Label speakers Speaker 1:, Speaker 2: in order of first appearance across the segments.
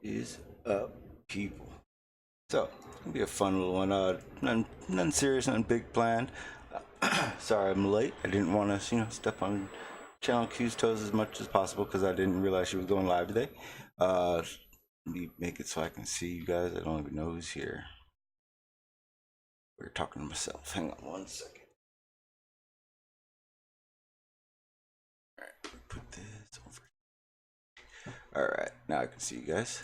Speaker 1: Is up, people? So, it's gonna be a fun little one. Nothing serious, nothing big planned. Sorry, I'm late. I didn't want to, step on Channel Q's toes as much as possible because I didn't realize she was going live today. Let me make it so I can see you guys. I don't even know who's here. We're talking to myself. Hang on one second. All right, put this over. All right, now I can see you guys.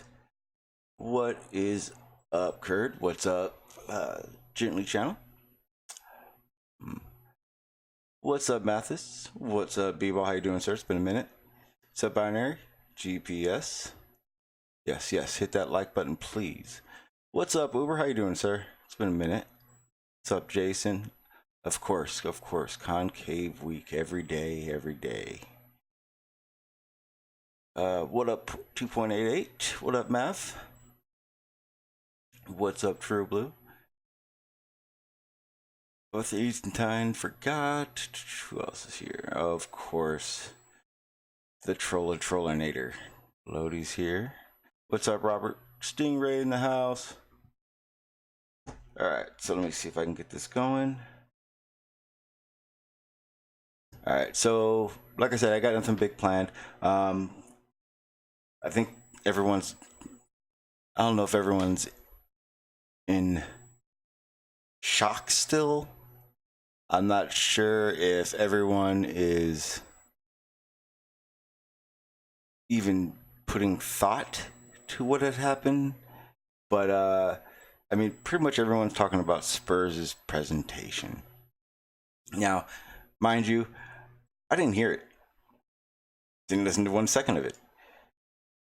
Speaker 1: What is up, Kurt? What's up, Gently Channel? What's up, Mathis? What's up, B-Ball? How you doing, sir? It's been a minute. What's up, Binary? GPS? Yes, hit that like button, please. What's up, Uber? How you doing, sir? It's been a minute. What's up, Jason? Of course. Concave week, every day. What up, 2.88? What up, Math? What's up, True Blue? Both the Eastern Time forgot. Who else is here? Of course, the Trollinator. Lodi's here. What's up, Robert? Stingray in the house. All right, so let me see if I can get this going. All right, so like I said, I got nothing big planned. I think I don't know if everyone's in shock still. I'm not sure if everyone is even putting thought to what had happened, but I mean, pretty much everyone's talking about Spurs' presentation. Now, mind you, I didn't hear it. Didn't listen to 1 second of it.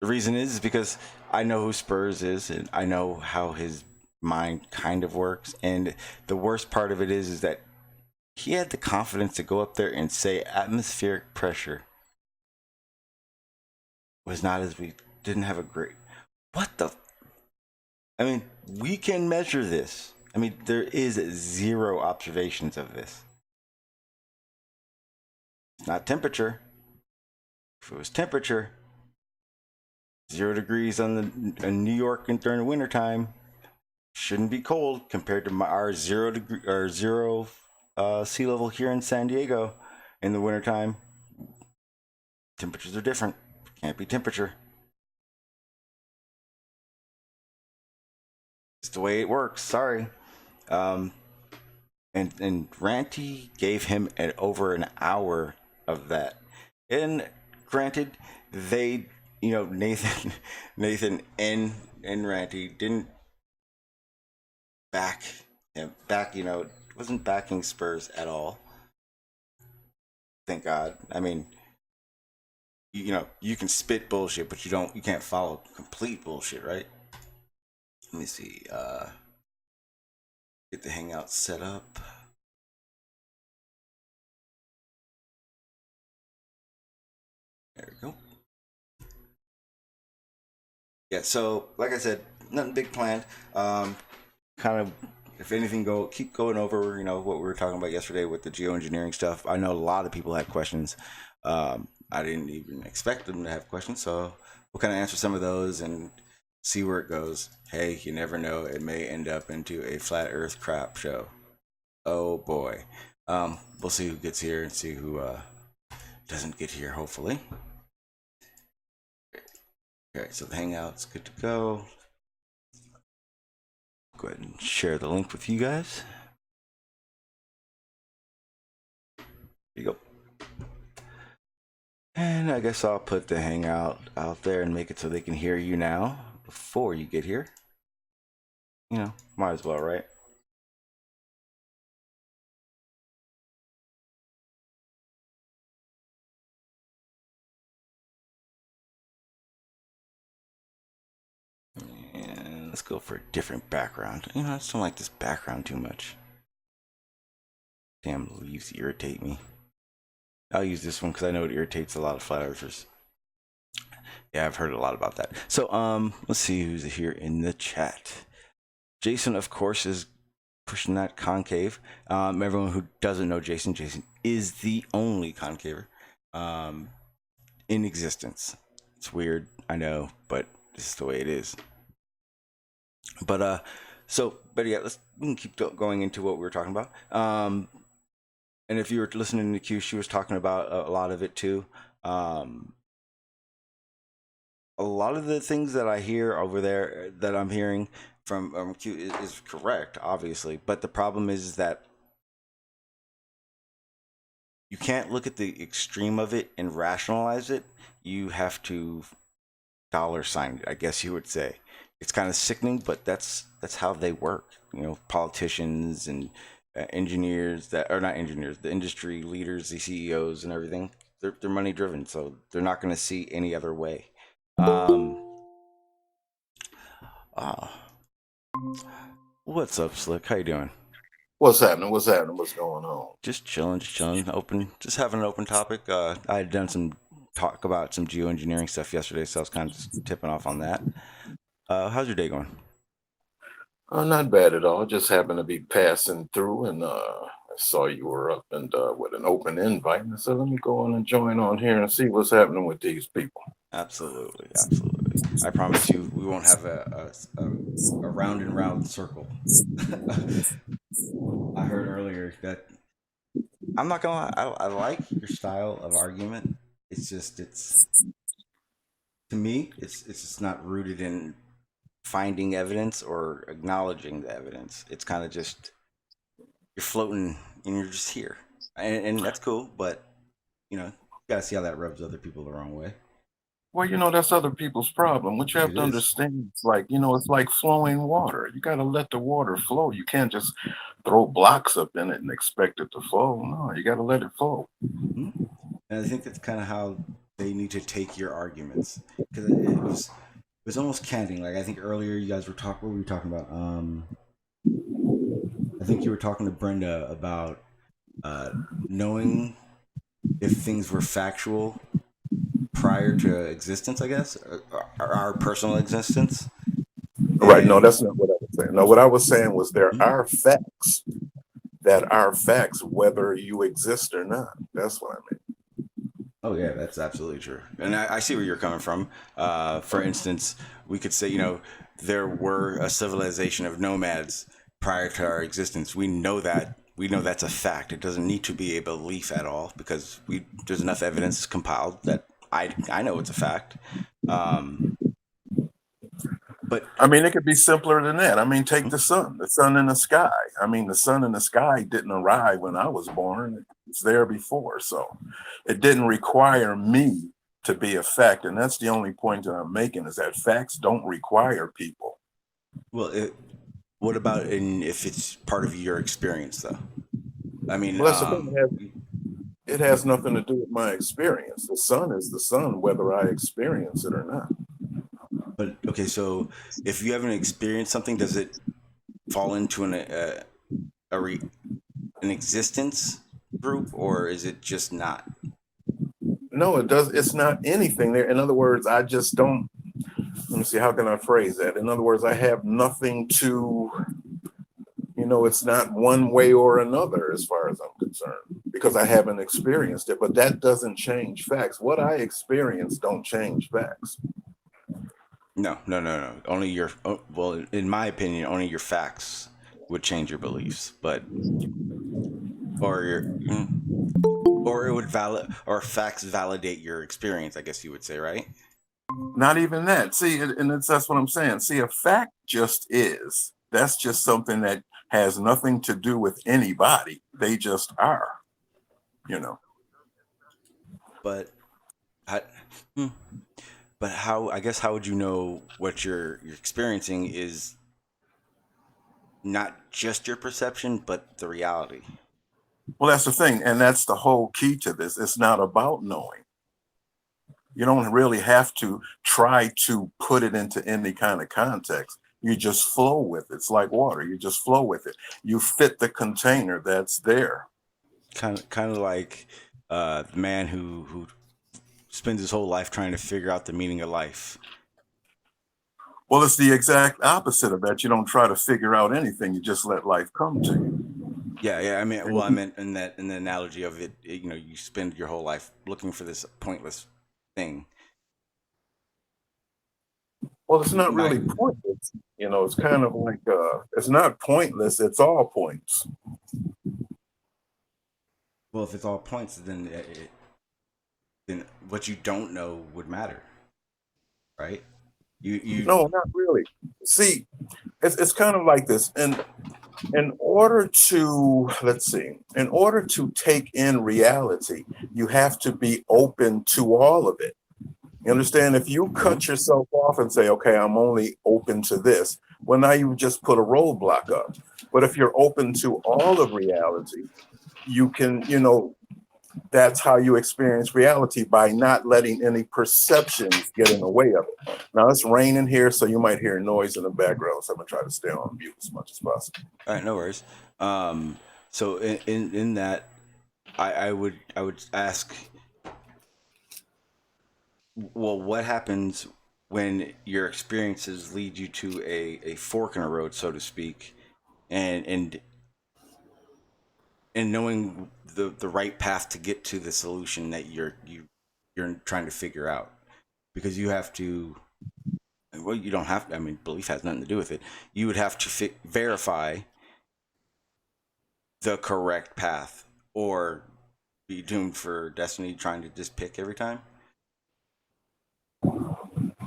Speaker 1: The reason is because I know who Spurs is, and I know how his mind kind of works. And the worst part of it is that he had the confidence to go up there and say atmospheric pressure was not as we didn't have a great. What the? I mean, we can measure this. I mean, there is 0 observations of this. It's not temperature. If it was temperature, 0 degrees in New York during the wintertime shouldn't be cold compared to our 0 degree or 0 sea level here in San Diego in the wintertime. Temperatures are different. Can't be temperature. It's the way it works. Sorry. And Ranty gave him over an hour of that. And granted, they, Nathan and Ranty didn't back, wasn't backing Spurs at all. Thank God. I mean, you can spit bullshit, but you can't follow complete bullshit, right? Let me see. Get the Hangout set up. There we go. Yeah, so like I said, nothing big planned. Kind of, if anything, keep going over, what we were talking about yesterday with the geoengineering stuff. I know a lot of people had questions. I didn't even expect them to have questions, so we'll kind of answer some of those and see where it goes. Hey, you never know, it may end up into a flat Earth crap show. Oh boy. We'll see who gets here and see who doesn't get here, hopefully. Okay, so the Hangout's good to go. Go ahead and share the link with you guys. There you go. And I guess I'll put the Hangout out there and make it so they can hear you now before you get here. Might as well, right? And let's go for a different background. I just don't like this background too much. Damn, leaves irritate me. I'll use this one because I know it irritates a lot of flat earthers. Yeah, I've heard a lot about that. So, let's see who's here in the chat. Jason, of course, is pushing that concave. Everyone who doesn't know Jason is the only concaver in existence. It's weird, I know, but This is the way it is. But yeah, we can keep going into what we were talking about. And if you were listening to Q, she was talking about a lot of it too. A lot of the things that I hear over there that I'm hearing from Q is correct, obviously. But the problem is that you can't look at the extreme of it and rationalize it. You have to $sign it, I guess you would say. It's kind of sickening, but that's how they work. You know, politicians and engineers that are not engineers, the industry leaders, the CEOs and everything. They're money driven, so they're not going to see any other way. Uh, what's up, Slick? How you doing?
Speaker 2: What's happening? What's happening? What's going on?
Speaker 1: Just chilling, just having an open topic. I had done some talk about some geoengineering stuff yesterday, so I was kind of just tipping off on that. How's your day going?
Speaker 2: Not bad at all. Just happened to be passing through, and I saw you were up and with an open invite, and I said, "Let me go on and join on here and see what's happening with these people."
Speaker 1: Absolutely, absolutely. I promise you, we won't have a round and round circle. I heard earlier that I'm not gonna lie. I like your style of argument. It's just it's to me it's just not rooted in finding evidence or acknowledging the evidence. It's kind of just you're floating and you're just here, and that's cool. But you gotta see how that rubs other people the wrong way.
Speaker 2: Well, that's other people's problem. What you have
Speaker 1: It
Speaker 2: to
Speaker 1: is.
Speaker 2: understand, it's like flowing water. You got to let the water flow. You can't just throw blocks up in it and expect it to flow. No, you got to let it flow.
Speaker 1: Mm-hmm. And I think that's kind of how they need to take your arguments because it was almost canting. Like I think earlier you guys were talking. What were we talking about? I think you were talking to Brenda about knowing if things were factual prior to existence. I guess or our personal existence.
Speaker 2: Right? No,
Speaker 1: And
Speaker 2: that's not what I was saying. No, what I was saying was there
Speaker 1: mm-hmm.
Speaker 2: are facts that are facts, whether you exist or not. That's what I mean.
Speaker 1: Oh yeah, that's absolutely true, and I see where you're coming from. For instance, we could say there were a civilization of nomads prior to our existence. We know that. We know that's a fact. It doesn't need to be a belief at all because there's enough evidence compiled that I know it's a fact. But
Speaker 2: I mean, it could be simpler than that. I mean, take the sun in the sky. I mean, the sun in the sky didn't arrive when I was born. It's there before. So it didn't require me to be a fact. And that's the only point that I'm making is that facts don't require people.
Speaker 1: well, what about if it's part of your experience though? I mean,
Speaker 2: Well, that's the thing. It has nothing to do with my experience. The sun is the sun, whether I experience it or not.
Speaker 1: but okay, so if you haven't experienced something, does it fall into an existence group, or is it just not?
Speaker 2: No, it does. It's not anything there. In other words, I just don't. Let me see. How can I phrase that? In other words, I have nothing to. It's not one way or another as far as I'm concerned because I haven't experienced it. But that doesn't change facts. What I experience don't change facts.
Speaker 1: No, no, no, no. Only well, in my opinion, only your facts would change your beliefs, but or your or it would or facts validate your experience. I guess you would say, right?
Speaker 2: Not even that. See, and that's what I'm saying. See, a fact just is. That's just something that has nothing to do with anybody. They just are. You know.
Speaker 1: But how, hmm, but how? I guess how would you know what you're experiencing is not just your perception, but the reality.
Speaker 2: Well, that's the thing, and that's the whole key to this. It's not about knowing. You don't really have to try to put it into any kind of context. You just flow with it. It's like water. You just flow with it. You fit the container that's there.
Speaker 1: Kind of like the man who spends his whole life trying to figure out the meaning of life.
Speaker 2: Well, it's the exact opposite of that. You don't try to figure out anything. You just let life come to you.
Speaker 1: Yeah, yeah. I
Speaker 2: And
Speaker 1: meant in the analogy of you spend your whole life looking for this pointless thing.
Speaker 2: Well, it's not really pointless. You know, it's kind of like it's not pointless. It's all points.
Speaker 1: Well, if it's all points, then what you don't know would matter, right? You
Speaker 2: No, not really. See, it's kind of like this. And in order to, let's see, in order to take in reality, you have to be open to all of it. You understand? If you cut yourself off and say, okay, I'm only open to this, well, now you just put a roadblock up. But if you're open to all of reality, you can, you know, that's how you experience reality, by not letting any perceptions get in the way of it. Now it's raining here, so you might hear noise in the background. So I'm gonna try to stay on mute as much as possible.
Speaker 1: all right, no worries. So in that, I would ask, well, what happens when your experiences lead you to a fork in the road, so to speak, and knowing the right path to get to the solution that you're trying to figure out, because you have to, well, you don't have to, I mean, belief has nothing to do with it. You would have to verify the correct path, or be doomed for destiny trying to just pick every time.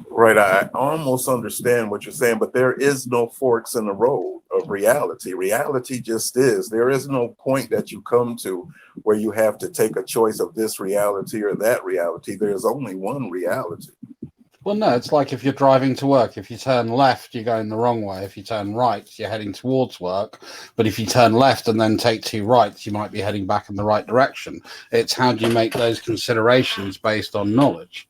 Speaker 2: Right, I almost understand what you're saying, but there is no forks in the road of reality. Reality just is. There is no point that you come to where you have to take a choice of this reality or that reality. There's only one reality.
Speaker 3: Well, no, it's like if you're driving to work. If you turn left, you're going the wrong way. If you turn right, you're heading towards work. But if you turn left and then take two rights, you might be heading back in the right direction. It's how do you make those considerations based on knowledge?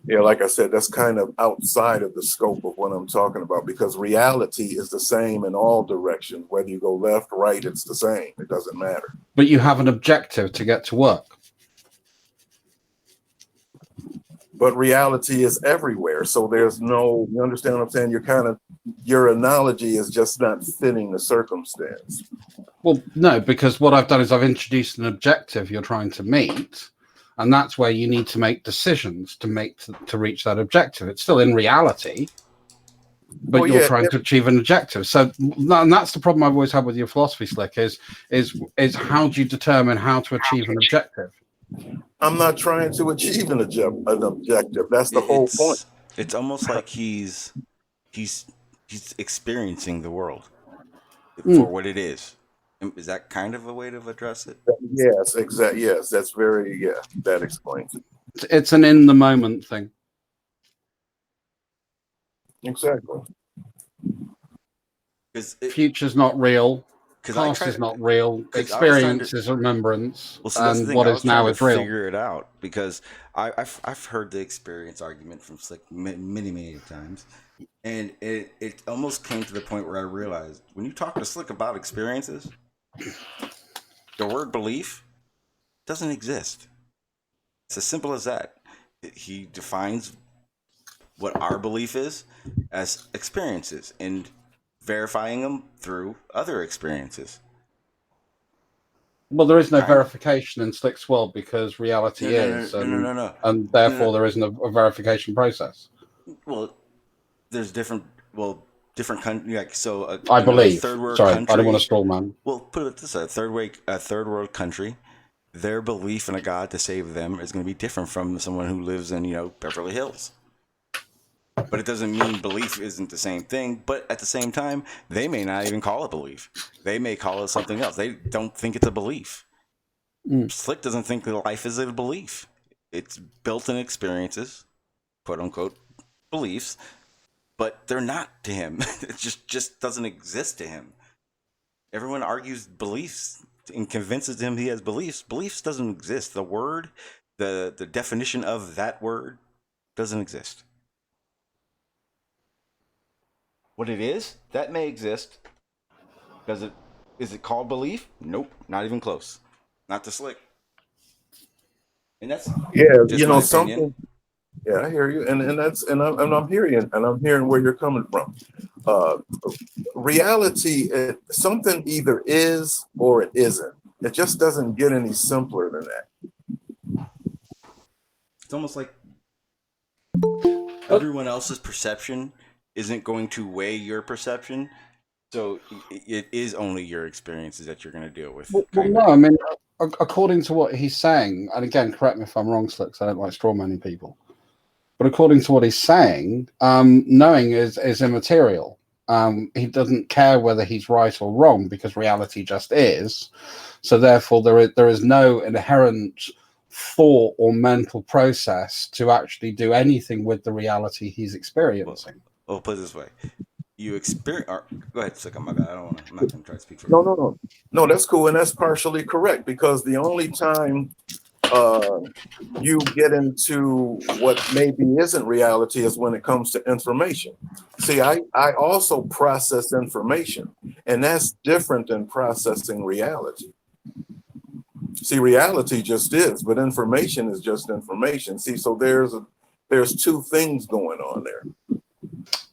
Speaker 2: Yeah, like I said, that's kind of outside of the scope of what I'm talking about, because reality is the same in all directions. Whether you go left, right, it's the same. It doesn't matter.
Speaker 3: But you have an objective to get to work.
Speaker 2: But reality is everywhere. So there's no, you understand what I'm saying? You're kind of, your analogy is just not fitting the circumstance.
Speaker 3: Well, no, because what I've done is I've introduced an objective you're trying to meet, and that's where you need to make decisions to reach that objective. It's still in reality, but
Speaker 2: Well,
Speaker 3: you're
Speaker 2: yeah,
Speaker 3: trying to achieve an objective. So, and that's the problem I've always had with your philosophy, Slick, is how do you determine how to achieve an objective?
Speaker 2: I'm not trying to achieve an objective. That's the whole point.
Speaker 1: It's almost like he's experiencing the world for what it is. Is that kind of a way to address it?
Speaker 2: Yes, exactly. Yes, that's very, yeah, that explains it.
Speaker 3: It's an in the moment thing.
Speaker 2: Exactly.
Speaker 3: Future's not real. Past is not real. Experience is remembrance, and what is now is real.
Speaker 1: Figure it out, because I've heard the experience argument from Slick many times, and it almost came to the point where I realized when you talk to Slick about experiences, the word belief doesn't exist. It's as simple as that. He defines what our belief is as experiences, and verifying them through other experiences.
Speaker 3: Well, there is no verification in Slick's world, because reality is, and therefore there isn't a verification process.
Speaker 1: Well, there's different countries, like, so.
Speaker 3: I believe.
Speaker 1: Third world
Speaker 3: Sorry,
Speaker 1: country,
Speaker 3: I don't want to stall, man.
Speaker 1: Well, put it this way: third world country, their belief in a God to save them is going to be different from someone who lives in Beverly Hills. But it doesn't mean belief isn't the same thing. But at the same time, they may not even call it belief. They may call it something else. They don't think it's a belief. Slick doesn't think that life is a belief. It's built in experiences, quote unquote, beliefs, but they're not to him. It just doesn't exist to him. Everyone argues beliefs and convinces him he has beliefs. Beliefs doesn't exist. The word, the definition of that word doesn't exist. What it is, that may exist. Is it called belief? Nope, not even close. Not to Slick. And that's
Speaker 2: something. Yeah, I hear you, and I'm hearing where you're coming from. Reality, something either is or it isn't. It just doesn't get any simpler than that.
Speaker 1: It's almost like everyone else's perception isn't going to weigh your perception. So it is only your experiences that you're going to deal with.
Speaker 3: Well, no, I mean, according to what he's saying, and again, correct me if I'm wrong, Slicks, I don't like straw manning people. But according to what he's saying, knowing is immaterial. He doesn't care whether he's right or wrong because reality just is. So therefore, there is no inherent thought or mental process to actually do anything with the reality he's experiencing.
Speaker 1: Well, put it this way: you experience. Go ahead, Slick. My bad. I'm not going to try to speak for
Speaker 2: you. No. That's cool, and that's partially correct because the only time you get into what maybe isn't reality is when it comes to information. See, I also process information, and that's different than processing reality. See, reality just is, but information is just information. See, so there's two things going on there.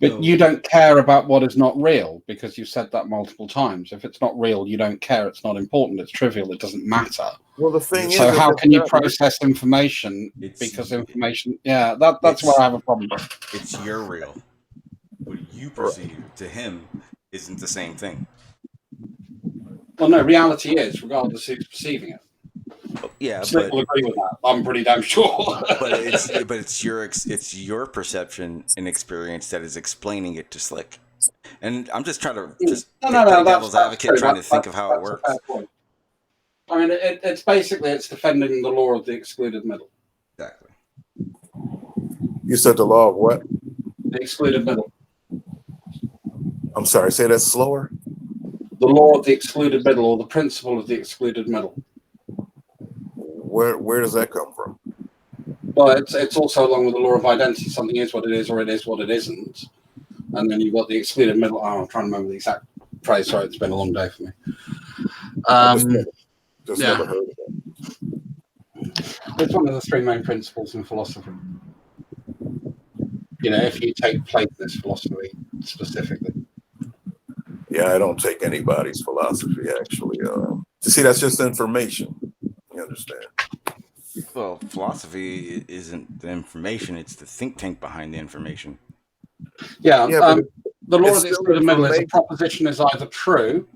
Speaker 3: But you don't care about what is not real because you've said that multiple times. If it's not real, you don't care. It's not important. It's trivial. It doesn't matter.
Speaker 2: Well, the thing is,
Speaker 3: so how can you process information? Because information, that's where I have a problem.
Speaker 1: It's your real. What you perceive to him isn't the same thing.
Speaker 3: Well, no, reality is, regardless who's perceiving it.
Speaker 1: Yeah,
Speaker 3: Slick will agree with that. I'm pretty damn sure.
Speaker 1: but it's your perception and experience that is explaining it to Slick. And I'm just trying to play devil's advocate, trying to think of how it works.
Speaker 3: I mean, it's defending the law of the excluded middle.
Speaker 1: Exactly.
Speaker 2: You said the law of what?
Speaker 3: The excluded middle.
Speaker 2: I'm sorry, say that slower.
Speaker 3: The law of the excluded middle, or the principle of the excluded middle.
Speaker 2: Where does that come from?
Speaker 3: Well, it's also along with the law of identity. Something is what it is, or it is what it isn't. And then you've got the excluded middle. Oh, I'm trying to remember the exact phrase. Sorry, it's been a long day for me.
Speaker 2: Just never heard of it.
Speaker 3: It's one of the three main principles in philosophy. You know, if you take Platonist philosophy specifically.
Speaker 2: Yeah, I don't take anybody's philosophy, actually. See, that's just information. You understand?
Speaker 1: Well, philosophy isn't the information, it's the think tank behind the information.
Speaker 3: Yeah, the law of the excluded middle is a proposition is either true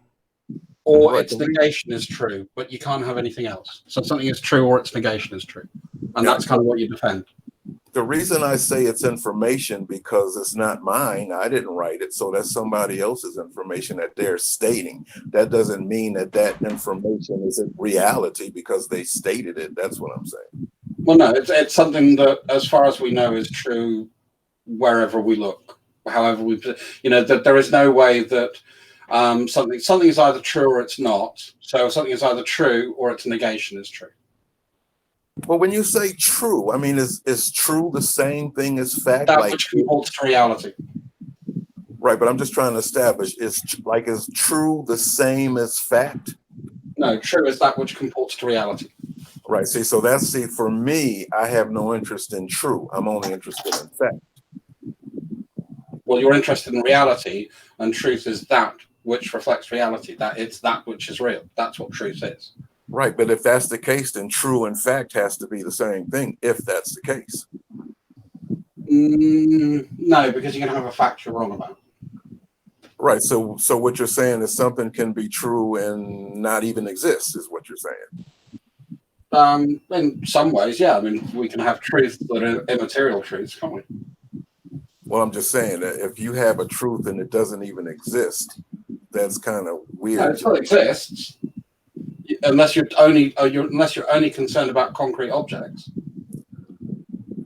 Speaker 3: or its negation is true, but you can't have anything else. So something is true or its negation is true. And that's kind of what you defend.
Speaker 2: The reason I say it's information because it's not mine. I didn't write it. So that's somebody else's information that they're stating. That doesn't mean that information isn't reality because they stated it. That's what I'm saying.
Speaker 3: Well, no, it's something that, as far as we know, is true wherever we look, however we, that there is no way that something is either true or it's not. So something is either true or its negation is true.
Speaker 2: Well, when you say true, I mean, is true the same thing as fact?
Speaker 3: That which comports to reality.
Speaker 2: Right, but I'm just trying to establish, is true the same as fact?
Speaker 3: No, true is that which comports to reality.
Speaker 2: Right, for me, I have no interest in true. I'm only interested in fact.
Speaker 3: Well, you're interested in reality, and truth is that which reflects reality. That it's that which is real. That's what truth is.
Speaker 2: Right, but if that's the case, then true and fact has to be the same thing, if that's the case.
Speaker 3: No, because you're going to have a fact you're wrong about.
Speaker 2: Right, so what you're saying is something can be true and not even exist, is what you're saying.
Speaker 3: In some ways, yeah. I mean, we can have truths that are immaterial truths, can't we?
Speaker 2: Well, I'm just saying that if you have a truth and it doesn't even exist, that's kind of weird.
Speaker 3: No, it still exists. Unless you're only concerned about concrete objects.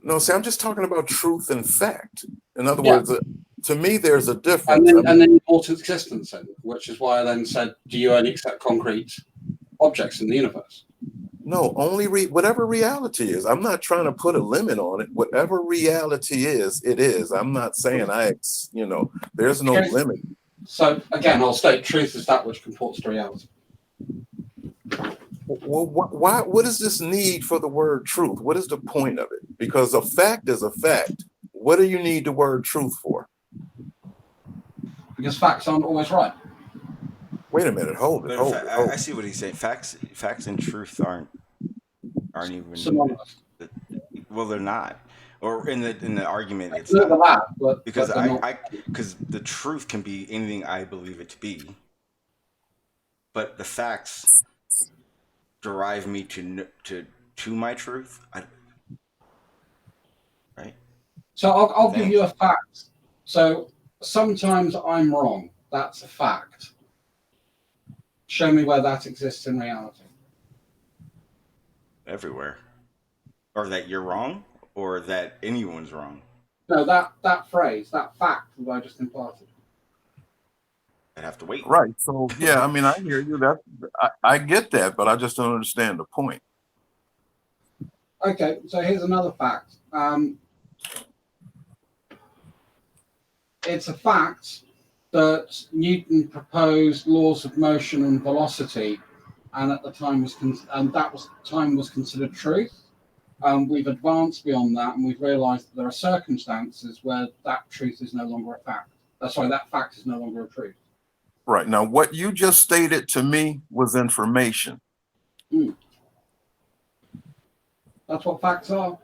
Speaker 2: No, see, I'm just talking about truth and fact. In other words, to me, there's a difference.
Speaker 3: And then you brought existence in, which is why I then said, do you only accept concrete objects in the universe?
Speaker 2: No, only whatever reality is. I'm not trying to put a limit on it. Whatever reality is, it is. I'm not saying there's no limit.
Speaker 3: So again, I'll state truth is that which comports to reality.
Speaker 2: Well, what is this need for the word truth? What is the point of it? Because a fact is a fact. What do you need the word truth for?
Speaker 3: Because facts aren't always right.
Speaker 2: Wait a minute, hold it.
Speaker 1: I see what he's saying. Facts and truth aren't even
Speaker 3: synonymous.
Speaker 1: Well, they're not. or in the argument
Speaker 3: It's not
Speaker 1: itself.
Speaker 3: that, but
Speaker 1: Because
Speaker 3: but they're not.
Speaker 1: because the truth can be anything I believe it to be, but the facts derive me to my truth. Right?
Speaker 3: So I'll give you a fact. So sometimes I'm wrong. That's a fact. Show me where that exists in reality.
Speaker 1: Everywhere, or that you're wrong, or that anyone's wrong.
Speaker 3: No, that phrase, that fact that I just imparted.
Speaker 1: I'd have to wait.
Speaker 2: Right. So yeah, I mean, I hear you. I get that, but I just don't understand the point.
Speaker 3: Okay, so here's another fact. It's a fact that Newton proposed laws of motion and velocity, and at the time was considered truth. We've advanced beyond that, and we've realised that there are circumstances where that truth is no longer a fact. That fact is no longer a truth.
Speaker 2: Right. Now, what you just stated to me was information.
Speaker 3: That's what facts are.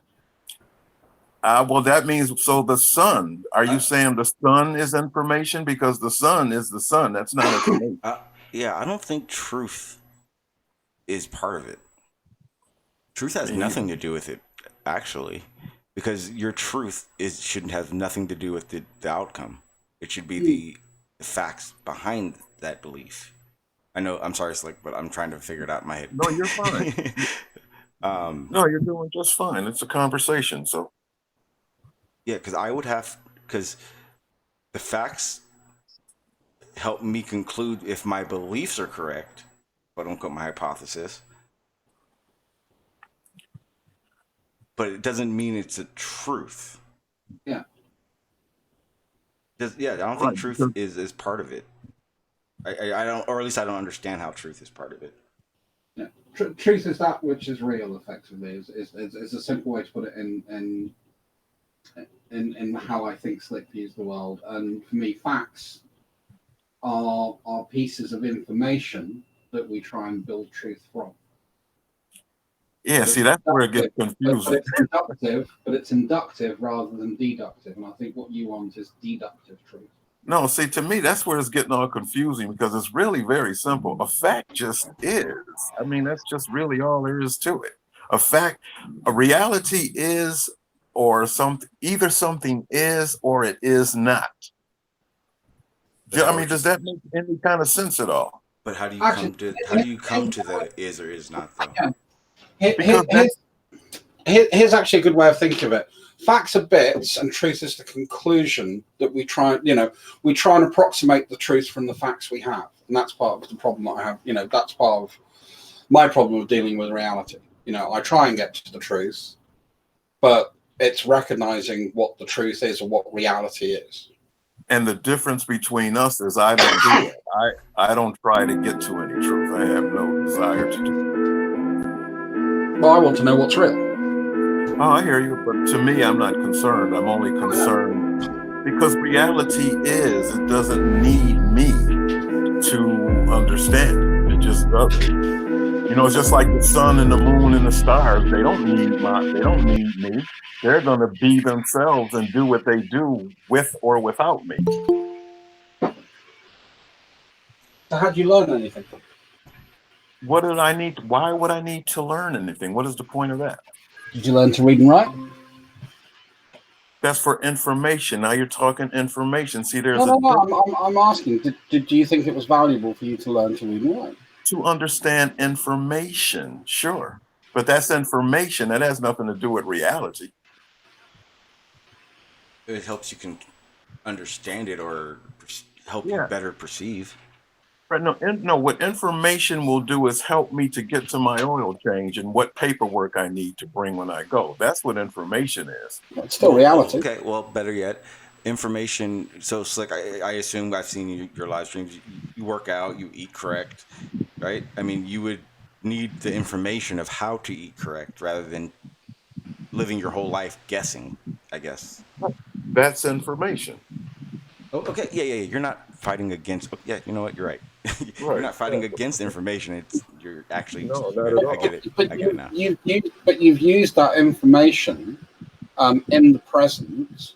Speaker 2: Well, that means, so the sun, are you saying the sun is information? Because the sun is the sun. That's not information.
Speaker 1: Yeah, I don't think truth is part of it. Truth has nothing to do with it, actually, because your truth shouldn't have nothing to do with the outcome. It should be the facts behind that belief. I know, I'm sorry, Slick, but I'm trying to figure it out in my head.
Speaker 2: No, you're fine. No, you're doing just fine. It's a conversation, so.
Speaker 1: Yeah, because the facts help me conclude if my beliefs are correct, but don't quote my hypothesis. But it doesn't mean it's a truth.
Speaker 3: Yeah.
Speaker 1: I don't think truth is part of it. I don't, or at least I don't understand how truth is part of it.
Speaker 3: Yeah. Truth is that which is real, effectively, is a simple way to put it in how I think Slick views the world. And for me, facts are pieces of information that we try and build truth from.
Speaker 2: Yeah, see, that's where it gets confusing.
Speaker 3: But it's inductive rather than deductive. And I think what you want is deductive truth.
Speaker 2: No, see, to me, that's where it's getting all confusing, because it's really very simple. A fact just is. I mean, that's just really all there is to it. A reality is, or either something is or it is not. I mean, does that make any kind of sense at all?
Speaker 1: But how do you come to the is or is not, though?
Speaker 3: Here's actually a good way of thinking of it. Facts are bits and truth is the conclusion that we try and approximate the truth from the facts we have. And that's part of the problem that I have. That's part of my problem of dealing with reality. I try and get to the truth, but it's recognizing what the truth is or what reality is.
Speaker 2: And the difference between us is I don't do it. I don't try to get to any truth. I have no desire to do it.
Speaker 3: Well, I want to know what's real.
Speaker 2: Oh, I hear you, but to me, I'm not concerned. I'm only concerned because reality it doesn't need me to understand it. It just doesn't. It's just like the sun and the moon and the stars. They don't need me. They're going to be themselves and do what they do with or without me.
Speaker 3: So how do you learn anything?
Speaker 2: What did I need? Why would I need to learn anything? What is the point of that?
Speaker 3: Did you learn to read and write?
Speaker 2: That's for information. Now you're talking information. See, there's
Speaker 3: I'm asking. Do you think it was valuable for you to learn to read and write?
Speaker 2: To understand information, sure. But that's information. That has nothing to do with reality.
Speaker 1: It helps you can understand it or help you better perceive.
Speaker 2: Right. No, what information will do is help me to get to my oil change and what paperwork I need to bring when I go. That's what information is.
Speaker 3: It's still reality.
Speaker 1: Okay, well, better yet, information. So, Slick, I assume I've seen your live streams. You work out, you eat correct, right? I mean, you would need the information of how to eat correct rather than living your whole life guessing, I guess.
Speaker 2: That's information.
Speaker 1: Oh, okay, yeah. You're not fighting against. Oh, yeah, you know what? You're right. You're not fighting against information. You're actually.
Speaker 2: No, not at all.
Speaker 1: I get it. I get it now.
Speaker 3: But you've used that information in the present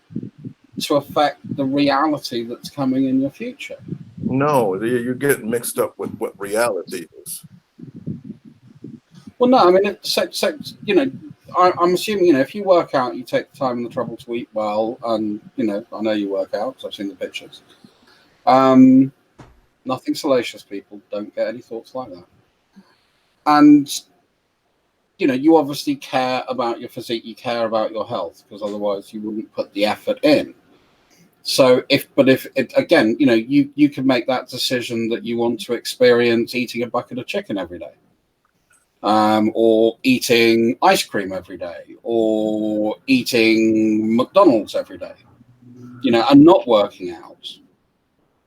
Speaker 3: to affect the reality that's coming in your future.
Speaker 2: No, you're getting mixed up with what reality is.
Speaker 3: Well, no, I mean, you know, I'm assuming, you know, if you work out, you take the time and the trouble to eat well, and, you know, I know you work out because I've seen the pictures. Nothing salacious, people. Don't get any thoughts like that. And, you know, you obviously care about your physique, you care about your health, because otherwise you wouldn't put the effort in. So if it, again, you know, you can make that decision that you want to experience eating a bucket of chicken every day, or eating ice cream every day, or eating McDonald's every day, you know, and not working out.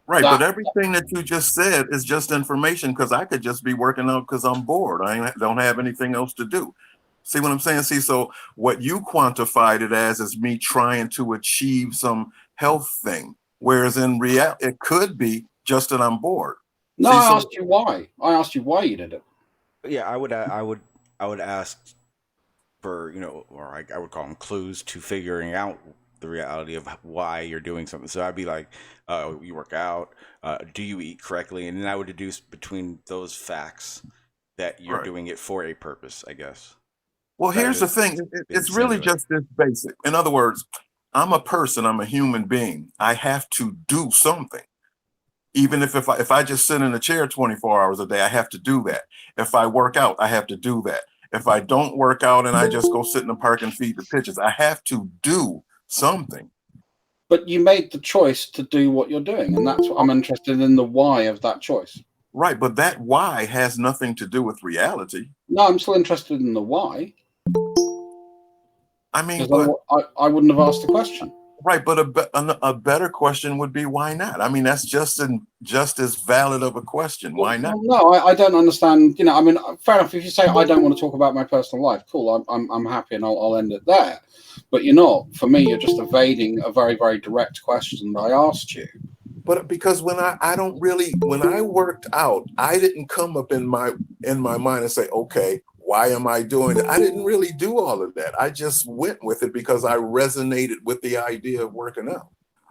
Speaker 2: Right, but everything that you just said is just information, because I could just be working out because I'm bored. Don't have anything else to do. See what I'm saying? See, so what you quantified it as is me trying to achieve some health thing, whereas in reality, it could be just that I'm bored.
Speaker 3: No, I asked you why. I asked you why you did it.
Speaker 1: Yeah, I would ask for, you know, or I would call them clues to figuring out the reality of why you're doing something. So I'd be like, you work out, do you eat correctly? And then I would deduce between those facts that you're doing it for a purpose, I guess.
Speaker 2: Well, here's the thing. It's really just this basic. In other words, I'm a person, I'm a human being. I have to do something. Even if I just sit in a chair 24 hours a day, I have to do that. If I work out, I have to do that. If I don't work out and I just go sit in the park and feed the pigeons, I have to do something.
Speaker 3: But you made the choice to do what you're doing, and that's what I'm interested in, the why of that choice.
Speaker 2: Right, but that why has nothing to do with reality.
Speaker 3: No, I'm still interested in the why.
Speaker 2: I mean,
Speaker 3: I wouldn't have asked the question.
Speaker 2: Right, but a better question would be, why not? I mean, that's just as valid of a question. Why not?
Speaker 3: No, I don't understand. You know, I mean, fair enough. If you say I don't want to talk about my personal life, cool. I'm happy, and I'll end it there. But you're not. For me, you're just evading a very, very direct question that I asked you.
Speaker 2: But because when I worked out, I didn't come up in my mind and say, okay, why am I doing it? I didn't really do all of that. I just went with it because I resonated with the idea of working out.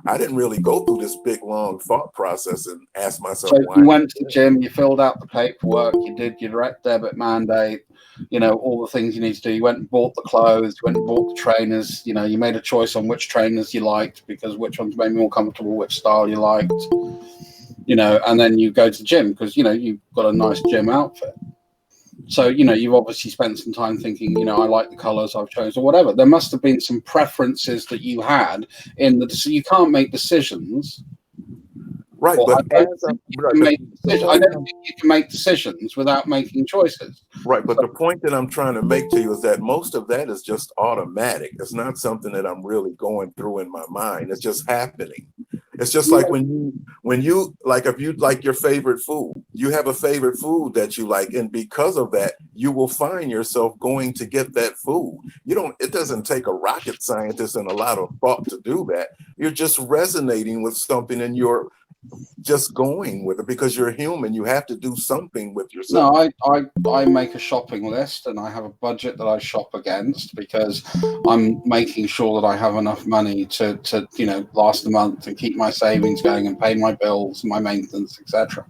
Speaker 2: I didn't really go through this big, long thought process and ask myself why.
Speaker 3: You went to the gym, you filled out the paperwork, you did your direct debit mandate, you know, all the things you need to do. You went and bought the clothes, you went and bought the trainers, you know, you made a choice on which trainers you liked because which ones made you more comfortable, which style you liked, you know, and then you go to the gym because, you know, you've got a nice gym outfit. So, you know, you've obviously spent some time thinking, you know, I like the colors I've chosen or whatever. There must have been some preferences that you had so you can't make decisions.
Speaker 2: Right, but
Speaker 3: I don't think you can make decisions without making choices.
Speaker 2: Right, but the point that I'm trying to make to you is that most of that is just automatic. It's not something that I'm really going through in my mind. It's just happening. It's just like when you like, if you like your favorite food, you have a favorite food that you like, and because of that, you will find yourself going to get that food. It doesn't take a rocket scientist and a lot of thought to do that. You're just resonating with something and you're just going with it because you're human. You have to do something with yourself.
Speaker 3: No, I make a shopping list and I have a budget that I shop against because I'm making sure that I have enough money to you know, last the month and keep my savings going and pay my bills, my maintenance, etc.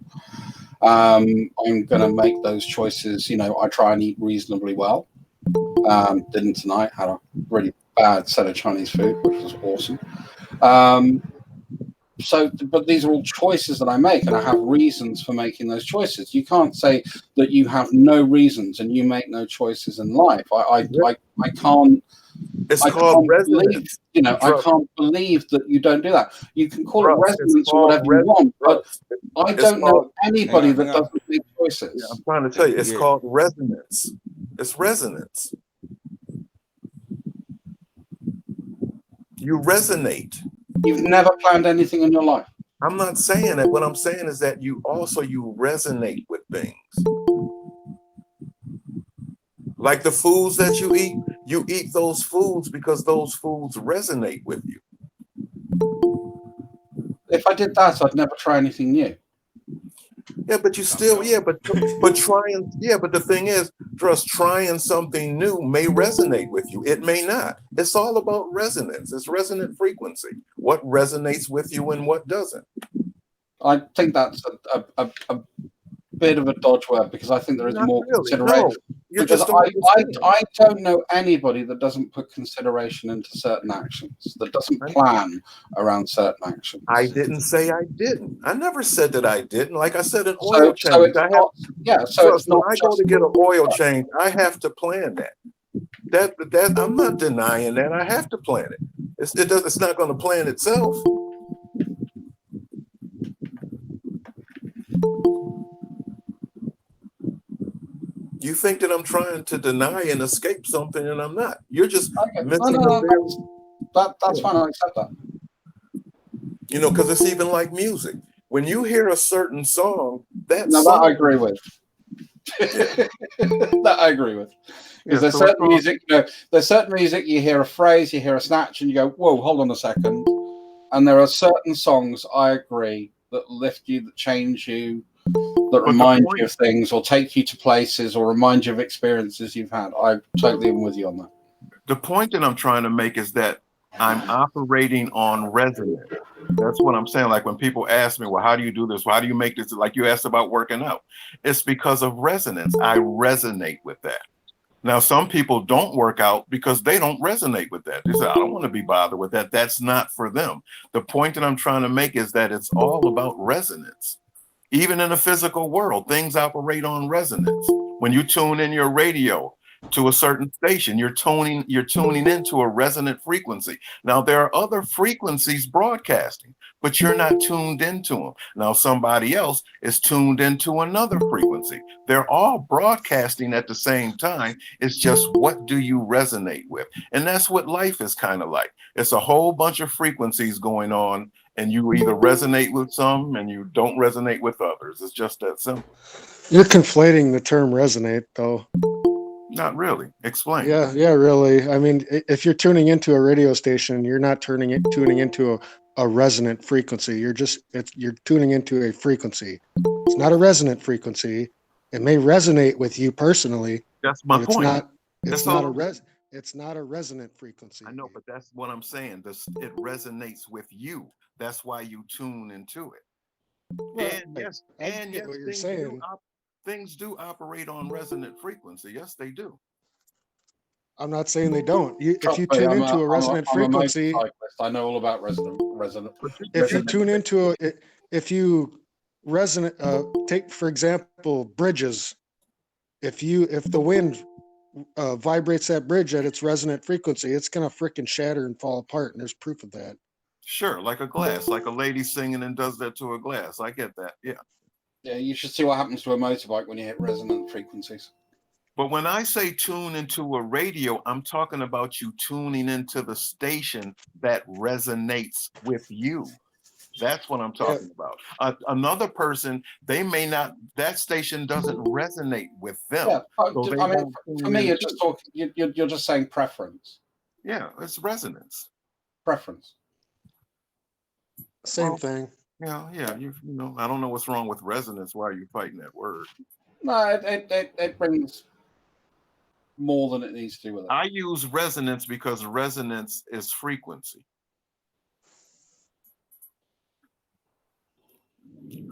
Speaker 3: I'm going to make those choices. You know, I try and eat reasonably well. Didn't tonight. Had a really bad set of Chinese food, which was awesome. But these are all choices that I make, and I have reasons for making those choices. You can't say that you have no reasons and you make no choices in life. I can't.
Speaker 2: It's called resonance.
Speaker 3: You know, I can't believe that you don't do that. You can call it resonance or whatever you want, but I don't know anybody that doesn't make choices.
Speaker 2: Yeah, I'm trying to tell you, it's called resonance. It's resonance. You resonate.
Speaker 3: You've never planned anything in your life.
Speaker 2: I'm not saying that. What I'm saying is that you resonate with things. Like the foods that you eat those foods because those foods resonate with you.
Speaker 3: If I did that, I'd never try anything new.
Speaker 2: Yeah, but you still, but trying, but the thing is, trust, trying something new may resonate with you. It may not. It's all about resonance. It's resonant frequency. What resonates with you and what doesn't.
Speaker 3: I think that's a bit of a dodge word, because I think there is
Speaker 2: Not
Speaker 3: more
Speaker 2: really.
Speaker 3: consideration.
Speaker 2: No, you
Speaker 3: Because
Speaker 2: just don't understand.
Speaker 3: I don't know anybody that doesn't put consideration into certain actions, that doesn't plan around certain actions.
Speaker 2: I didn't say I didn't. I never said that I didn't. Like I said, an
Speaker 3: So
Speaker 2: oil change.
Speaker 3: it's not, so it's not
Speaker 2: when I go to get an oil change, I have to plan that. That I'm not denying that. I have to plan it. It's not going to plan itself. You think that I'm trying to deny and escape something, and I'm not. You're just missing
Speaker 3: that's fine. I accept that.
Speaker 2: You know, because it's even like music. When you hear a certain song, that
Speaker 3: I agree with. That I agree with. Because there's certain music, there's certain music, you hear a phrase, you hear a snatch, and you go, whoa, hold on a second. And there are certain songs, I agree, that lift you, that change you, that remind you of things, or take you to places, or remind you of experiences you've had. I totally am with you on that.
Speaker 2: The point that I'm trying to make is that I'm operating on resonance. That's what I'm saying. Like when people ask me, well, how do you do this? Well, how do you make this? Like you asked about working out. It's because of resonance. I resonate with that. Now, some people don't work out because they don't resonate with that. They say, I don't want to be bothered with that. That's not for them. The point that I'm trying to make is that it's all about resonance. Even in the physical world, things operate on resonance. When you tune in your radio to a certain station, you're tuning into a resonant frequency. Now, there are other frequencies broadcasting, but you're not tuned into them. Now, somebody else is tuned into another frequency. They're all broadcasting at the same time. It's just, what do you resonate with? And that's what life is kind of like. It's a whole bunch of frequencies going on, and you either resonate with some and you don't resonate with others. It's just that simple.
Speaker 4: You're conflating the term resonate, though.
Speaker 2: Not really. Explain.
Speaker 4: Yeah, really. I mean, if you're tuning into a radio station, you're not tuning into a resonant frequency. You're tuning into a frequency. It's not a resonant frequency. It may resonate with you personally.
Speaker 2: That's my point.
Speaker 4: It's not a resonant frequency.
Speaker 2: I know, but that's what I'm saying. It resonates with you. That's why you tune into it.
Speaker 4: Right. And yes, what you're saying.
Speaker 2: Things do operate on resonant frequency. Yes, they do.
Speaker 4: I'm not saying they don't. If you tune into a resonant frequency,
Speaker 3: I know all about resonant.
Speaker 4: If you tune into if you resonate, take for example bridges. If the wind vibrates that bridge at its resonant frequency, it's gonna freaking shatter and fall apart, and there's proof of that.
Speaker 2: Sure, like a glass, like a lady singing and does that to a glass. I get that. Yeah.
Speaker 3: Yeah, you should see what happens to a motorbike when you hit resonant frequencies.
Speaker 2: But when I say tune into a radio, I'm talking about you tuning into the station that resonates with you. That's what I'm talking about. Another person, they may not, that station doesn't resonate with them.
Speaker 3: Yeah, so I mean, for me, you're just talking, you're just saying preference.
Speaker 2: Yeah, it's resonance.
Speaker 3: Preference.
Speaker 4: Same thing.
Speaker 2: Yeah, you know, I don't know what's wrong with resonance. Why are you fighting that word?
Speaker 3: No, it brings more than it needs to with it.
Speaker 2: I use resonance because resonance is frequency.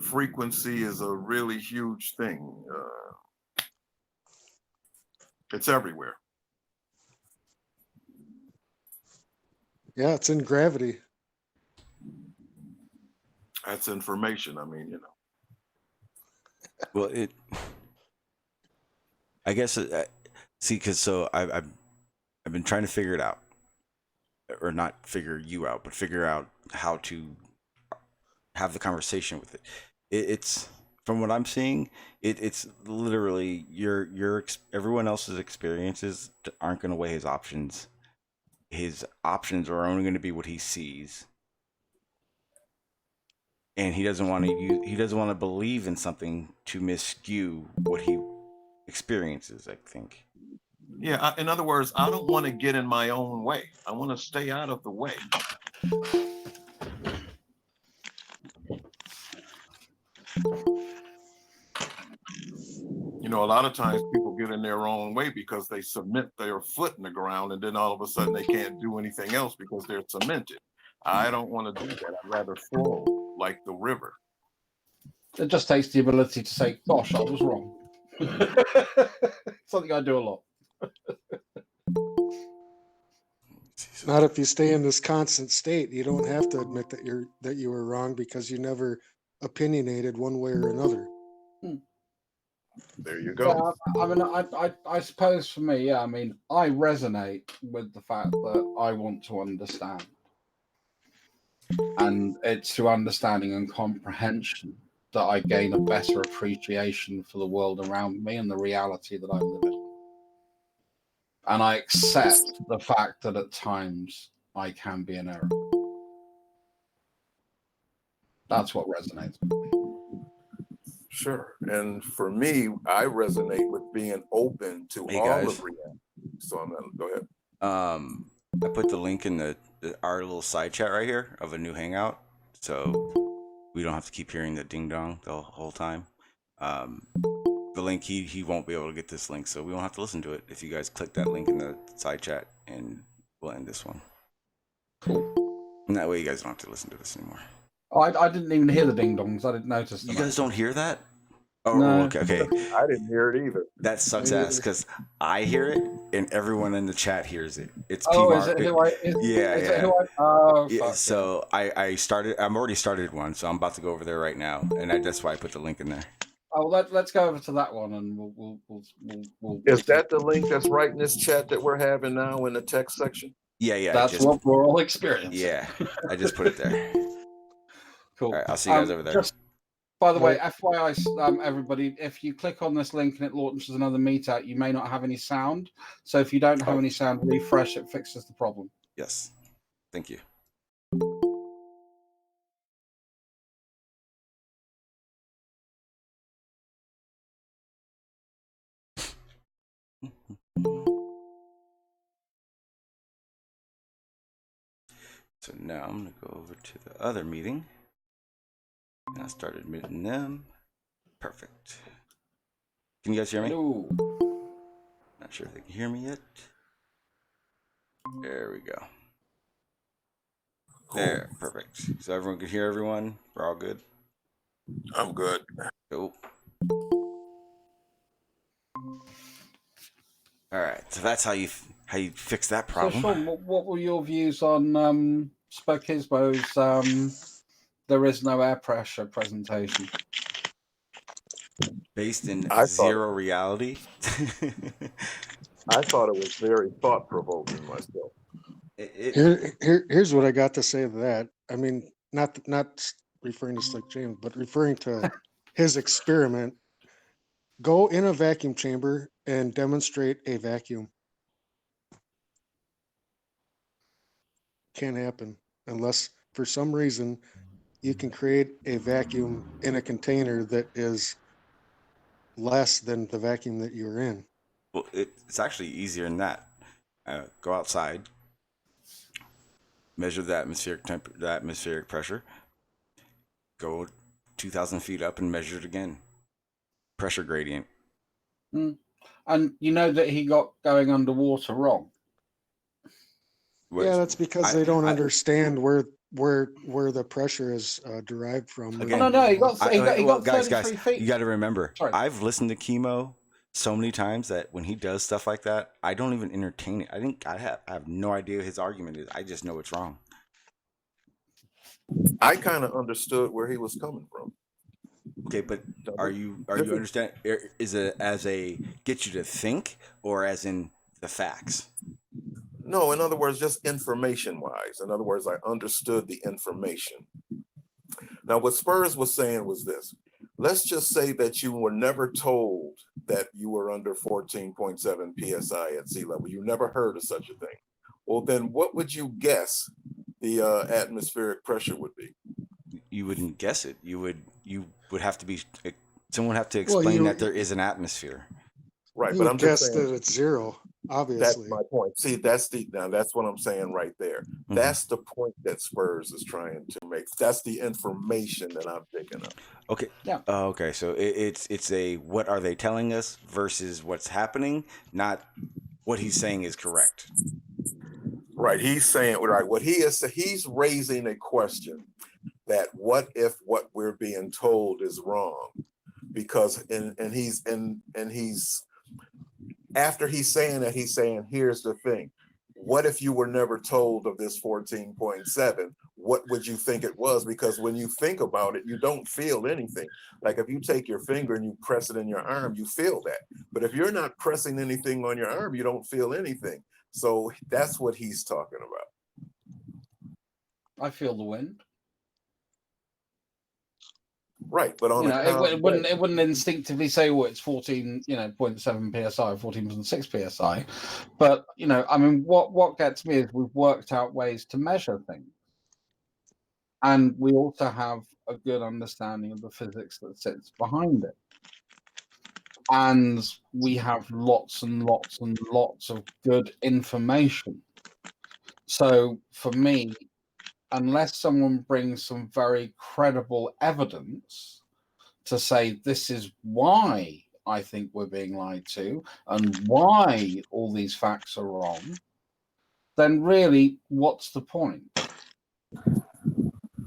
Speaker 2: Frequency is a really huge thing. It's everywhere.
Speaker 4: Yeah, it's in gravity.
Speaker 2: That's information. I mean, you know.
Speaker 1: Well, I guess see, because so I've been trying to figure it out, or not figure you out, but figure out how to have the conversation with it. It's from what I'm seeing, it's literally everyone else's experiences aren't going to weigh his options. His options are only going to be what he sees. And he doesn't want to believe in something to miscue what he experiences, I think.
Speaker 2: Yeah, in other words, I don't want to get in my own way. I want to stay out of the way. a lot of times people get in their own way because they cement their foot in the ground, and then all of a sudden they can't do anything else because they're cemented. I don't want to do that. I'd rather flow like the river.
Speaker 3: It just takes the ability to say, gosh, I was wrong. Something I do a lot.
Speaker 4: Not if you stay in this constant state. You don't have to admit that you were wrong because you never opinionated one way or another.
Speaker 2: There you go.
Speaker 3: Yeah, I mean, I suppose for me, yeah, I mean, I resonate with the fact that I want to understand. And it's through understanding and comprehension that I gain a better appreciation for the world around me and the reality that I'm living in. And I accept the fact that at times I can be in error. That's what resonates with me.
Speaker 2: Sure. And for me, I resonate with being open to all of reality. So I'm gonna go ahead.
Speaker 1: I put the link in our little side chat right here of a new hangout, so we don't have to keep hearing the ding dong the whole time. The link, he won't be able to get this link, so we won't have to listen to it if you guys click that link in the side chat, and we'll end this one.
Speaker 3: Cool.
Speaker 1: And that way you guys don't have to listen to this anymore.
Speaker 3: Oh, I didn't even hear the ding dongs. I didn't notice them.
Speaker 1: You guys don't hear that? Oh,
Speaker 3: No.
Speaker 1: okay.
Speaker 2: I didn't hear it either.
Speaker 1: That sucks ass, because I hear it and everyone in the chat hears it. It's
Speaker 3: is it who I?
Speaker 1: Yeah, so I'm already started one, so I'm about to go over there right now, and that's why I put the link in there.
Speaker 3: Oh, let's go over to that one, and we'll
Speaker 2: Is that the link that's right in this chat that we're having now in the text section?
Speaker 1: Yeah.
Speaker 3: That's what we're all experiencing.
Speaker 1: Yeah, I just put it there.
Speaker 3: Cool.
Speaker 1: All right, I'll see you guys over there.
Speaker 3: Just, by the way, FYI, everybody, if you click on this link and it launches another meetup, you may not have any sound. So if you don't have any sound, refresh, it fixes the problem.
Speaker 1: Yes. Thank you. So now I'm going to go over to the other meeting. And I started admitting them. Perfect. Can you guys hear me?
Speaker 3: Hello.
Speaker 1: Not sure if they can hear me yet. There we go. There, perfect. So everyone can hear everyone? We're all good?
Speaker 2: I'm good.
Speaker 1: Cool. All right, so that's how you fix that problem.
Speaker 3: So Shawn, what were your views on Spokismo's there is no air pressure presentation?
Speaker 1: Based in zero reality?
Speaker 2: I thought it was very thought-provoking myself.
Speaker 4: Here's what I got to say to that. I mean, not referring to Slick James, but referring to his experiment. Go in a vacuum chamber and demonstrate a vacuum. Can't happen unless for some reason you can create a vacuum in a container that is less than the vacuum that you're in.
Speaker 1: Well, it's actually easier than that. Go outside, measure the atmospheric pressure, go 2,000 feet up and measure it again. Pressure gradient.
Speaker 3: And you know that he got going underwater wrong.
Speaker 4: Yeah, that's because they don't understand where the pressure is derived from.
Speaker 1: Again,
Speaker 3: no, he got 33
Speaker 1: guys,
Speaker 3: feet.
Speaker 1: you got to remember,
Speaker 3: Sorry.
Speaker 1: I've listened to Chemo so many times that when he does stuff like that, I don't even entertain it. I have no idea what his argument is. I just know it's wrong.
Speaker 2: I kind of understood where he was coming from.
Speaker 1: Okay, but are you understand? Is it as a get you to think, or as in the facts?
Speaker 2: No, in other words, just information-wise. In other words, I understood the information. Now, what Spurs was saying was this. Let's just say that you were never told that you were under 14.7 PSI at sea level. You never heard of such a thing. Well, then what would you guess the atmospheric pressure would be?
Speaker 1: You wouldn't guess it. You would have to be, someone would have to explain that there is an atmosphere.
Speaker 2: Right,
Speaker 4: but I'm just saying that it's zero, obviously.
Speaker 2: That's my point. See, that's what I'm saying right there. That's the point that Spurs is trying to make. That's the information that I'm picking up.
Speaker 1: Okay.
Speaker 3: Yeah.
Speaker 1: Okay. So it's a what are they telling us versus what's happening, not what he's saying is correct.
Speaker 2: Right. He's saying right. What he is, he's raising a question that what if what we're being told is wrong? Because and he's after he's saying that, he's saying, here's the thing. What if you were never told of this 14.7? What would you think it was? Because when you think about it, you don't feel anything. Like if you take your finger and you press it in your arm, you feel that. But if you're not pressing anything on your arm, you don't feel anything. So that's what he's talking about.
Speaker 3: I feel the wind.
Speaker 2: Right, but on
Speaker 3: it wouldn't instinctively say, oh, it's 14, 0.7 psi, 14.6 psi. But I mean, what gets me is we've worked out ways to measure things, and we also have a good understanding of the physics that sits behind it, and we have lots and lots and lots of good information. So for me, unless someone brings some very credible evidence to say this is why I think we're being lied to and why all these facts are wrong, then really, what's the point?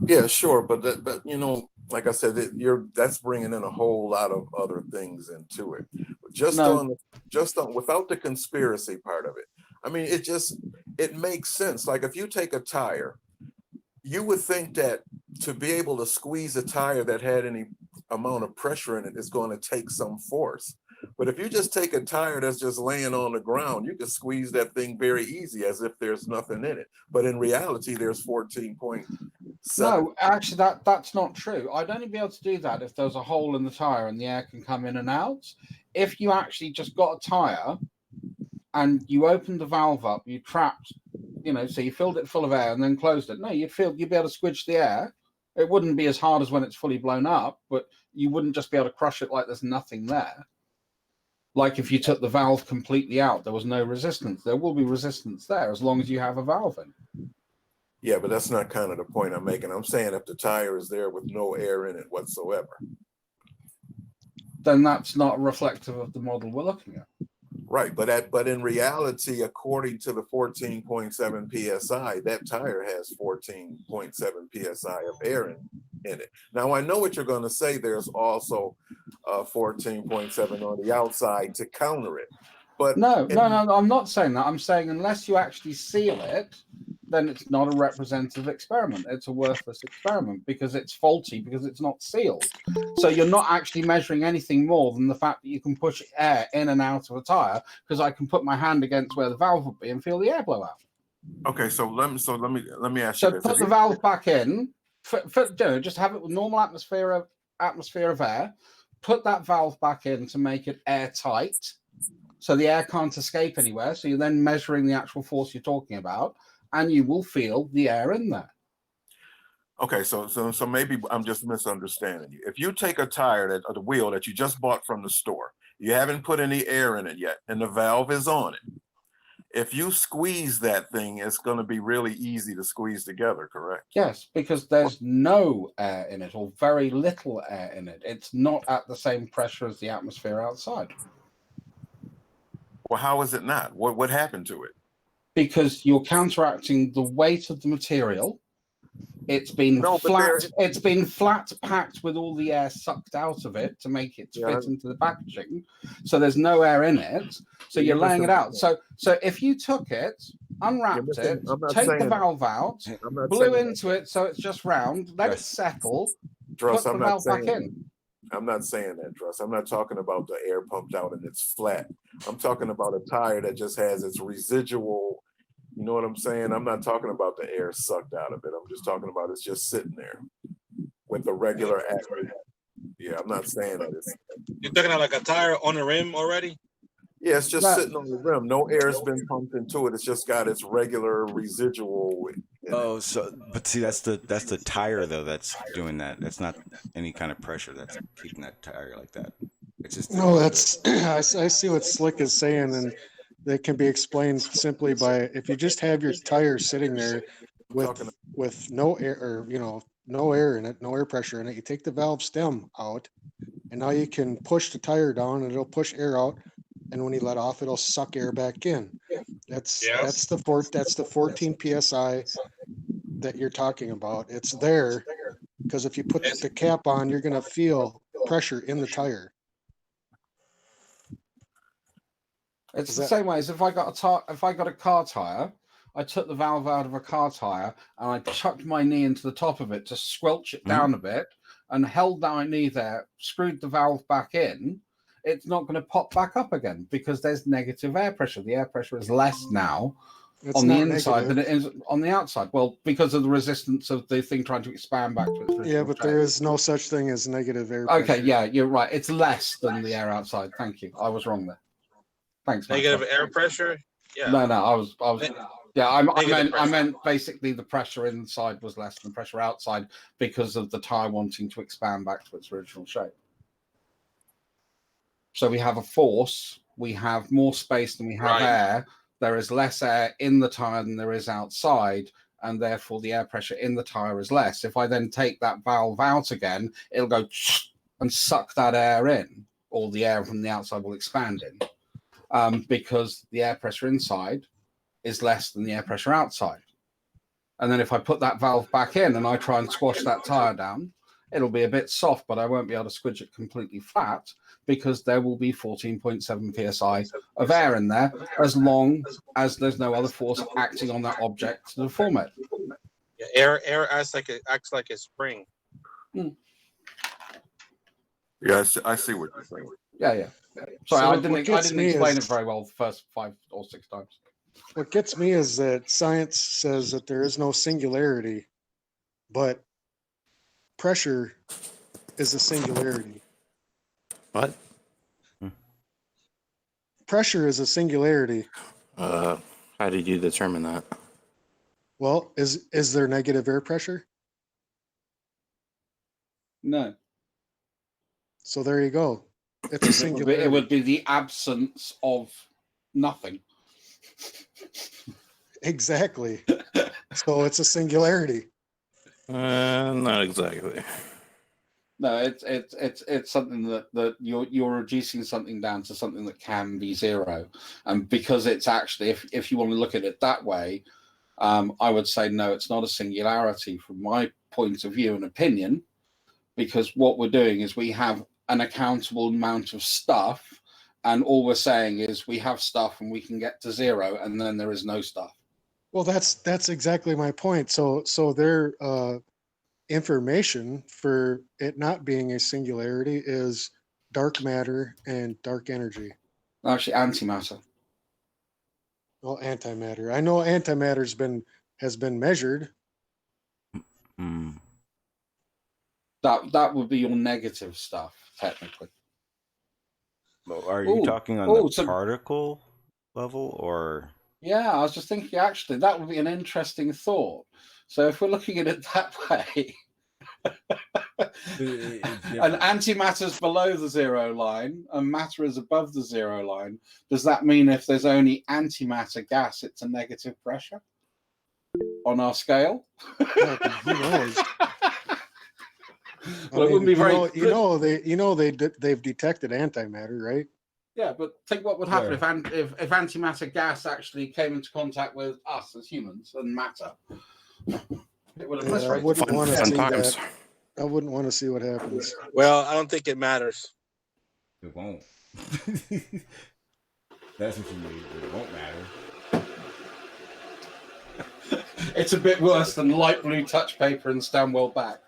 Speaker 2: Yeah, sure, but like I said, that's bringing in a whole lot of other things into it. Just on without the conspiracy part of it. I mean, it makes sense. Like if you take a tire, you would think that to be able to squeeze a tire that had any amount of pressure in it is going to take some force. But if you just take a tire that's just laying on the ground, you can squeeze that thing very easy as if there's nothing in it. But in reality, there's 14.7.
Speaker 3: No, actually, that's not true. I'd only be able to do that if there's a hole in the tire and the air can come in and out. If you actually just got a tire and you opened the valve up, you trapped, so you filled it full of air and then closed it. No, you'd be able to squidge the air. It wouldn't be as hard as when it's fully blown up, but you wouldn't just be able to crush it like there's nothing there. Like if you took the valve completely out, there was no resistance. There will be resistance there as long as you have a valve in.
Speaker 2: Yeah, but that's not kind of the point I'm making. I'm saying if the tire is there with no air in it whatsoever,
Speaker 3: then that's not reflective of the model we're looking at.
Speaker 2: Right, but in reality, according to the 14.7 psi, that tire has 14.7 psi of air in it. Now I know what you're going to say. There's also 14.7 on the outside to counter it. But
Speaker 3: no, I'm not saying that. I'm saying unless you actually seal it, then it's not a representative experiment. It's a worthless experiment because it's faulty, because it's not sealed. So you're not actually measuring anything more than the fact that you can push air in and out of a tire, because I can put my hand against where the valve would be and feel the air blow out.
Speaker 2: Okay, so let me ask
Speaker 3: you
Speaker 2: this.
Speaker 3: So put the valve back in. Just have it with normal atmosphere of air. Put that valve back in to make it airtight, so the air can't escape anywhere. So you're then measuring the actual force you're talking about, and you will feel the air in there.
Speaker 2: Okay, so maybe I'm just misunderstanding you. If you take a tire or the wheel that you just bought from the store, you haven't put any air in it yet, and the valve is on it. If you squeeze that thing, it's going to be really easy to squeeze together, correct?
Speaker 3: Yes, because there's no air in it, or very little air in it. It's not at the same pressure as the atmosphere outside.
Speaker 2: Well, how is it not? What happened to it?
Speaker 3: Because you're counteracting the weight of the material. It's been flat. It's been flat packed with all the air sucked out of it to make it fit into the packaging. So there's no air in it. So you're laying it out. So if you took it, unwrapped it, take the valve out, blew into it so it's just round, let it settle, put the valve back in.
Speaker 2: I'm not saying that, Druss. I'm not talking about the air pumped out and it's flat. I'm talking about a tire that just has its residual. You know what I'm saying? I'm not talking about the air sucked out of it. I'm just talking about it's just sitting there with the regular air. Yeah, I'm not saying that it's.
Speaker 5: You're talking about like a tire on the rim already?
Speaker 2: Yeah, it's just sitting on the rim. No air's been pumped into it. It's just got its regular residual.
Speaker 1: Oh, but see, that's the tire though that's doing that. That's not any kind of pressure that's keeping that tire like that. It's just
Speaker 4: I see what Slick is saying, and that can be explained simply by if you just have your tire sitting there with no air, or no air in it, no air pressure in it. You take the valve stem out, and now you can push the tire down, and it'll push air out. And when you let off, it'll suck air back in. That's the 14 psi that you're talking about. It's there because if you put the cap on, you're going to feel pressure in the tire.
Speaker 3: It's the same way as if I got a car tire, I took the valve out of a car tire and I chucked my knee into the top of it to squelch it down a bit and held my knee there, screwed the valve back in. It's not going to pop back up again because there's negative air pressure. The air pressure is less now on the inside than it is on the outside. Well, because of the resistance of the thing trying to expand back to its original
Speaker 4: Yeah, but there is no such thing as negative air pressure.
Speaker 3: Okay, yeah, you're right. It's less than the air outside. Thank you. I was wrong there. Thanks.
Speaker 5: Negative air pressure? Yeah.
Speaker 3: No, I was. Yeah, I meant basically the pressure inside was less than the pressure outside because of the tire wanting to expand back to its original shape. So we have a force, we have more space than we have air. There is less air in the tire than there is outside, and therefore the air pressure in the tire is less. If I then take that valve out again, it'll go and suck that air in, or the air from the outside will expand in, because the air pressure inside is less than the air pressure outside. And then if I put that valve back in and I try and squash that tire down, it'll be a bit soft, but I won't be able to squidge it completely flat because there will be 14.7 psi of air in there as long as there's no other force acting on that object to deform it.
Speaker 5: Yeah, air acts like a spring.
Speaker 2: Yeah, I see what you're saying.
Speaker 3: Yeah. Sorry, I didn't explain it very well the first 5 or 6 times.
Speaker 4: What gets me is that science says that there is no singularity, but pressure is a singularity.
Speaker 6: What?
Speaker 4: Pressure is a singularity.
Speaker 6: How did you determine that?
Speaker 4: Well, is there negative air pressure?
Speaker 3: No.
Speaker 4: So there you go. It's a singularity.
Speaker 3: It would be the absence of nothing.
Speaker 4: Exactly. So it's a singularity.
Speaker 6: Not exactly.
Speaker 3: No, it's something that you're reducing something down to something that can be zero, and because it's actually, if you want to look at it that way, I would say no, it's not a singularity from my point of view and opinion, because what we're doing is we have an accountable amount of stuff, and all we're saying is we have stuff and we can get to zero, and then there is no stuff.
Speaker 4: Well, that's exactly my point. So their information for it not being a singularity is dark matter and dark energy.
Speaker 3: Actually, antimatter.
Speaker 4: Well, antimatter. I know antimatter has been measured.
Speaker 3: That would be your negative stuff, technically.
Speaker 1: Well, are you talking on the particle level or?
Speaker 3: Yeah, I was just thinking, actually, that would be an interesting thought. So if we're looking at it that way, and antimatter's below the zero line and matter is above the zero line, does that mean if there's only antimatter gas, it's a negative pressure on our scale?
Speaker 4: Who knows?
Speaker 3: Well, it wouldn't be very.
Speaker 4: They've detected antimatter, right?
Speaker 3: Yeah, but think what would happen if antimatter gas actually came into contact with us as humans and matter. It would have
Speaker 4: I wouldn't want to
Speaker 6: fun
Speaker 4: see
Speaker 6: times.
Speaker 4: that. I wouldn't want to see what happens.
Speaker 5: Well, I don't think it matters.
Speaker 7: It won't. That's what you mean. It won't matter.
Speaker 3: It's a bit worse than light blue touch paper and Stanwell back.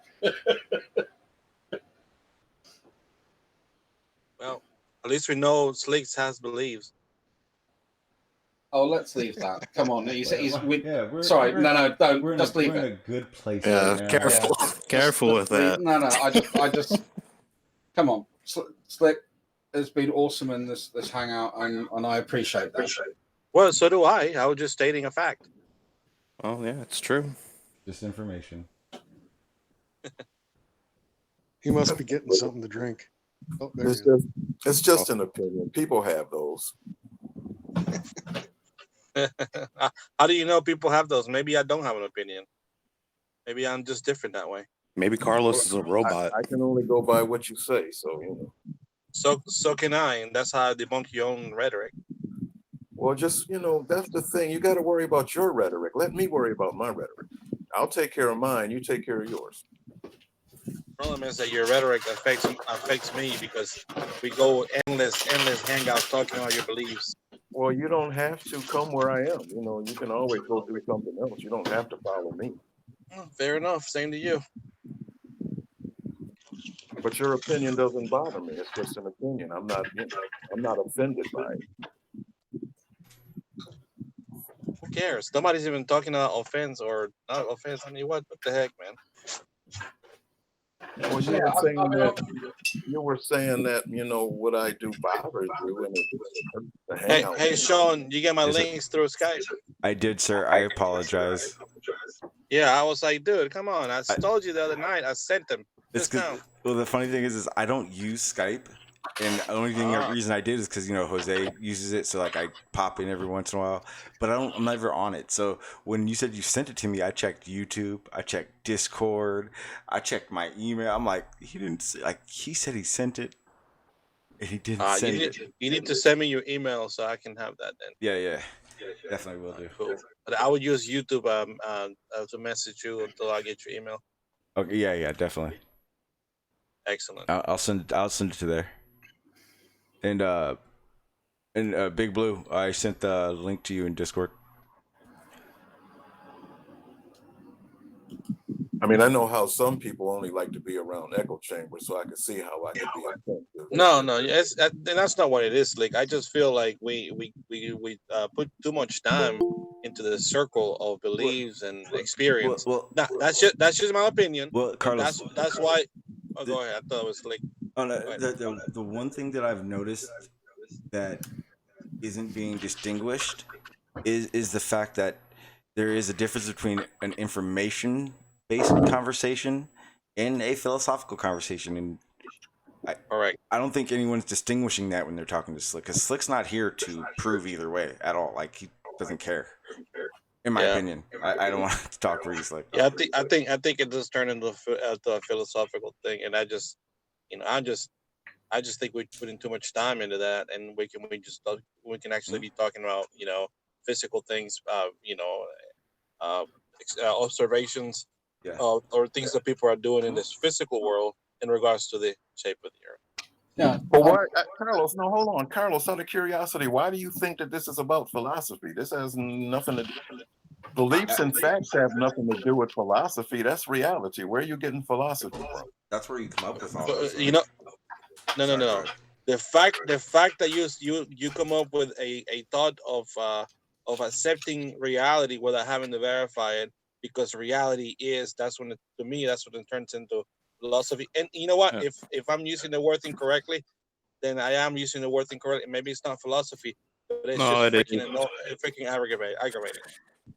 Speaker 5: Well, at least we know Slicks has believes.
Speaker 3: Oh, let's leave that. Come on, sorry,
Speaker 7: We're
Speaker 3: don't. Just leave
Speaker 7: we're
Speaker 3: it.
Speaker 7: in a good place.
Speaker 6: Yeah,
Speaker 7: right now.
Speaker 6: careful. Careful with that.
Speaker 3: No, I just come on. Slick has been awesome in this hangout, and I appreciate that.
Speaker 5: Well, so do I. I was just stating a fact.
Speaker 6: Oh, yeah, it's true.
Speaker 7: Just information.
Speaker 4: He must be getting something to drink. Oh, there
Speaker 2: It's
Speaker 4: he is.
Speaker 2: just an opinion. People have those.
Speaker 5: How do you know people have those? Maybe I don't have an opinion. Maybe I'm just different that way.
Speaker 6: Maybe Carlos is a robot.
Speaker 2: I can only go by what you say, so you know.
Speaker 5: So can I, and that's how I debunk your own rhetoric.
Speaker 2: Well, just that's the thing. You got to worry about your rhetoric. Let me worry about my rhetoric. I'll take care of mine. You take care of yours.
Speaker 5: Problem is that your rhetoric affects me because we go endless hangouts talking about your beliefs.
Speaker 2: Well, you don't have to come where I am. You can always go do something else. You don't have to follow me.
Speaker 5: Fair enough. Same to you.
Speaker 2: But your opinion doesn't bother me. It's just an opinion. I'm not offended by it.
Speaker 5: Who cares? Nobody's even talking about offense or not offense. I mean, what the heck, man?
Speaker 2: Well, you were saying that what I do bothers you, and it's
Speaker 5: hey, Shawn, you get my links through Skype?
Speaker 1: I did, sir. I apologize.
Speaker 5: Yeah, I was like, dude, come on. I told you the other night. I sent them.
Speaker 1: Well, the funny thing is I don't use Skype, and the only reason I did is because Jose uses it, so like I pop in every once in a while, but I'm never on it. So when you said you sent it to me, I checked YouTube, I checked Discord, I checked my email. I'm like, he said he sent it, and he didn't send it.
Speaker 5: You need to send me your email so I can have that then.
Speaker 1: Yeah, definitely will do.
Speaker 5: Cool. But I would use YouTube to message you until I get your email.
Speaker 1: Okay, yeah, definitely.
Speaker 5: Excellent.
Speaker 1: I'll send it to there. And Big Blue, I sent the link to you in Discord.
Speaker 2: I mean, I know how some people only like to be around echo chambers, so I can see how I can be offensive.
Speaker 5: No, that's not what it is. Like, I just feel like we put too much time into the circle of beliefs and experience.
Speaker 1: Well,
Speaker 5: that's just my opinion.
Speaker 1: Well, Carlos,
Speaker 5: that's why. Oh, go ahead. I thought it was like.
Speaker 1: The one thing that I've noticed that isn't being distinguished is the fact that there is a difference between an information-based conversation and a philosophical conversation, and I don't think anyone's distinguishing that when they're talking to Slick, because Slick's not here to prove either way at all. Like, he doesn't care. In my opinion, I don't want to talk for you, Slick.
Speaker 5: Yeah, I think it just turned into a philosophical thing, and I just think we're putting too much time into that, and we can actually be talking about physical things, observations, or things that people are doing in this physical world in regards to the shape of the earth.
Speaker 3: Yeah.
Speaker 2: But why, Carlos? No, hold on, Carlos. Out of curiosity, why do you think that this is about philosophy? This has nothing to do. Beliefs and facts have nothing to do with philosophy. That's reality. Where are you getting philosophy from?
Speaker 1: That's where you come up with all this.
Speaker 5: No. The fact that you come up with a thought of accepting reality without having to verify it, because reality is, that's when it turns into philosophy. And you know what? Yeah. If I'm using the word incorrectly, then I am using the word incorrectly. Maybe it's not philosophy, but it's freaking aggravating.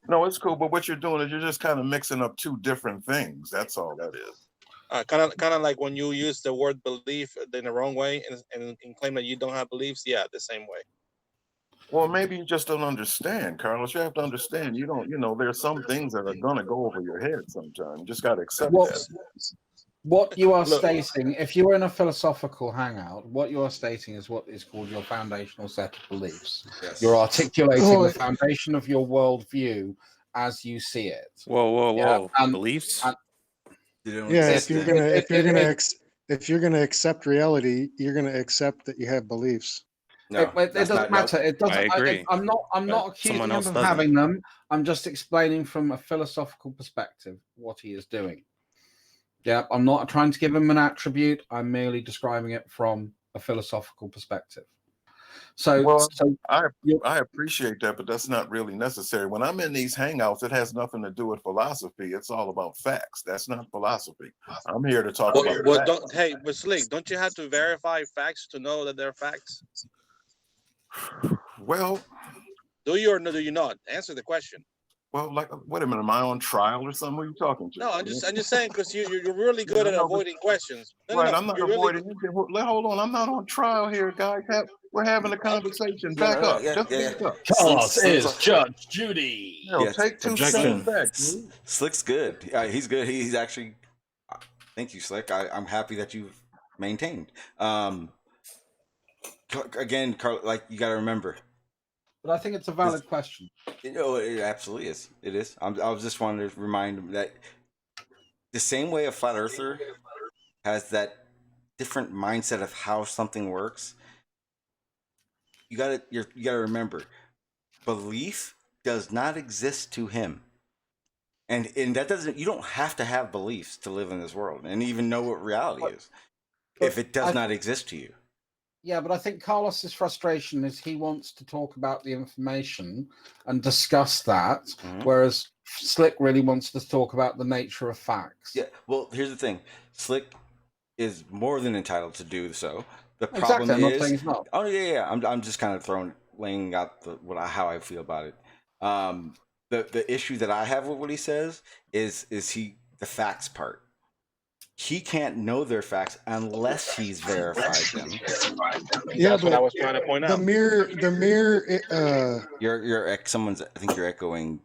Speaker 2: No, it's cool. But what you're doing is you're just kind of mixing up two different things. That's all that is.
Speaker 5: Kind of like when you use the word belief in the wrong way and claim that you don't have beliefs. Yeah, the same way.
Speaker 2: Well, maybe you just don't understand, Carlos. You have to understand. You don't. There's some things that are gonna go over your head sometimes. You just got to accept that.
Speaker 3: What you are stating, if you were in a philosophical hangout, what you are stating is what is called your foundational set of beliefs. Yes. You're articulating the foundation of your worldview as you see it.
Speaker 6: Whoa! Beliefs.
Speaker 4: If you're gonna accept reality, you're gonna accept that you have beliefs.
Speaker 3: No, it doesn't matter. It doesn't.
Speaker 6: I agree.
Speaker 3: I'm not accusing him of having them. I'm just explaining from a philosophical perspective what he is doing. Yeah, I'm not trying to give him an attribute. I'm merely describing it from a philosophical perspective.
Speaker 2: I appreciate that, but that's not really necessary. When I'm in these hangouts, it has nothing to do with philosophy. It's all about facts. That's not philosophy. I'm here to talk about facts.
Speaker 5: But Slick, don't you have to verify facts to know that they're facts?
Speaker 2: Well,
Speaker 5: do you or do you not? Answer the question.
Speaker 2: Well, like, wait a minute, am I on trial or something? What are you talking to?
Speaker 5: No, I'm just saying because you're really good at avoiding questions.
Speaker 2: Right, I'm not
Speaker 5: you're really
Speaker 2: avoiding anything. Hold on, I'm not on trial here, guys. We're having a conversation. Back up. Just back up.
Speaker 3: Carlos is Judge Judy.
Speaker 2: No, take 2 steps back, dude.
Speaker 1: Slick's good. He's good. He's actually. Thank you, Slick. I'm happy that you've maintained. Again, Carl, like you got to remember.
Speaker 3: But I think it's a valid question.
Speaker 1: It absolutely is. It is. I was just wanting to remind him that the same way a flat earther has that different mindset of how something works. You gotta remember, belief does not exist to him, and that doesn't. You don't have to have beliefs to live in this world and even know what reality is, if it does not exist to you.
Speaker 3: Yeah, but I think Carlos's frustration is he wants to talk about the information and discuss that, whereas Slick really wants to talk about the nature of facts.
Speaker 1: Yeah. Well, here's the thing: Slick is more than entitled to do so. The problem
Speaker 3: exactly.
Speaker 1: is,
Speaker 3: he's not.
Speaker 1: Oh yeah. I'm just kind of laying out how I feel about it. The issue that I have with what he says is the facts part. He can't know their facts unless he's verified them.
Speaker 4: Yeah,
Speaker 5: that's
Speaker 4: but
Speaker 5: what I was trying to point out.
Speaker 4: the mere
Speaker 1: You're someone's. I think you're echoing.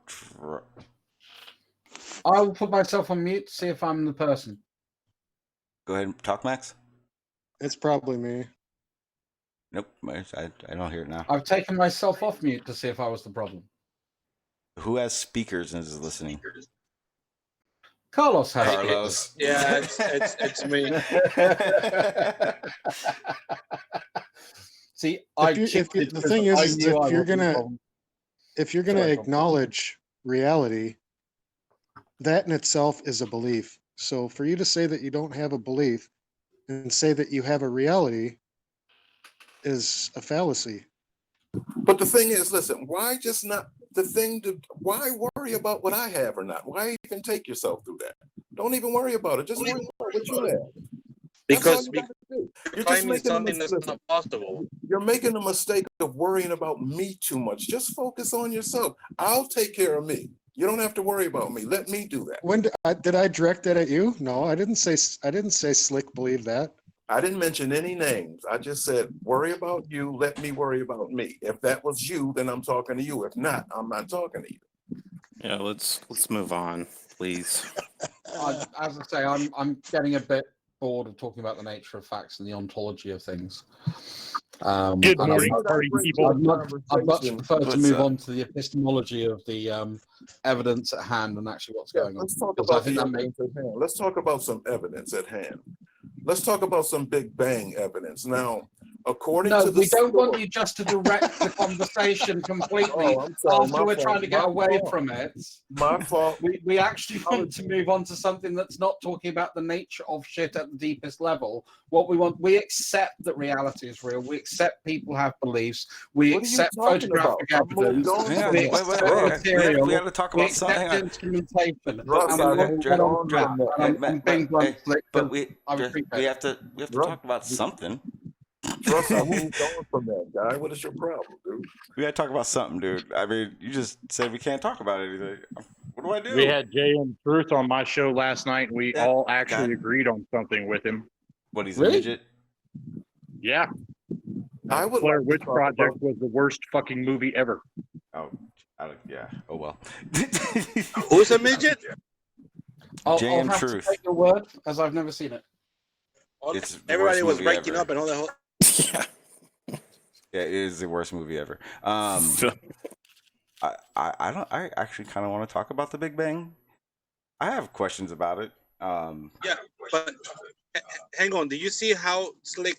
Speaker 3: I will put myself on mute to see if I'm the person.
Speaker 1: Go ahead and talk, Max.
Speaker 4: It's probably me.
Speaker 1: Nope, I don't hear it now.
Speaker 3: I've taken myself off mute to see if I was the problem.
Speaker 1: Who has speakers and is listening?
Speaker 3: Carlos has.
Speaker 1: Carlos.
Speaker 5: Yeah, it's me.
Speaker 3: See,
Speaker 4: the thing is if you're gonna acknowledge reality, that in itself is a belief. So for you to say that you don't have a belief and say that you have a reality is a fallacy.
Speaker 2: But the thing is, listen, why just not why worry about what I have or not? Why even take yourself through that? Don't even worry about it. Just worry about what you have.
Speaker 5: Because
Speaker 2: you're just making
Speaker 5: something that's not possible.
Speaker 2: You're making a mistake of worrying about me too much. Just focus on yourself. I'll take care of me. You don't have to worry about me. Let me do that.
Speaker 4: When did I direct that at you? No, I didn't say Slick believed that.
Speaker 2: I didn't mention any names. I just said, worry about you. Let me worry about me. If that was you, then I'm talking to you. If not, I'm not talking to you.
Speaker 6: Yeah, let's move on, please.
Speaker 3: As I say, I'm getting a bit bored of talking about the nature of facts and the ontology of things.
Speaker 8: Good morning, party people.
Speaker 3: I'd much prefer to move on to the epistemology of the evidence at hand and actually what's going on.
Speaker 2: Let's talk about evidence at hand. Let's talk about some evidence at hand. Let's talk about some Big Bang evidence. Now, according to the
Speaker 3: we don't want you just to direct the conversation completely after we're trying to get away from it.
Speaker 2: My fault.
Speaker 3: We actually want to move on to something that's not talking about the nature of shit at the deepest level. What we accept that reality is real. We accept people have beliefs. We accept photographic evidence. We accept material.
Speaker 1: We have to talk about something.
Speaker 3: Instrumentation.
Speaker 1: But we have to talk about something.
Speaker 2: Russ, I moved on from that, guy. What is your problem, dude?
Speaker 1: We gotta talk about something, dude. I mean, you just said we can't talk about anything. What do I do?
Speaker 8: We had Jay and Truth on my show last night, and we all actually agreed on something with him.
Speaker 1: What, he's a midget?
Speaker 8: Yeah.
Speaker 2: I would
Speaker 8: Blair Witch Project was the worst fucking movie ever.
Speaker 1: Oh, yeah. Oh, well.
Speaker 5: Who's a midget?
Speaker 3: I'll
Speaker 1: Jay
Speaker 3: have
Speaker 1: Truth.
Speaker 3: to take your word, as I've never seen it.
Speaker 5: Everybody was breaking up and all that.
Speaker 6: Yeah.
Speaker 1: Yeah, it is the worst movie ever. I actually kind of want to talk about the Big Bang. I have questions about it.
Speaker 5: Yeah, but hang on. Do you see how Slick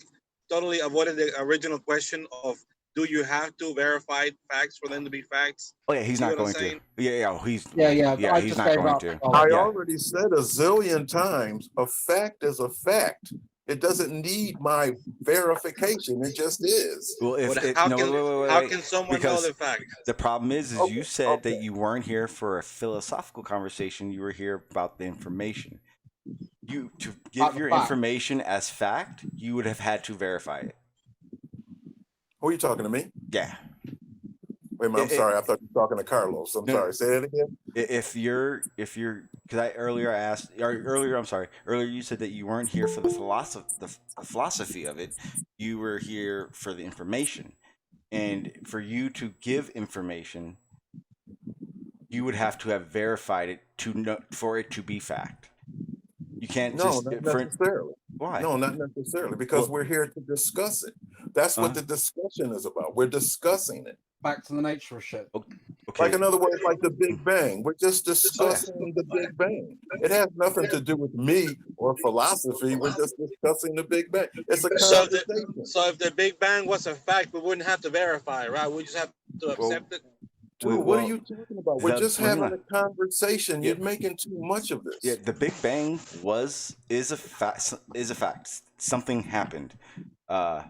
Speaker 5: totally avoided the original question of do you have to verify facts for them to be facts?
Speaker 1: Oh yeah, he's not going to. Yeah, he's
Speaker 3: he's
Speaker 1: not going to.
Speaker 2: I already said a zillion times, a fact is a fact. It doesn't need my verification. It just is.
Speaker 1: Well,
Speaker 5: how can someone know the fact?
Speaker 1: The problem is you said that you weren't here for a philosophical conversation. You were here about the information. To give your information as fact, you would have had to verify it.
Speaker 2: Who are you talking to me?
Speaker 1: Yeah.
Speaker 2: Wait a minute, I'm sorry. I thought you were talking to Carlos. I'm sorry. Say that again.
Speaker 1: If you're, because earlier you said that you weren't here for the philosophy of it. You were here for the information, and for you to give information, you would have to have verified it for it to be fact. You can't
Speaker 2: not necessarily.
Speaker 1: Why?
Speaker 2: No, not necessarily, because we're here to discuss it. That's what the discussion is about. We're discussing it.
Speaker 3: Back to the nature of shit.
Speaker 1: Okay.
Speaker 2: Like, in other words, like the Big Bang. We're just discussing the Big Bang. It has nothing to do with me or philosophy. We're just discussing the Big Bang. It's a conversation.
Speaker 5: So if the Big Bang was a fact, we wouldn't have to verify it, right? We just have to accept it.
Speaker 2: Dude, what are you talking about? We're just having a conversation. You're making too much of this.
Speaker 1: Yeah, the Big Bang is a fact. Something happened. I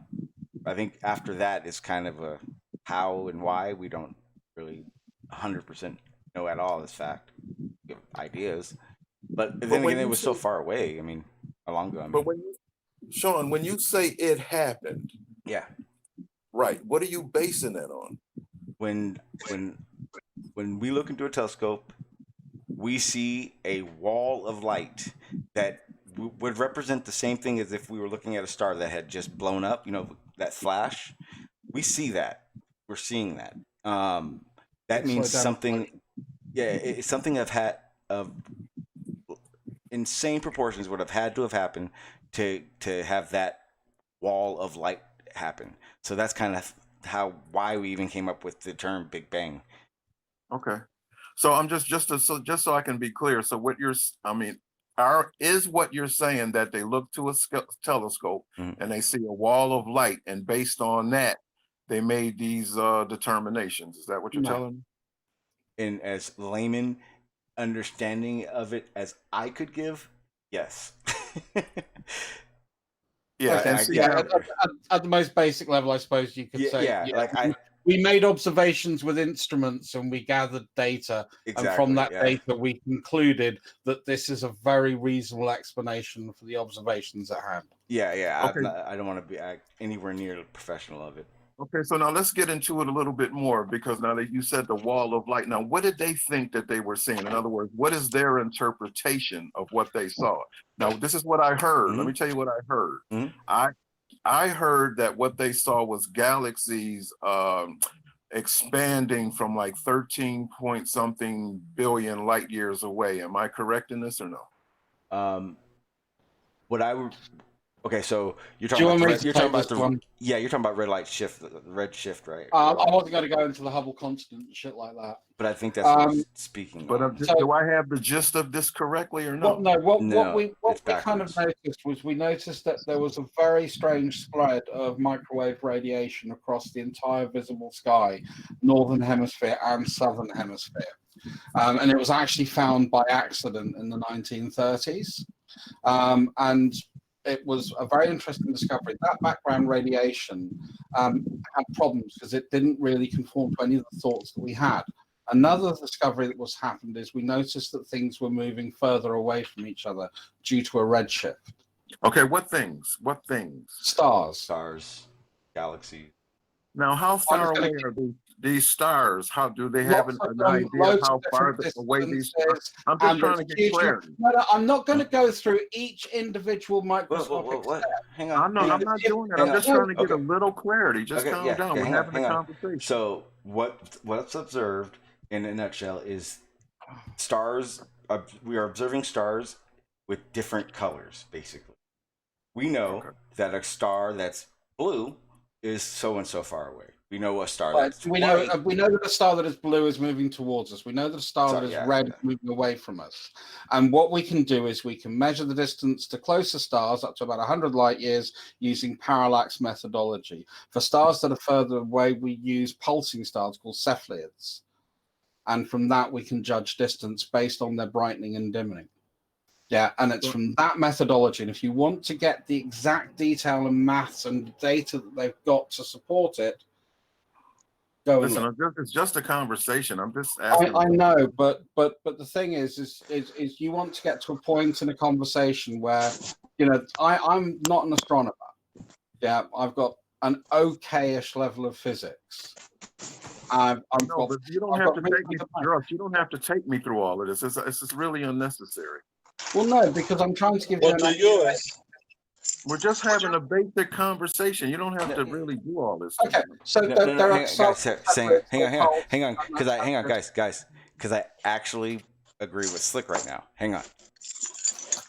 Speaker 1: think after that is kind of a how and why we don't really 100% know at all as fact. We have ideas, but then again, it was so far away. I mean, how long ago?
Speaker 2: But Shawn, when you say it happened,
Speaker 1: yeah,
Speaker 2: right. What are you basing that on?
Speaker 1: When we look into a telescope, we see a wall of light that would represent the same thing as if we were looking at a star that had just blown up. You know, that flash. We see that. We're seeing that. That means something. Yeah, it's something of insane proportions would have had to have happened to have that wall of light happen. So that's kind of why we even came up with the term Big Bang.
Speaker 2: Okay, so I'm just so I can be clear. So what is what you're saying that they look to a telescope and they see a wall of light, and based on that, they made these determinations. Is that what you're telling me?
Speaker 1: And as layman understanding of it as I could give, yes.
Speaker 2: Yeah,
Speaker 3: at the most basic level, I suppose you could say. We made observations with instruments and we gathered data, and from that data we concluded that this is a very reasonable explanation for the observations at hand.
Speaker 1: Yeah. Okay. I don't want to be anywhere near professional of it.
Speaker 2: Okay, so now let's get into it a little bit more, because now that you said the wall of light, now what did they think that they were seeing? In other words, what is their interpretation of what they saw? Now, this is what I heard. Let me tell you what I heard. I heard that what they saw was galaxies expanding from like 13 point something billion light years away. Am I correct in this or no?
Speaker 1: Okay, so you're talking about red shift, right?
Speaker 3: I wasn't going to go into the Hubble constant and shit like that.
Speaker 1: But I think that's what I'm speaking.
Speaker 2: But do I have the gist of this correctly or no?
Speaker 3: What we kind of noticed was that there was a very strange spread of microwave radiation across the entire visible sky, northern hemisphere and southern hemisphere, and it was actually found by accident in the 1930s, and it was a very interesting discovery. That background radiation had problems because it didn't really conform to any of the thoughts that we had. Another discovery that happened is we noticed that things were moving further away from each other due to a redshift.
Speaker 2: Okay, what things? What things?
Speaker 1: Stars, galaxies.
Speaker 2: Now, how far away are these stars? How do they have an idea of how far away these stars? I'm just trying to get clarity.
Speaker 3: No, I'm not going to go through each individual microscopic step.
Speaker 1: Hang on.
Speaker 2: I'm not doing that. I'm just trying to get a little clarity. Just calm down. We're having a conversation.
Speaker 1: So what's observed in a nutshell is stars. We are observing stars with different colors, basically. We know that a star that's blue is so and so far away. We know a star that's
Speaker 3: we know that a star that is blue is moving towards us. We know that a star that is red is moving away from us. And what we can do is we can measure the distance to closer stars up to about 100 light years using parallax methodology. For stars that are further away, we use pulsing stars called cephalids. And from that, we can judge distance based on their brightening and dimming. Yeah, and it's from that methodology. And if you want to get the exact detail and maths and data that they've got to support it,
Speaker 2: listen, it's just a conversation. I'm just asking.
Speaker 3: I know, but the thing is you want to get to a point in a conversation where, I'm not an astronomer. Yeah, I've got an okay-ish level of physics. I'm
Speaker 2: No, but you don't
Speaker 3: I've
Speaker 2: have
Speaker 3: got
Speaker 2: to take me,
Speaker 3: reasons.
Speaker 2: Josh, you don't have to take me through all of this. It's just really unnecessary.
Speaker 3: Well, no, because I'm trying to give you
Speaker 5: But
Speaker 3: an
Speaker 5: to
Speaker 3: idea.
Speaker 5: use,
Speaker 2: We're just having a basic conversation. You don't have to really do all this.
Speaker 3: Okay, so
Speaker 1: No,
Speaker 3: there,
Speaker 1: no, no,
Speaker 3: there
Speaker 1: hang
Speaker 3: are
Speaker 1: on,
Speaker 3: some
Speaker 1: guys, hang on, because I actually agree with Slick right now. Hang on,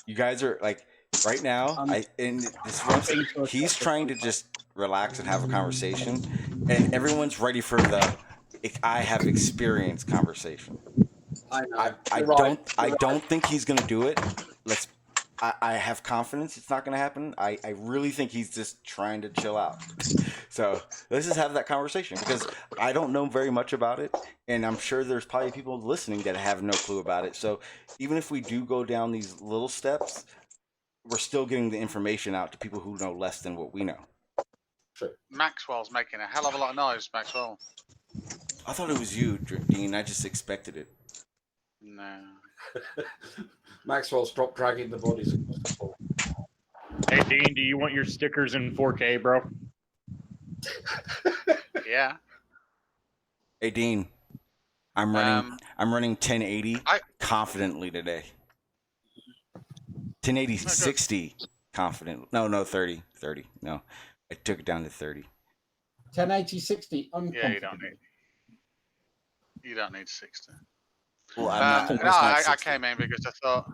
Speaker 1: you guys are like right now. He's trying to just relax and have a conversation, and everyone's ready for the I have experience conversation.
Speaker 3: I know.
Speaker 1: I don't think he's gonna do it. I have confidence it's not going to happen. I really think he's just trying to chill out. So let's just have that conversation because I don't know very much about it. And I'm sure there's probably people listening that have no clue about it. So even if we do go down these little steps, we're still getting the information out to people who know less than what we know.
Speaker 9: Maxwell's making a hell of a lot of noise, Maxwell.
Speaker 1: I thought it was you, Dean. I just expected it.
Speaker 9: No.
Speaker 3: Maxwell, stop dragging the bodies across the floor.
Speaker 8: Hey, Dean, do you want your stickers in 4K, bro?
Speaker 9: Yeah.
Speaker 1: Hey, Dean. I'm running 1080 confidently today. 1080 60 confident. No, 30. No, I took it down to 30.
Speaker 3: 1080 60.
Speaker 9: Yeah, you don't need 60.
Speaker 1: Well,
Speaker 9: I came in because I thought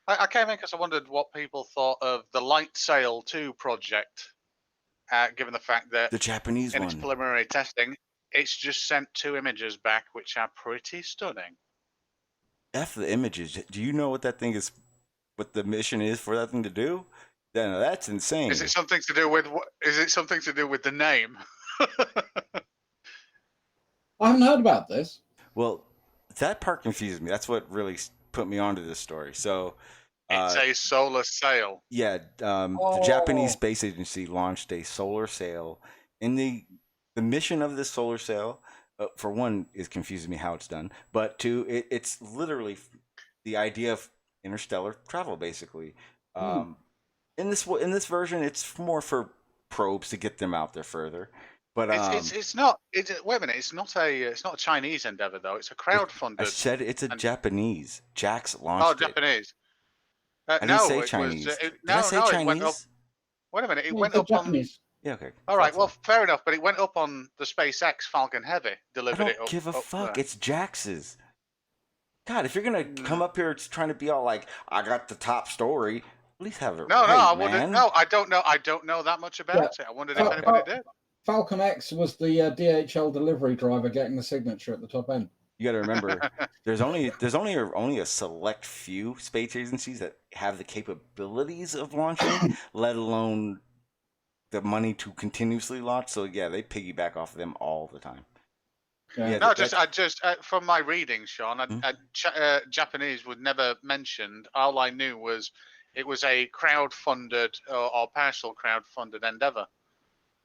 Speaker 9: I came in because I wondered what people thought of the Light Sail 2 project, given the fact that
Speaker 1: the Japanese
Speaker 9: in
Speaker 1: one.
Speaker 9: its preliminary testing, it's just sent 2 images back, which are pretty stunning.
Speaker 1: F the images. Do you know what that thing is? What the mission is for that thing to do? Then that's insane.
Speaker 9: Is it something to do with Is it something to do with the name?
Speaker 3: I haven't heard about this.
Speaker 1: Well, that part confuses me. That's what really put me onto this story. So
Speaker 9: it's a solar sail.
Speaker 1: Yeah, the Japanese Space Agency launched a solar sail. And the mission of this solar sail, for one, is confusing me how it's done. But two, it's literally the idea of interstellar travel, basically. In this version, it's more for probes to get them out there further. But
Speaker 9: it's not. Wait a minute. It's not a Chinese endeavor though. It's a crowdfunded.
Speaker 1: I said it's a Japanese. Jax launched it.
Speaker 9: Japanese.
Speaker 1: I didn't say Chinese. Did I say Chinese?
Speaker 9: It went up, wait a minute. It went up
Speaker 3: Japanese.
Speaker 1: Yeah, okay.
Speaker 9: All right. Well, fair enough. But it went up on the SpaceX Falcon Heavy. Delivered
Speaker 1: I
Speaker 9: it
Speaker 1: don't
Speaker 9: up.
Speaker 1: give a
Speaker 9: up
Speaker 1: fuck.
Speaker 9: there.
Speaker 1: It's Jax's. God, if you're gonna come up here trying to be all like, I got the top story, at least have it.
Speaker 9: No,
Speaker 1: right,
Speaker 9: I
Speaker 1: man.
Speaker 9: wouldn't. No, I don't know. I don't know that much about it. I wondered if anybody did.
Speaker 3: Falcon X was the DHL delivery driver getting the signature at the top end.
Speaker 1: You got to remember, there's only a select few space agencies that have the capabilities of launching, let alone the money to continuously launch. So yeah, they piggyback off of them all the time.
Speaker 3: Yeah.
Speaker 9: No, I just from my reading, Sean, Japanese was never mentioned. All I knew was it was a crowd-funded or partial crowd-funded endeavor.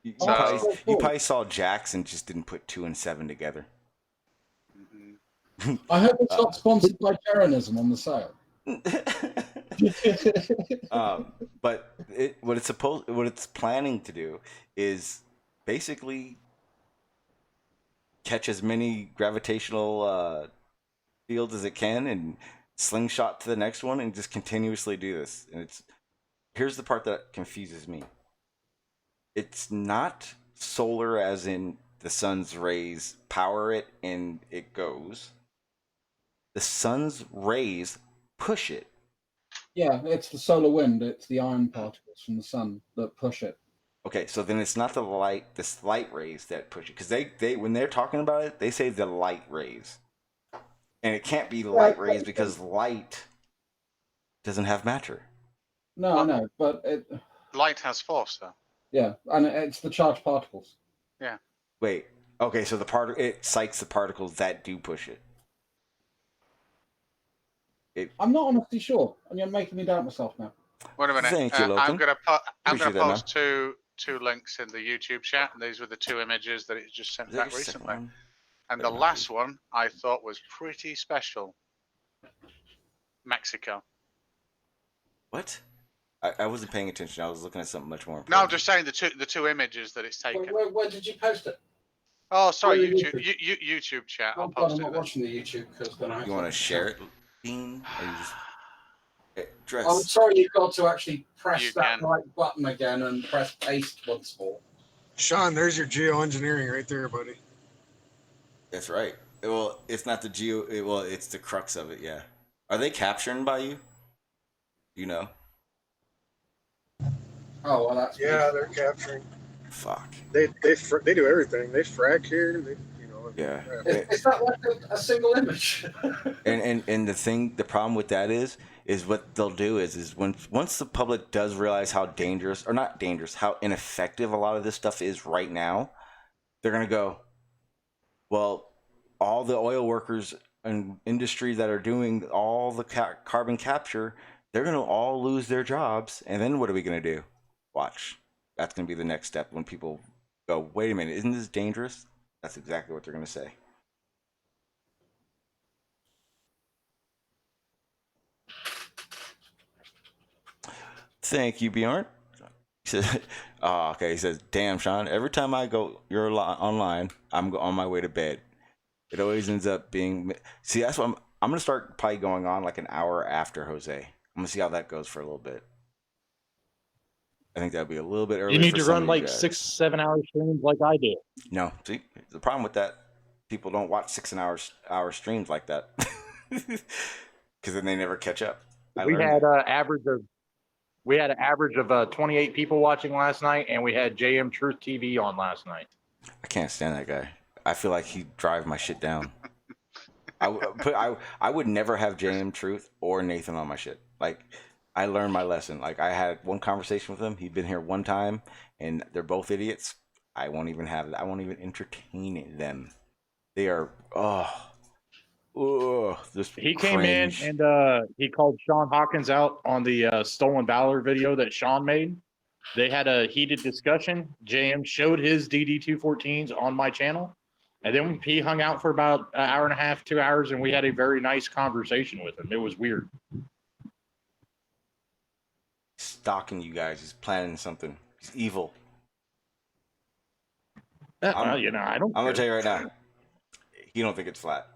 Speaker 1: You probably saw Jax and just didn't put 2 and 7 together.
Speaker 3: I hope it's not sponsored by Terrorism on the sale.
Speaker 1: But what it's planning to do is basically catch as many gravitational fields as it can and slingshot to the next one and just continuously do this. And here's the part that confuses me. It's not solar as in the sun's rays power it and it goes. The sun's rays push it.
Speaker 3: Yeah, it's the solar wind. It's the iron particles from the sun that push it.
Speaker 1: Okay, so then it's not the light rays that push it, because they when they're talking about it, they say the light rays, and it can't be light rays because light doesn't have matter.
Speaker 3: No, I know, but
Speaker 9: light has force though.
Speaker 3: Yeah, and it's the charged particles.
Speaker 9: Yeah.
Speaker 1: Wait. Okay, so it psychs the particles that do push it.
Speaker 3: I'm not honestly sure, and you're making me doubt myself now.
Speaker 9: Wait a minute.
Speaker 1: Thank you, Logan.
Speaker 9: I'm gonna post two links in the YouTube chat, and these were the 2 images that it just sent back recently. And the last one I thought was pretty special. Mexico.
Speaker 1: What? I wasn't paying attention. I was looking at something much more important.
Speaker 9: No, I'm just saying the two images that it's taken.
Speaker 3: Where did you post it?
Speaker 9: Oh, sorry,
Speaker 3: Oh, the
Speaker 9: YouTube. YouTube chat. I'll
Speaker 3: I'm
Speaker 9: post it
Speaker 3: not
Speaker 9: then.
Speaker 3: watching the YouTube because then I
Speaker 1: You want to share it, Dean? Or you just dress?
Speaker 3: I'm sorry, you've got to actually press
Speaker 9: You
Speaker 3: that
Speaker 9: can.
Speaker 3: right button again and press paste once more.
Speaker 4: Shawn, there's your geoengineering right there, buddy.
Speaker 1: That's right. Well, it's not the well, it's the crux of it. Yeah. Are they capturing by you? You know.
Speaker 3: Oh well, that's
Speaker 4: Yeah, they're capturing.
Speaker 1: Fuck.
Speaker 4: They do everything. They frack here. They,
Speaker 1: Yeah.
Speaker 3: Is that like a single image?
Speaker 1: And the problem with that is what they'll do is once the public does realize how dangerous, or not dangerous, how ineffective a lot of this stuff is right now, they're gonna go, well, all the oil workers and industry that are doing all the carbon capture, they're gonna all lose their jobs, and then what are we gonna do? Watch. That's gonna be the next step when people go, wait a minute, isn't this dangerous? That's exactly what they're gonna say. Thank you, Bjorn. He says, oh, okay. He says, damn, Shawn, every time you're online, I'm on my way to bed. It always ends up being, see, that's what I'm going to start probably going on like an hour after Jose. I'm going to see how that goes for a little bit. I think that'd be a little bit early.
Speaker 10: You need to run like 6-7 hour streams like I do.
Speaker 1: No, see, the problem with that, people don't watch 6 hour streams like that. Because then they never catch up.
Speaker 10: We had an average of 28 people watching last night, and we had JM Truth TV on last night.
Speaker 1: I can't stand that guy. I feel like he'd drive my shit down. I would never have JM Truth or Nathan on my shit. Like, I learned my lesson. Like, I had one conversation with him. He'd been here one time, and they're both idiots. I won't even entertain them. They are
Speaker 10: he came in and he called Shawn Hawkins out on the stolen valor video that Shawn made. They had a heated discussion. JM showed his DD214s on my channel, and then he hung out for about an hour and a half, 2 hours, and we had a very nice conversation with him. It was weird.
Speaker 1: Stalking you guys. He's planning something. He's evil.
Speaker 10: Well, I don't.
Speaker 1: I'm gonna tell you right now. He don't think it's flat.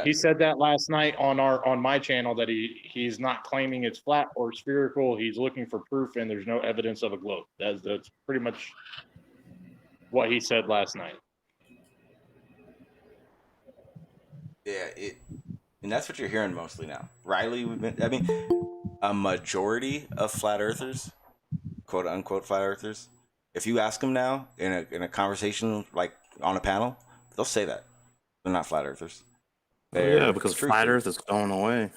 Speaker 10: He said that last night on my channel that he's not claiming it's flat or spherical. He's looking for proof, and there's no evidence of a globe. That's pretty much what he said last night.
Speaker 1: Yeah, and that's what you're hearing mostly now. Riley, a majority of flat earthers, quote unquote flat earthers, if you ask them now in a conversation like on a panel, they'll say that they're not flat earthers.
Speaker 6: Yeah, because flat Earth is going away.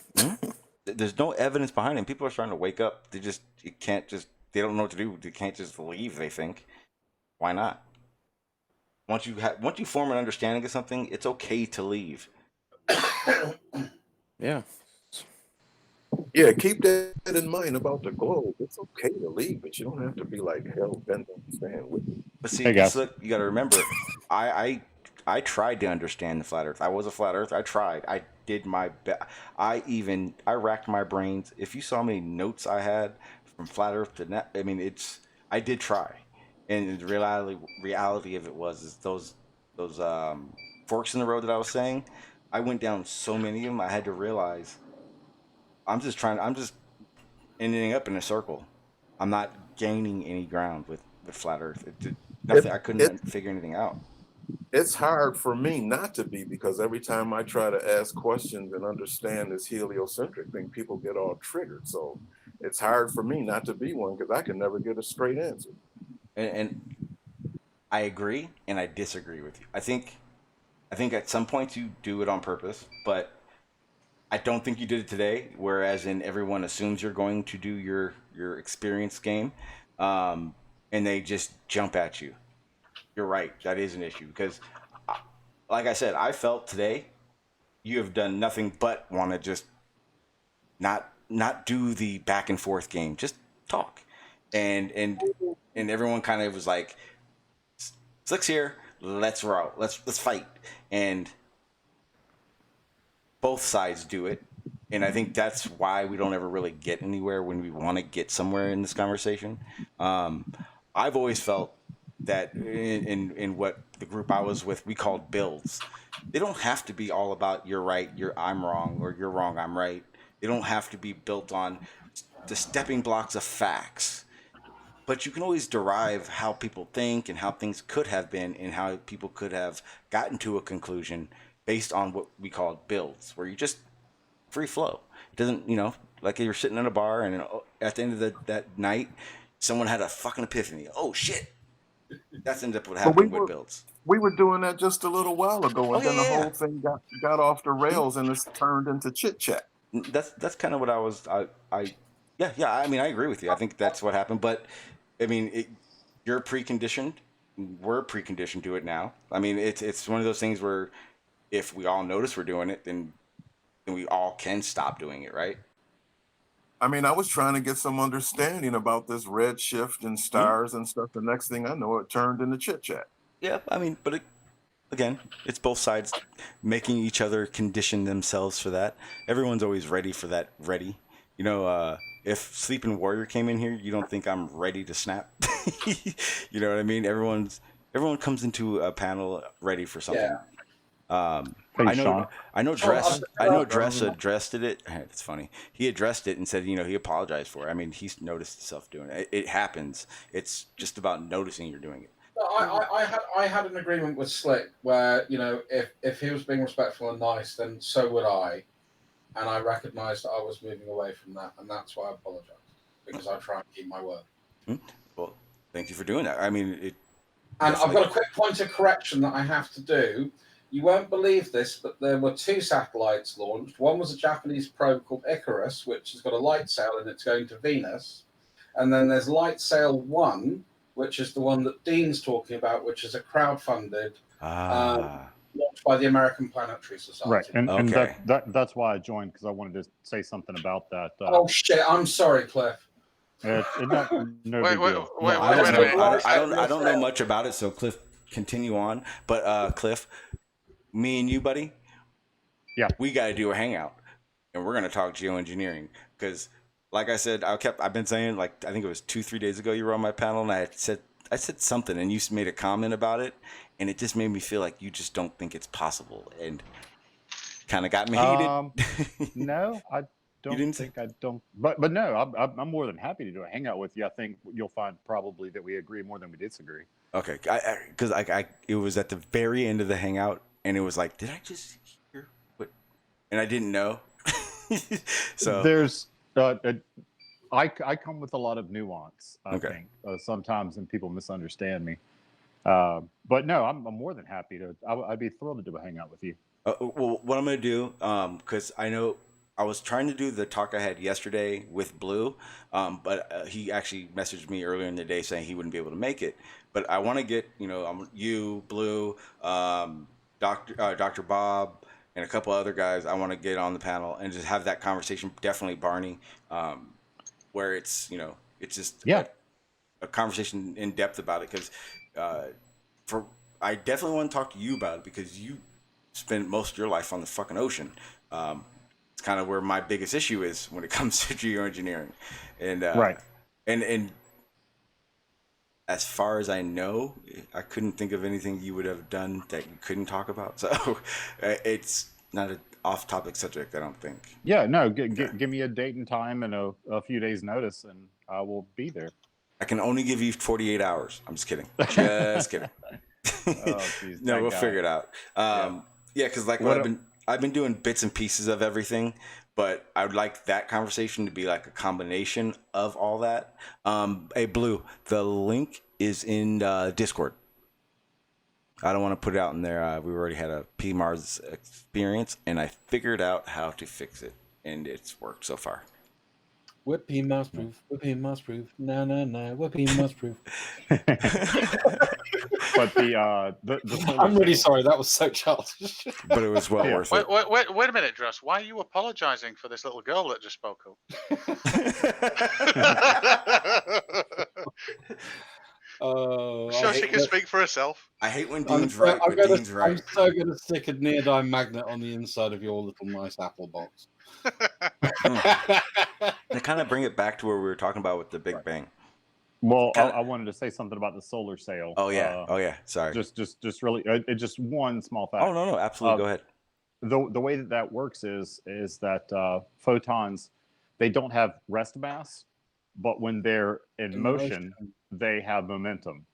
Speaker 1: There's no evidence behind it. People are starting to wake up. They don't know what to do. They can't just leave, they think. Why not? Once you form an understanding of something, it's okay to leave.
Speaker 6: Yeah.
Speaker 2: Yeah, keep that in mind about the globe. It's okay to leave, but you don't have to be like hell bent on staying with it.
Speaker 1: But see, look, you got to remember, I tried to understand the flat Earth. I was a flat Earth. I tried. I did my best. I racked my brains. If you saw how many notes I had from flat Earth to net, I did try. And the reality of it is those forks in the road that I was saying, I went down so many of them. I had to realize I'm just ending up in a circle. I'm not gaining any ground with flat Earth. I couldn't figure anything out.
Speaker 2: It's hard for me not to be, because every time I try to ask questions and understand this heliocentric thing, people get all triggered. So it's hard for me not to be one, because I can never get a straight answer.
Speaker 1: And I agree and I disagree with you. I think at some points you do it on purpose, but I don't think you did it today, whereas everyone assumes you're going to do your experience game, and they just jump at you. You're right. That is an issue because, like I said, I felt today you have done nothing but want to just not do the back and forth game. Just talk, and everyone kind of was like, "Slick's here. Let's roll. Let's fight." And both sides do it, and I think that's why we don't ever really get anywhere when we want to get somewhere in this conversation. I've always felt that in what the group I was with we called builds. They don't have to be all about you're right, I'm wrong, or you're wrong, I'm right. They don't have to be built on the stepping blocks of facts. But you can always derive how people think and how things could have been and how people could have gotten to a conclusion based on what we call builds, where you just free flow. It doesn't, like you're sitting in a bar and at the end of that night, someone had a fucking epiphany. Oh shit! That's ended up what happened with builds.
Speaker 2: We were doing that just a little while ago, and then the
Speaker 1: yeah.
Speaker 2: whole thing got off the rails, and it's turned into chit chat.
Speaker 1: That's kind of what I was. Yeah. I mean, I agree with you. I think that's what happened. But I mean, you're preconditioned. We're preconditioned to it now. I mean, it's one of those things where if we all notice we're doing it, then we all can stop doing it, right?
Speaker 2: I mean, I was trying to get some understanding about this red shift and stars and stuff. The next thing I know, it turned into chit chat.
Speaker 1: Yeah, I mean, but again, it's both sides making each other condition themselves for that. Everyone's always ready for that. Ready, if Sleeping Warrior came in here, you don't think I'm ready to snap? You know what I mean? Everyone comes into a panel ready for something.
Speaker 10: Yeah.
Speaker 1: I know Dress addressed it. It's funny. He addressed it and said, he apologized for it. I mean, he's noticed himself doing it. It happens. It's just about noticing you're doing it.
Speaker 3: I had an agreement with Slick where, if he was being respectful and nice, then so would I. And I recognized that I was moving away from that, and that's why I apologized, because I try and keep my word.
Speaker 1: Well, thank you for doing that. I mean,
Speaker 3: And I've got a quick point of correction that I have to do. You won't believe this, but there were 2 satellites launched. One was a Japanese probe called Icarus, which has got a light sail and it's going to Venus. And then there's Light Sail 1, which is the one that Dean's talking about, which is a crowdfunded, launched by the American Planetary Society.
Speaker 11: Right, and that's why I joined, because I wanted to say something about that.
Speaker 3: Oh shit! I'm sorry, Cliff.
Speaker 11: No big deal.
Speaker 1: I don't know much about it, so Cliff, continue on. But Cliff, me and you, buddy, we got to do a hangout, and we're gonna talk geoengineering because. Like I said, I've been saying, I think it was 2-3 days ago you were on my panel, and I said something, and you made a comment about it, and it just made me feel like you just don't think it's possible, and kind of got me heated.
Speaker 11: No, I don't. But no, I'm more than happy to do a hangout with you. I think you'll find probably that we agree more than we disagree.
Speaker 1: Okay, because it was at the very end of the hangout, and it was like, did I just hear what? And I didn't know. So
Speaker 11: there's. I come with a lot of nuance, I think, sometimes, and people misunderstand me. But no, I'm more than happy to. I'd be thrilled to do a hangout with you.
Speaker 1: Well, what I'm going to do, because I know I was trying to do the talk I had yesterday with Blue, but he actually messaged me earlier in the day saying he wouldn't be able to make it. But I want to get, you, Blue, Dr. Bob, and a couple other guys I want to get on the panel and just have that conversation. Definitely Barney, where it's it's just a conversation in depth about it. Because I definitely want to talk to you about it because you spend most of your life on the fucking ocean. It's kind of where my biggest issue is when it comes to geoengineering, and and as far as I know, I couldn't think of anything you would have done that you couldn't talk about. So it's not an off-topic subject, I don't think.
Speaker 11: Yeah, no, give me a date and time and a few days notice, and I will be there.
Speaker 1: I can only give you 48 hours. I'm just kidding. Just kidding.
Speaker 11: Geez,
Speaker 1: no, we'll figure it out. Because I've been doing bits and pieces of everything, but I would like that conversation to be like a combination of all that. Hey, Blue, the link is in Discord. I don't want to put it out in there. We already had a PMARS experience, and I figured out how to fix it, and it's worked so far.
Speaker 3: We're PMARS proof. We're PMARS proof. No. We're PMARS proof.
Speaker 11: But the
Speaker 3: I'm really sorry. That was so childish.
Speaker 1: But it was well worth it.
Speaker 9: Wait a minute, Dress. Why are you apologizing for this little girl that just spoke up? Sure, she can speak for herself.
Speaker 1: I hate when Dean's right, but Dean's right.
Speaker 3: I'm so going to stick a neodyme magnet on the inside of your little nice apple box.
Speaker 1: To kind of bring it back to where we were talking about with the Big Bang.
Speaker 11: Well, I wanted to say something about the solar sail.
Speaker 1: Oh yeah. Sorry.
Speaker 11: Just really, just one small fact.
Speaker 1: Oh no, absolutely. Go ahead.
Speaker 11: The way that works is that photons, they don't have rest mass, but when they're in motion, they have momentum.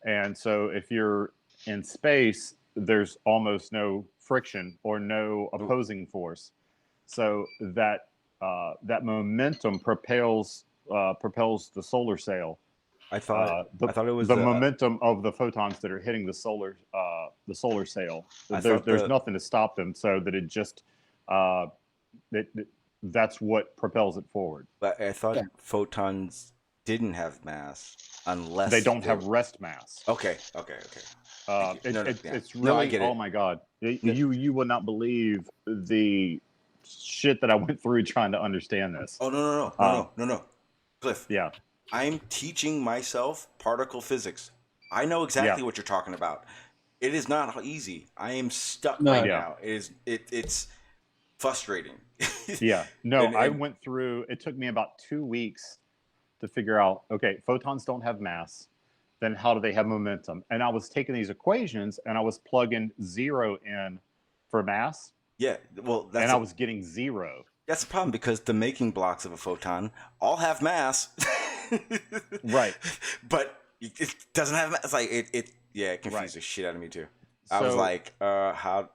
Speaker 11: And so if you're in space, there's almost no friction or no opposing force. So that momentum propels the solar sail.
Speaker 1: I thought it was
Speaker 11: the momentum of the photons that are hitting the solar sail. There's nothing to stop them, so that it just that's what propels it forward.
Speaker 1: But I thought photons didn't have mass unless
Speaker 11: they don't have rest mass.
Speaker 1: Okay.
Speaker 11: It's really, I get it. Oh my God, you would not believe the shit that I went through trying to understand this.
Speaker 1: Oh no, Cliff.
Speaker 11: Yeah.
Speaker 1: I'm teaching myself particle physics. I know exactly what you're talking about. It is not easy. I am stuck right now. It's frustrating.
Speaker 11: Yeah. No, I went through. It took me about 2 weeks to figure out. Okay, photons don't have mass. Then how do they have momentum? And I was taking these equations and I was plugging 0 in for mass.
Speaker 1: Yeah. Well,
Speaker 11: I was getting 0.
Speaker 1: That's the problem, because the making blocks of a photon all have mass.
Speaker 11: Right.
Speaker 1: But it doesn't have mass. It's like it confused the shit out of me too. I was like, how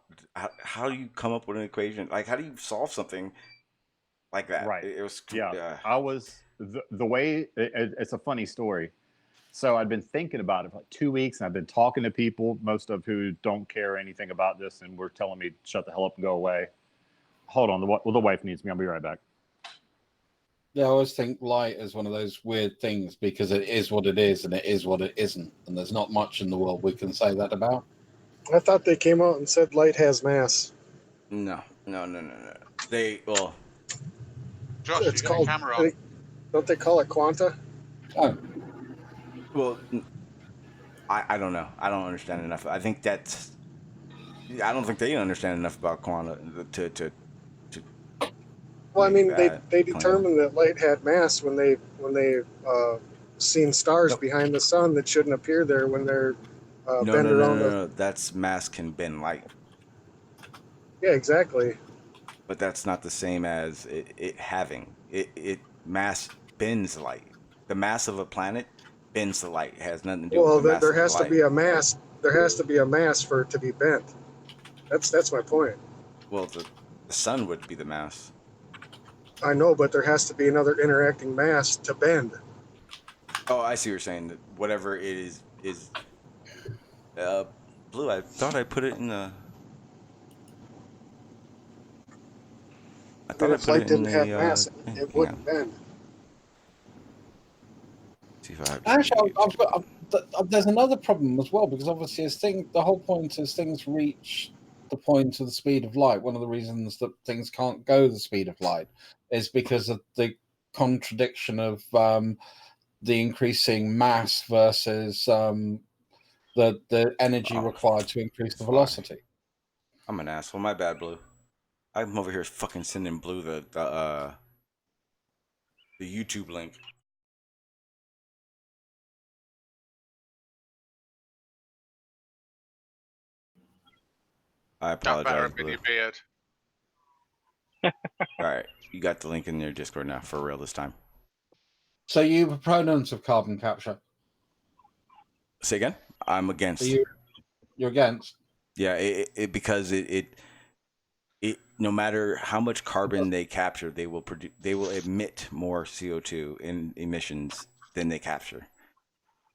Speaker 1: do you come up with an equation? Like, how do you solve something like that?
Speaker 11: Right.
Speaker 1: It was
Speaker 11: I was the way it's a funny story. So I'd been thinking about it for like 2 weeks, and I've been talking to people, most of who don't care anything about this, and were telling me shut the hell up and go away. Hold on, the wife needs me. I'll be right back.
Speaker 3: Yeah, I always think light is one of those weird things, because it is what it is and it is what it isn't, and there's not much in the world we can say that about.
Speaker 4: I thought they came out and said light has mass.
Speaker 1: No.
Speaker 9: Josh,
Speaker 4: It's
Speaker 9: you got
Speaker 4: called,
Speaker 9: a camera on.
Speaker 4: don't they call it quanta?
Speaker 3: Oh.
Speaker 1: Well, I don't know. I don't understand enough. I think that's. I don't think they understand enough about quanta to.
Speaker 4: Well, I mean, they determined that light had mass when they seen stars behind the sun that shouldn't appear there when they're bend around.
Speaker 1: No. That's mass can bend light.
Speaker 4: Yeah, exactly.
Speaker 1: But that's not the same as it having it. Mass bends light. The mass of a planet bends the light. It has nothing to do with the mass
Speaker 4: there
Speaker 1: of
Speaker 4: has
Speaker 1: the
Speaker 4: to
Speaker 1: light.
Speaker 4: be a mass. There has to be a mass for it to be bent. That's my point.
Speaker 1: Well, the sun would be the mass.
Speaker 4: I know, but there has to be another interacting mass to bend.
Speaker 1: Oh, I see what you're saying. That whatever it is. Blue. I thought I put it in the. I thought
Speaker 4: if light didn't have mass, it wouldn't bend.
Speaker 1: See if I have
Speaker 3: Actually, there's another problem as well, because obviously the whole point is things reach the point of the speed of light. One of the reasons that things can't go the speed of light is because of the contradiction of the increasing mass versus the energy required to increase the velocity.
Speaker 1: I'm an asshole. My bad, Blue. I'm over here fucking sending Blue the YouTube link. I apologize, Blue.
Speaker 9: Your beard.
Speaker 1: All right, you got the link in your Discord now, for real this time.
Speaker 3: So you proponents of carbon capture?
Speaker 1: Say again? I'm against.
Speaker 3: You're against?
Speaker 1: Yeah, because it no matter how much carbon they capture, they will emit more CO2 in emissions than they capture.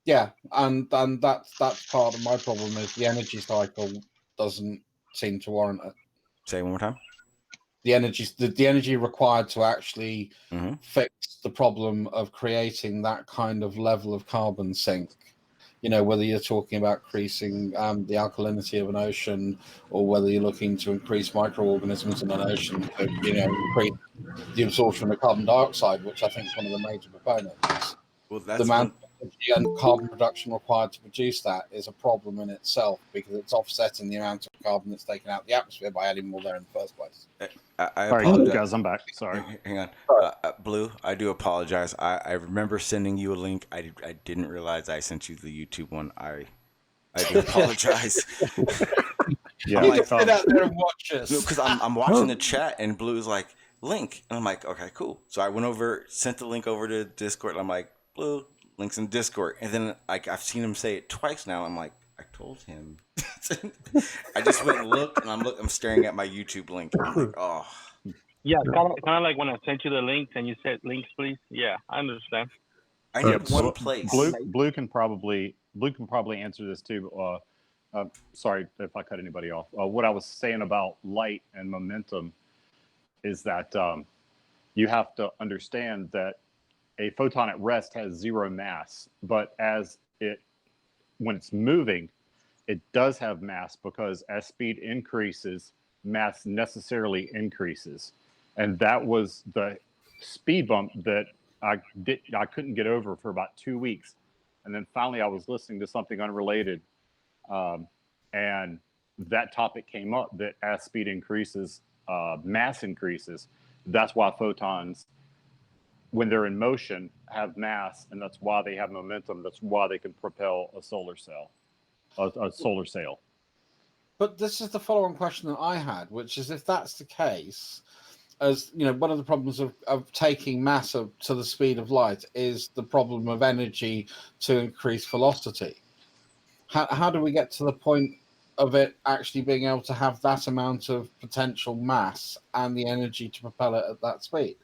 Speaker 3: Yeah, and that's part of my problem is the energy cycle doesn't seem to warrant it.
Speaker 1: Say it one more time.
Speaker 3: The energy required to actually fix the problem of creating that kind of level of carbon sink. You know, whether you're talking about increasing the alkalinity of an ocean, or whether you're looking to increase microorganisms in an ocean to, increase the absorption of carbon dioxide, which I think is one of the major proponents.
Speaker 1: Well,
Speaker 3: energy and carbon production required to produce that is a problem in itself, because it's offsetting the amount of carbon that's taken out of the atmosphere by adding more there in the first place.
Speaker 1: I
Speaker 11: All right,
Speaker 1: apologize.
Speaker 11: guys, I'm back. Sorry.
Speaker 1: Hang on. Blue, I do apologize. I remember sending you a link. I didn't realize I sent you the YouTube one. I do apologize.
Speaker 11: Yeah,
Speaker 3: You just sit out there and watch us.
Speaker 1: Because I'm watching the chat and Blue's like, link. And I'm like, okay, cool. So I went over, sent the link over to Discord. And I'm like, Blue, links in Discord. And then like I've seen him say it twice now. I'm like, I told him. I just went and looked, and I'm staring at my YouTube link. I'm like, oh.
Speaker 12: Yeah, kind of like when I sent you the links and you said links, please. Yeah, I understand.
Speaker 1: I need one place.
Speaker 11: Blue can probably answer this too. Sorry if I cut anybody off. What I was saying about light and momentum is that you have to understand that a photon at rest has zero mass, but when it's moving, it does have mass, because as speed increases, mass necessarily increases. And that was the speed bump that I couldn't get over for about 2 weeks. And then finally I was listening to something unrelated, and that topic came up, that as speed increases, mass increases. That's why photons, when they're in motion, have mass, and that's why they have momentum. That's why they can propel a solar cell, a solar sail.
Speaker 3: But this is the follow-on question that I had, which is, if that's the case, as you know, one of the problems of taking mass to the speed of light is the problem of energy to increase velocity. How do we get to the point of it actually being able to have that amount of potential mass and the energy to propel it at that speed?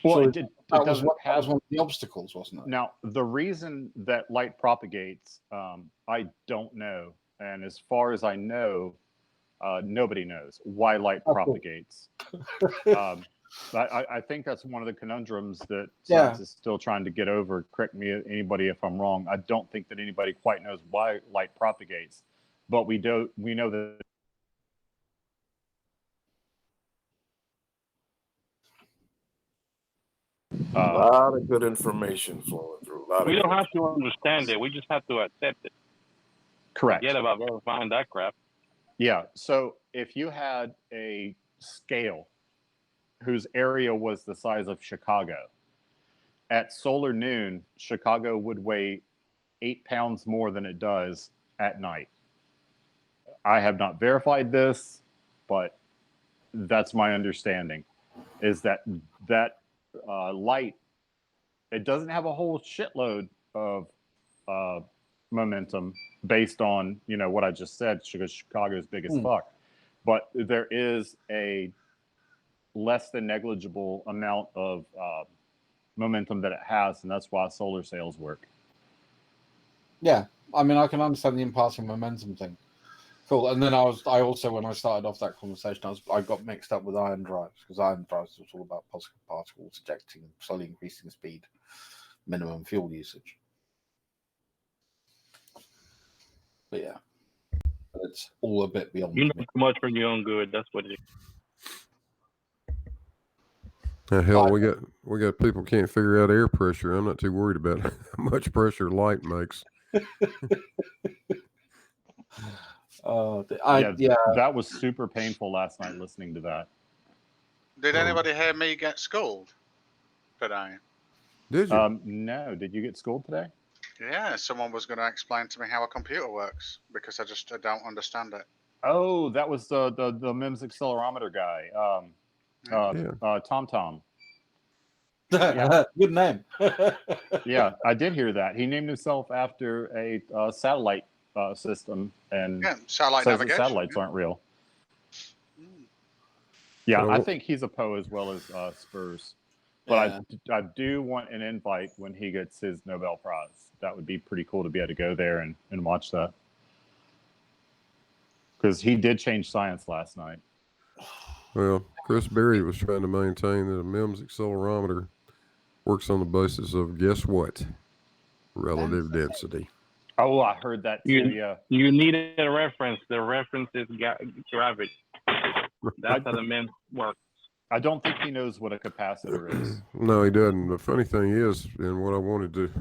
Speaker 11: Well,
Speaker 3: so
Speaker 11: that was
Speaker 3: one of the obstacles, wasn't it?
Speaker 11: Now, the reason that light propagates, I don't know. And as far as I know, nobody knows why light propagates. I think that's one of the conundrums that science is still trying to get over. Correct me, anybody, if I'm wrong. I don't think that anybody quite knows why light propagates, but we know that.
Speaker 2: A lot of good information flowing through.
Speaker 12: We don't have to understand it. We just have to accept it.
Speaker 11: Correct.
Speaker 12: Forget about verifying that crap.
Speaker 11: Yeah. So if you had a scale whose area was the size of Chicago, at solar noon, Chicago would weigh 8 pounds more than it does at night. I have not verified this, but that's my understanding, is that light, it doesn't have a whole shitload of momentum based on, what I just said, because Chicago is big as fuck. But there is a less than negligible amount of momentum that it has, and that's why solar sails work.
Speaker 3: Yeah, I mean, I can understand the imparting momentum thing. Cool. And then I also, when I started off that conversation, I got mixed up with ion drives, because ion drives was all about positive particles ejecting and slowly increasing the speed, minimum fuel usage. But yeah, it's all a bit beyond.
Speaker 12: You know too much for your own good. That's what it is.
Speaker 13: Hell, we got people can't figure out air pressure. I'm not too worried about how much pressure light makes.
Speaker 11: That was super painful last night listening to that.
Speaker 9: Did anybody hear me get schooled today?
Speaker 13: Did you?
Speaker 11: No. Did you get schooled today?
Speaker 9: Yeah, someone was going to explain to me how a computer works, because I don't understand it.
Speaker 11: Oh, that was the MEMS accelerometer guy. Tom.
Speaker 3: Yeah. Good name.
Speaker 11: Yeah, I did hear that. He named himself after a satellite system, and
Speaker 9: satellite
Speaker 11: says
Speaker 9: navigation.
Speaker 11: Satellites aren't real. Yeah, I think he's a Poe as well as Spurs. But I do want an invite when he gets his Nobel Prize. That would be pretty cool to be able to go there and watch that. Because he did change science last night.
Speaker 13: Well, Chris Berry was trying to maintain that a MEMS accelerometer works on the basis of, guess what? Relative density.
Speaker 11: Oh, I heard that too, yeah.
Speaker 12: You need a reference. The reference is gravity. That's how the MEMS work.
Speaker 11: I don't think he knows what a capacitor is.
Speaker 13: No, he doesn't. The funny thing is, and what I wanted to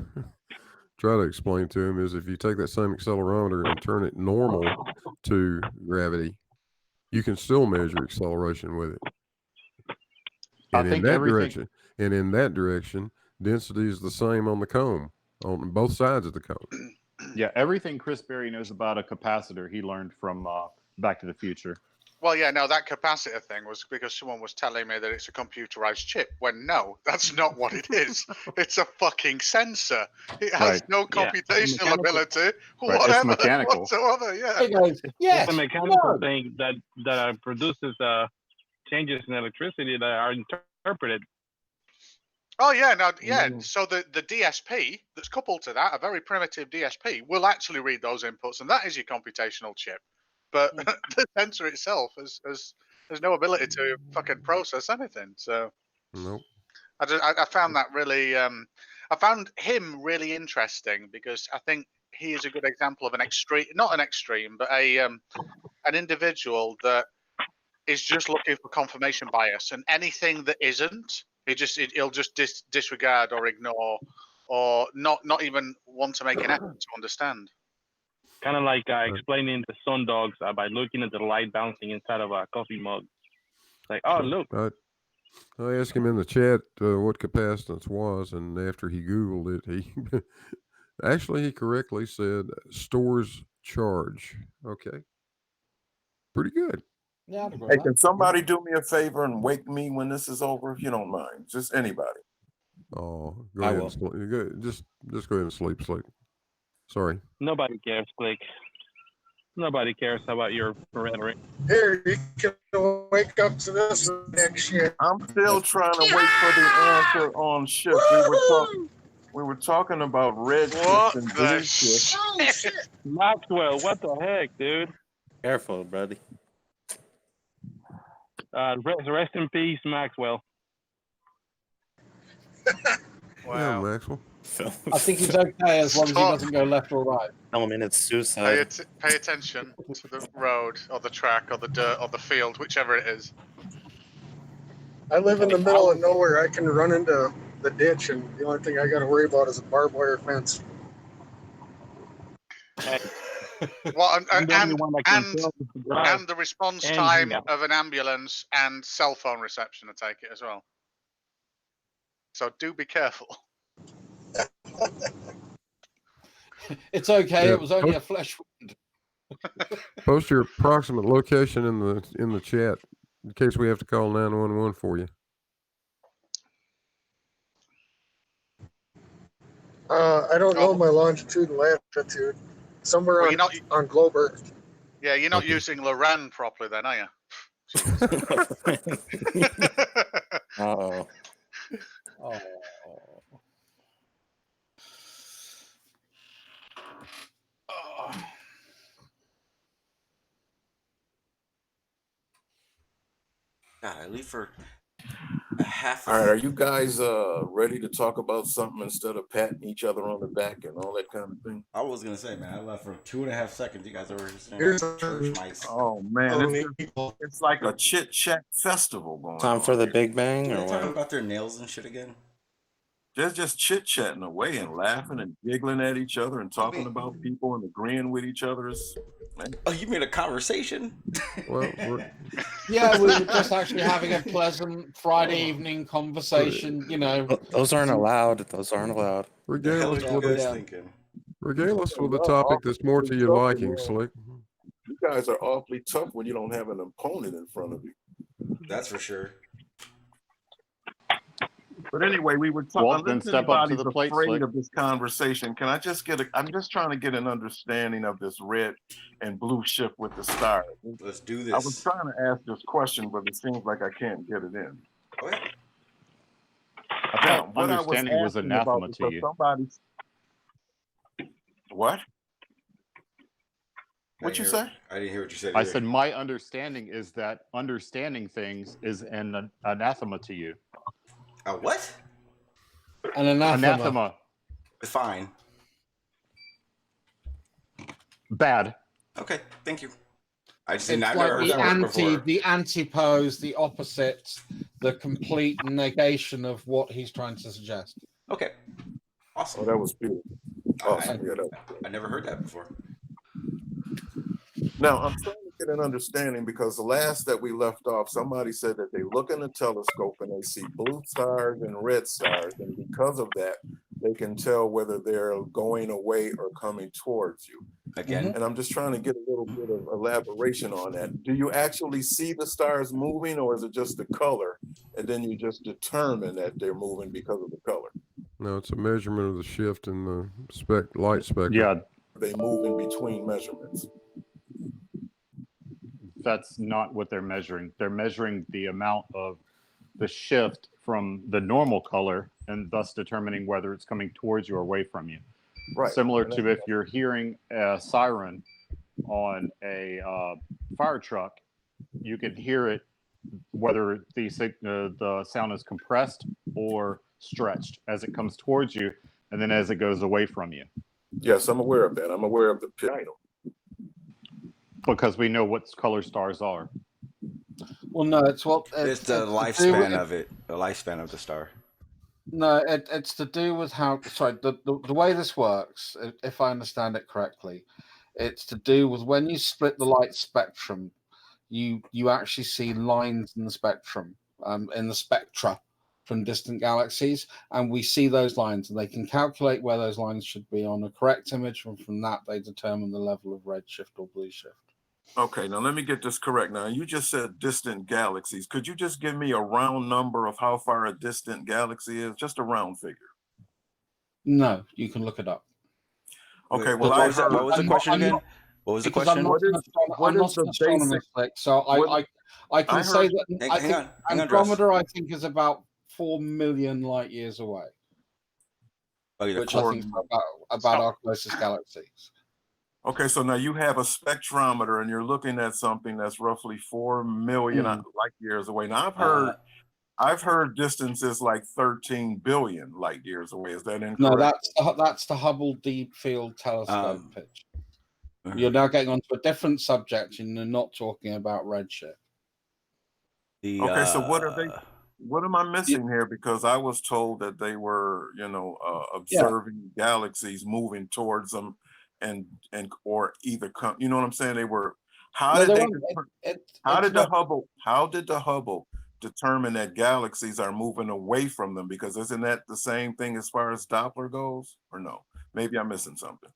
Speaker 13: try to explain to him is if you take that same accelerometer and turn it normal to gravity, you can still measure acceleration with it. And in that direction, density is the same on the comb, on both sides of the comb.
Speaker 11: Yeah, everything Chris Berry knows about a capacitor he learned from Back to the Future.
Speaker 9: Well, yeah, no, that capacitor thing was because someone was telling me that it's a computerized chip, when no, that's not what it is. It's a fucking sensor. It has no computational ability whatever
Speaker 11: It's mechanical.
Speaker 9: whatsoever, yeah.
Speaker 12: It's a mechanical thing that produces changes in electricity that are interpreted.
Speaker 9: Oh, yeah, no, yeah. So the DSP that's coupled to that, a very primitive DSP, will actually read those inputs, and that is your computational chip. But the sensor itself has no ability to fucking process anything. So
Speaker 13: nope.
Speaker 9: I found that really I found him really interesting because I think he is a good example of an extreme, not an extreme, but an individual that is just looking for confirmation bias, and anything that isn't, he'll just disregard or ignore, or not even want to make an effort to understand.
Speaker 12: Kind of like explaining the sun dogs by looking at the light bouncing inside of a coffee mug. Like, oh, look.
Speaker 13: I asked him in the chat what capacitance was, and after he Googled it, he correctly said stores charge. Okay. Pretty good.
Speaker 2: Yeah, hey, can somebody do me a favor and wake me when this is over, if you don't mind? Just anybody.
Speaker 13: Oh, go ahead and sleep. Just go ahead and sleep. Sorry.
Speaker 12: Nobody cares, Click. Nobody cares about your rhetoric.
Speaker 4: Here, you can wake up to this next shit.
Speaker 2: I'm still trying to wait for the answer on shift. We were talking about red shift and blue shift.
Speaker 12: Maxwell, what the heck, dude?
Speaker 6: Careful, buddy.
Speaker 12: Rest in peace, Maxwell.
Speaker 13: Wow. Yeah, Maxwell.
Speaker 3: I think he's okay as long as he doesn't go left or right.
Speaker 6: I mean, it's suicide.
Speaker 9: Pay attention to the road or the track or the dirt or the field, whichever it is.
Speaker 4: I live in the middle of nowhere. I can run into the ditch, and the only thing I got to worry about is a barbed wire fence.
Speaker 9: Well, and the response time of an ambulance and cell phone reception, I take it as well. So do be careful.
Speaker 3: It's okay. Yeah. It was only a flesh wound.
Speaker 13: Post your approximate location in the chat in case we have to call 911 for you.
Speaker 4: I don't know my longitude and latitude. Somewhere on Globe Earth.
Speaker 9: Yeah, you're not using Loran properly then, are you?
Speaker 6: Uh-oh.
Speaker 3: Oh.
Speaker 1: God, I leave for a half.
Speaker 2: All right, are you guys ready to talk about something instead of patting each other on the back and all that kind of thing?
Speaker 1: I was gonna say, man, I left for 2.5 seconds. You guys are just
Speaker 2: church mice. Oh man, it's like a chit chat festival going on.
Speaker 6: Time for the Big Bang, or
Speaker 1: what? Talking
Speaker 6: what?
Speaker 1: about their nails and shit again.
Speaker 2: They're just chit chatting away and laughing and giggling at each other and talking about people and agreeing with each other.
Speaker 1: Oh, you made a conversation?
Speaker 13: Well,
Speaker 3: yeah, we were just actually having a pleasant Friday evening conversation. You know,
Speaker 6: those aren't allowed. Those aren't allowed.
Speaker 13: Regardless with the topic that's more to your liking, Slick.
Speaker 2: You guys are awfully tough when you don't have an opponent in front of you.
Speaker 1: That's for sure.
Speaker 2: But anyway, we were talking.
Speaker 11: Well, then step up to the plate,
Speaker 2: afraid of this conversation. Can I just I'm just trying to get an understanding of this red and blue shift with the stars.
Speaker 1: Let's do this.
Speaker 2: I was trying to ask this question, but it seems like I can't get it in.
Speaker 11: I thought understanding was anathema to you.
Speaker 2: What? What'd you say?
Speaker 1: I didn't hear what you said.
Speaker 11: I said my understanding is that understanding things is an anathema to you.
Speaker 1: A what?
Speaker 3: An anathema.
Speaker 1: Fine.
Speaker 11: Bad.
Speaker 1: Okay, thank you. I just
Speaker 3: it's like the antipose, the opposite, the complete negation of what he's trying to suggest.
Speaker 1: Okay. Awesome.
Speaker 2: Oh, that was beautiful. Awesome.
Speaker 1: I never heard that before.
Speaker 2: Now, I'm trying to get an understanding because the last that we left off, somebody said that they look in a telescope and they see blue stars and red stars. And because of that, they can tell whether they're going away or coming towards you.
Speaker 1: Again.
Speaker 2: And I'm just trying to get a little bit of elaboration on that. Do you actually see the stars moving, or is it just the color? And then you just determine that they're moving because of the color?
Speaker 13: No, it's a measurement of the shift in the light spectrum.
Speaker 11: Yeah.
Speaker 2: They move in between measurements.
Speaker 11: That's not what they're measuring. They're measuring the amount of the shift from the normal color and thus determining whether it's coming towards you or away from you.
Speaker 2: Right.
Speaker 11: Similar to if you're hearing a siren on a fire truck, you can hear it whether the sound is compressed or stretched as it comes towards you and then as it goes away from you.
Speaker 2: Yes, I'm aware of that. I'm aware of the title.
Speaker 11: Because we know what color stars are.
Speaker 3: Well, no, it's
Speaker 1: the lifespan of it, the lifespan of the star.
Speaker 3: No, it's to do with how. Sorry, the way this works, if I understand it correctly, it's to do with when you split the light spectrum, you actually see lines in the spectrum, in the spectra from distant galaxies, and we see those lines, and they can calculate where those lines should be on a correct image, and from that they determine the level of redshift or blue shift.
Speaker 2: Okay, now let me get this correct. Now, you just said distant galaxies. Could you just give me a round number of how far a distant galaxy is? Just a round figure.
Speaker 3: No, you can look it up.
Speaker 2: Okay,
Speaker 1: well, what was the question again? What was the question?
Speaker 3: I'm not an astronomer, so I can say that I think Andromeda, I think, is about 4 million light years away, which I think is about our closest galaxies.
Speaker 2: Okay, so now you have a spectrometer and you're looking at something that's roughly 4 million light years away. Now I've heard distances like 13 billion light years away. Is that incorrect?
Speaker 3: No, that's the Hubble Deep Field Telescope pitch. You're now getting onto a different subject and you're not talking about redshift.
Speaker 2: Okay, so what are they? What am I missing here? Because I was told that they were, observing galaxies moving towards them, and or either come. You know what I'm saying? They were. How did the Hubble determine that galaxies are moving away from them? Because isn't that the same thing as far as Doppler goes, or no? Maybe I'm missing something.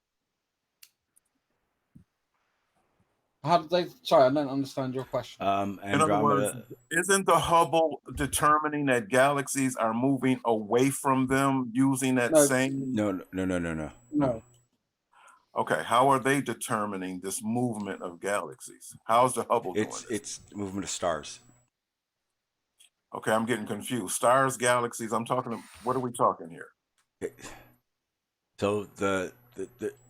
Speaker 3: How did they? Sorry, I don't understand your question.
Speaker 2: In other words, isn't the Hubble determining that galaxies are moving away from them using that same?
Speaker 1: No.
Speaker 2: Okay, how are they determining this movement of galaxies? How's the Hubble doing this?
Speaker 1: It's movement of stars.
Speaker 2: Okay, I'm getting confused. Stars, galaxies. I'm talking. What are we talking here?
Speaker 1: So the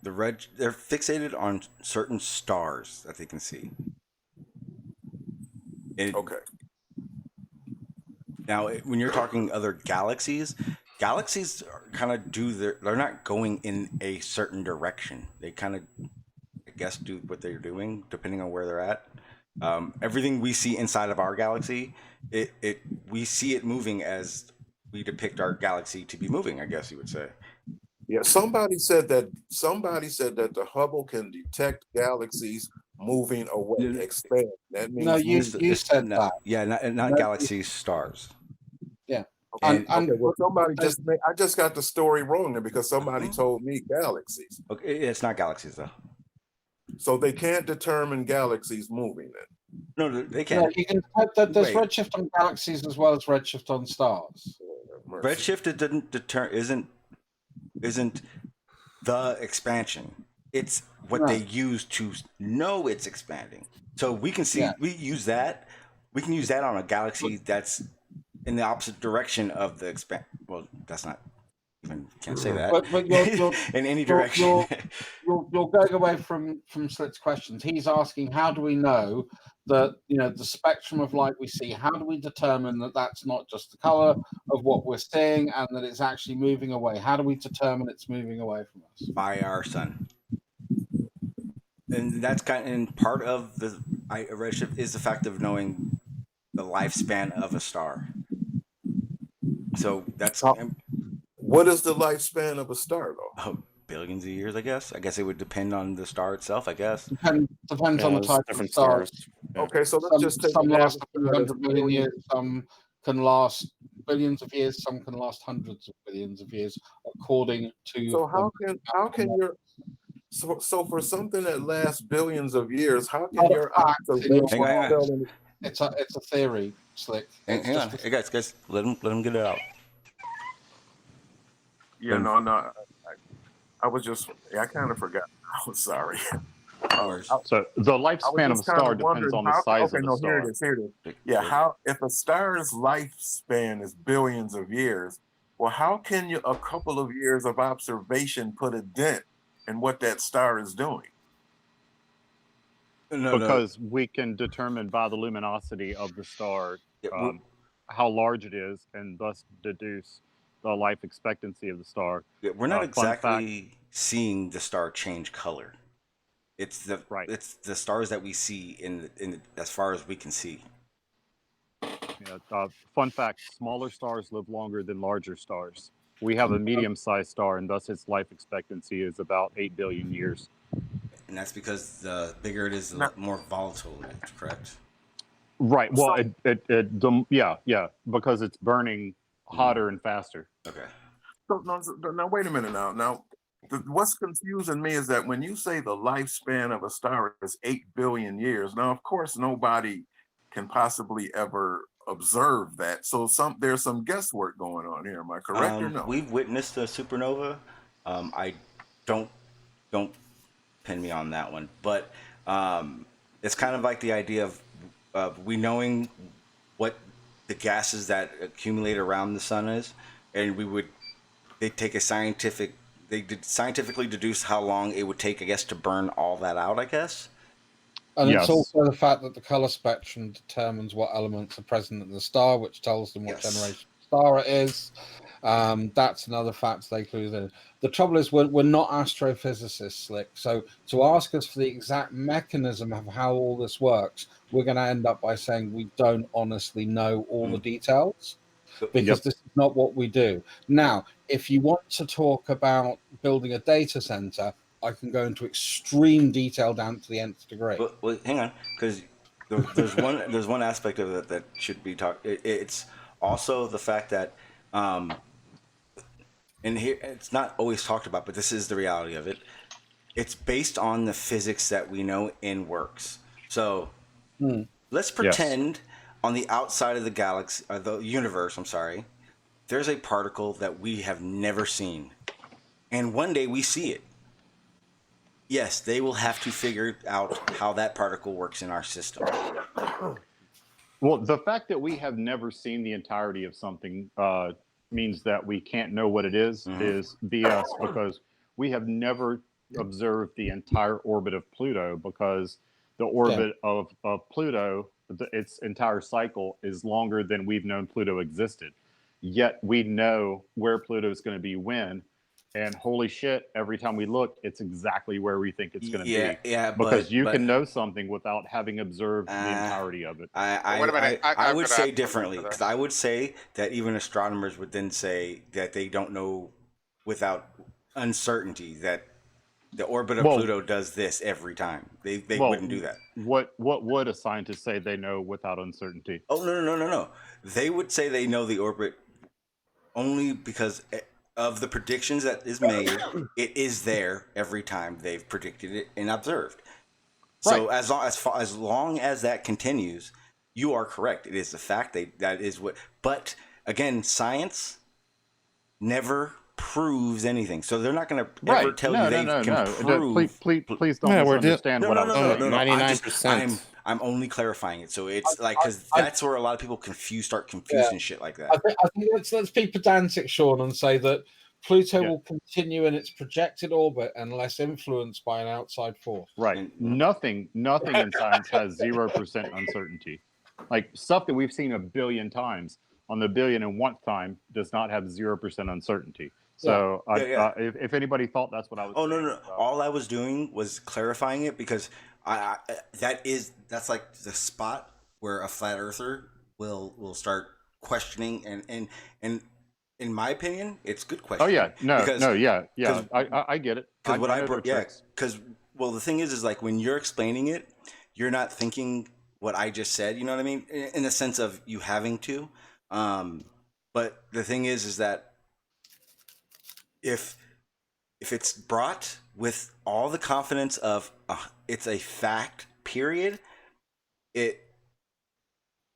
Speaker 1: red, they're fixated on certain stars that they can see.
Speaker 2: Okay.
Speaker 1: Now, when you're talking other galaxies kind of they're not going in a certain direction. They kind of, I guess, do what they're doing depending on where they're at. Everything we see inside of our galaxy, we see it moving as we depict our galaxy to be moving, I guess you would say.
Speaker 2: Yeah, somebody said that the Hubble can detect galaxies moving away, expand. That means
Speaker 3: you said that.
Speaker 1: Yeah, not galaxies, stars.
Speaker 3: Yeah.
Speaker 2: Okay, well, I just got the story wrong there because somebody told me galaxies.
Speaker 1: Okay, it's not galaxies though.
Speaker 2: So they can't determine galaxies moving then.
Speaker 1: No, they can't.
Speaker 3: No, you can. There's redshift on galaxies as well as redshift on stars.
Speaker 1: Redshift isn't the expansion. It's what they use to know it's expanding. So we can see we use that. We can use that on a galaxy that's in the opposite direction of the expand. Well, that's not even can't say that.
Speaker 3: But you're,
Speaker 1: in any direction.
Speaker 3: You're going away from Slit's questions. He's asking, how do we know that the spectrum of light we see? How do we determine that that's not just the color of what we're seeing and that it's actually moving away? How do we determine it's moving away from us?
Speaker 1: By our sun. And that's part of the redshift is the fact of knowing the lifespan of a star. So that's
Speaker 2: what is the lifespan of a star, though?
Speaker 1: billions of years. I guess it would depend on the star itself. I guess
Speaker 3: Depends on the type of star.
Speaker 2: Okay, so let's just take
Speaker 3: some
Speaker 2: an
Speaker 3: last a
Speaker 2: average
Speaker 3: few
Speaker 2: star that's
Speaker 3: hundred million years, some can last billions of years, some can last hundreds of billions of years, according to.
Speaker 2: So how can your so for something that lasts billions of years, how can your observation tell them?
Speaker 3: It's a theory, Slick.
Speaker 1: Hang on, hey guys, let him get it out.
Speaker 2: Yeah, no. I was just, I kind of forgot. I was sorry.
Speaker 11: So the lifespan of a star depends on the size of the star.
Speaker 2: Here it is. Yeah, how if a star's lifespan is billions of years, well, how can you a couple of years of observation put a dent in what that star is doing?
Speaker 11: Because we can determine by the luminosity of the star how large it is, and thus deduce the life expectancy of the star.
Speaker 1: Yeah, we're not exactly seeing the star change color. It's the stars that we see in as far as we can see.
Speaker 11: Fun fact: smaller stars live longer than larger stars. We have a medium-sized star, and thus its life expectancy is about 8 billion years.
Speaker 1: And that's because the bigger it is, the more volatile it is. Correct.
Speaker 11: Right. Well, because it's burning hotter and faster.
Speaker 1: Okay.
Speaker 2: So now wait a minute. Now, what's confusing me is that when you say the lifespan of a star is 8 billion years, now of course nobody can possibly ever observe that. So there's some guesswork going on here. Am I correct or no?
Speaker 1: We've witnessed a supernova. I don't pin me on that one, but it's kind of like the idea of we knowing what the gases that accumulate around the sun is, and they scientifically deduce how long it would take, I guess, to burn all that out, I guess.
Speaker 3: And it's also the fact that the color spectrum determines what elements are present in the star, which tells them what generation of star it is. That's another fact they include in. The trouble is we're not astrophysicists, Slick. So to ask us for the exact mechanism of how all this works, we're going to end up by saying we don't honestly know all the details, because this is not what we do. Now, if you want to talk about building a data center, I can go into extreme detail down to the nth degree.
Speaker 1: Well, hang on, because there's one aspect of it that should be talked. It's also the fact that, and here it's not always talked about, but this is the reality of it. It's based on the physics that we know in works. So let's pretend on the outside of the galaxy, the universe. I'm sorry. There's a particle that we have never seen, and one day we see it. Yes, they will have to figure out how that particle works in our system.
Speaker 11: Well, the fact that we have never seen the entirety of something means that we can't know what it is BS, because we have never observed the entire orbit of Pluto, because the orbit of Pluto, its entire cycle, is longer than we've known Pluto existed. Yet we know where Pluto is going to be when. And holy shit, every time we look, it's exactly where we think it's going to be.
Speaker 1: Yeah,
Speaker 11: because you can know something without having observed the entirety of it.
Speaker 1: I would say differently, because I would say that even astronomers would then say that they don't know without uncertainty that the orbit of Pluto does this every time. They wouldn't do that.
Speaker 11: What would a scientist say they know without uncertainty?
Speaker 1: Oh, no. They would say they know the orbit only because of the predictions that is made. It is there every time they've predicted it and observed. So as long as that continues, you are correct. It is the fact that is what. But again, science never proves anything, so they're not going to ever tell you they can prove.
Speaker 11: Please don't misunderstand what I'm saying.
Speaker 1: 99%. I'm only clarifying it, so it's because that's where a lot of people start confusing shit like that.
Speaker 3: I think let's be pedantic, Shawn, and say that Pluto will continue in its projected orbit unless influenced by an outside force.
Speaker 11: Right. Nothing in science has 0% uncertainty. Like stuff that we've seen a billion times on the billion and 1th time does not have 0% uncertainty. So if anybody thought that's what I was saying.
Speaker 1: No. All I was doing was clarifying it, because that's like the spot where a flat earther will start questioning and in my opinion, it's a good question.
Speaker 11: Oh yeah, yeah.
Speaker 1: Cause,
Speaker 11: I get it.
Speaker 1: Because what I
Speaker 11: know
Speaker 1: brought,
Speaker 11: their
Speaker 1: yeah.
Speaker 11: tricks.
Speaker 1: Because the thing is like when you're explaining it, you're not thinking what I just said. You know what I mean? In the sense of you having to. But the thing is that if it's brought with all the confidence of it's a fact, period, it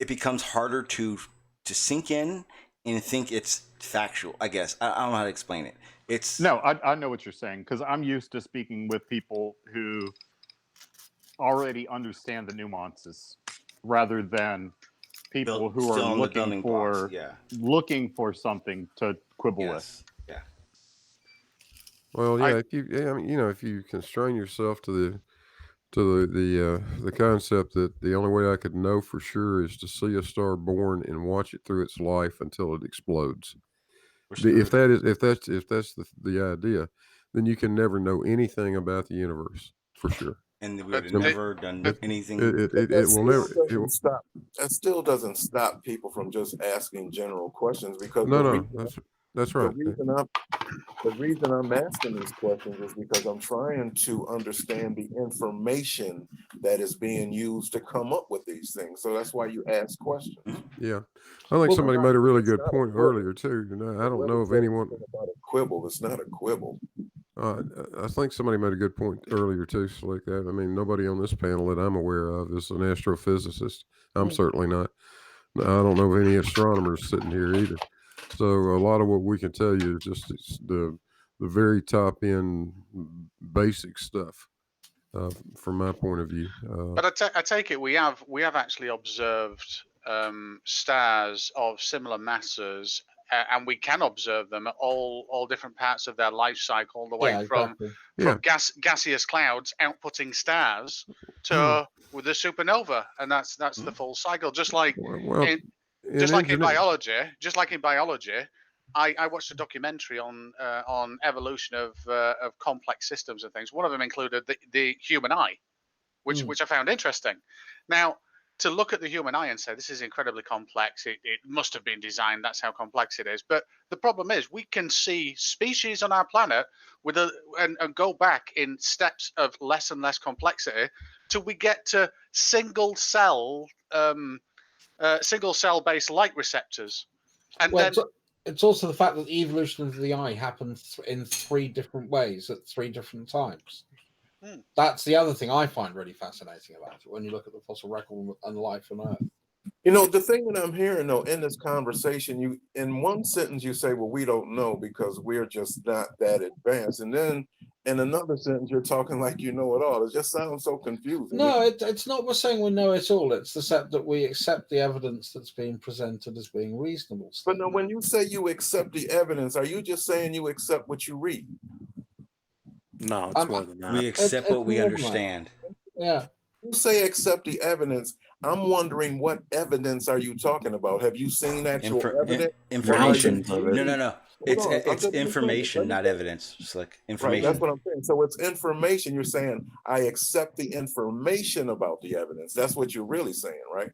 Speaker 1: becomes harder to sink in and think it's factual. I guess I don't know how to explain it. It's
Speaker 11: no, I know what you're saying because I'm used to speaking with people who already understand the nuances rather than people who are looking for looking for something to quibble with.
Speaker 1: Yeah.
Speaker 13: Well, yeah. I mean, if you constrain yourself to the concept that the only way I could know for sure is to see a star born and watch it through its life until it explodes. If that's the idea, then you can never know anything about the universe for sure.
Speaker 1: And we would have never done anything.
Speaker 13: It will never.
Speaker 2: Stop. That still doesn't stop people from just asking general questions because
Speaker 13: that's right.
Speaker 2: The reason I'm asking these questions is because I'm trying to understand the information that is being used to come up with these things. So that's why you ask questions.
Speaker 13: Yeah, I think somebody made a really good point earlier too. I don't know of anyone
Speaker 2: about a quibble. It's not a quibble.
Speaker 13: I think somebody made a good point earlier too, like that. I mean, nobody on this panel that I'm aware of is an astrophysicist. I'm certainly not. I don't know of any astronomers sitting here either. So a lot of what we can tell you is just the very top end basic stuff from my point of view.
Speaker 9: But I take it we have actually observed stars of similar masses, and we can observe them at all different parts of their life cycle, all the way from gaseous clouds outputting stars to with the supernova, and that's the full cycle. Just like in biology, I watched a documentary on evolution of complex systems and things. One of them included the human eye, which I found interesting. Now, to look at the human eye and say this is incredibly complex, it must have been designed, that's how complex it is. But the problem is we can see species on our planet and go back in steps of less and less complexity till we get to single cell based light receptors. And
Speaker 3: it's also the fact that the evolution of the eye happened in 3 different ways at 3 different times. That's the other thing I find really fascinating about it when you look at the fossil record and life on Earth.
Speaker 2: The thing that I'm hearing though in this conversation, you in one sentence you say, well, we don't know because we're just not that advanced. And then in another sentence, you're talking like you know it all. It just sounds so confusing.
Speaker 3: No, it's not we're saying we know it all. It's the fact that we accept the evidence that's being presented as being reasonable.
Speaker 2: But no, when you say you accept the evidence, are you just saying you accept what you read?
Speaker 6: No, it's more than that.
Speaker 1: We accept what we understand.
Speaker 3: Yeah.
Speaker 2: You say accept the evidence. I'm wondering what evidence are you talking about? Have you seen actual evidence?
Speaker 1: Information. No. It's information, not evidence. Just like information.
Speaker 2: Right, that's what I'm saying. So it's information. You're saying I accept the information about the evidence. That's what you're really saying, right?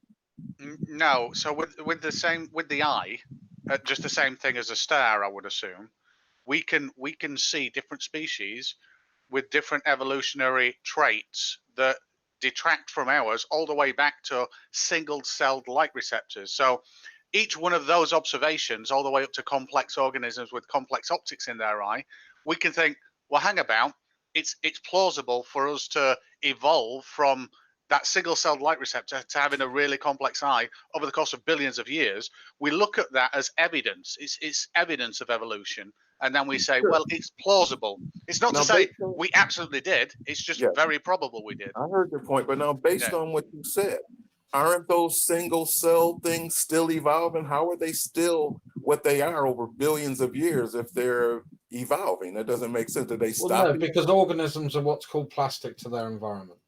Speaker 9: No. So with the eye, just the same thing as a star, I would assume. We can see different species with different evolutionary traits that detract from ours all the way back to single-celled light receptors. So each one of those observations, all the way up to complex organisms with complex optics in their eye, we can think, well, hang about, it's plausible for us to evolve from that single-celled light receptor to having a really complex eye over the course of billions of years. We look at that as evidence. It's evidence of evolution. And then we say, well, it's plausible. It's not to say we absolutely did. It's just very probable we did.
Speaker 2: I heard your point, but now based on what you said, aren't those single cell things still evolving? How are they still what they are over billions of years if they're evolving? That doesn't make sense. Did they stop?
Speaker 3: Well, no, because organisms are what's called plastic to their environment.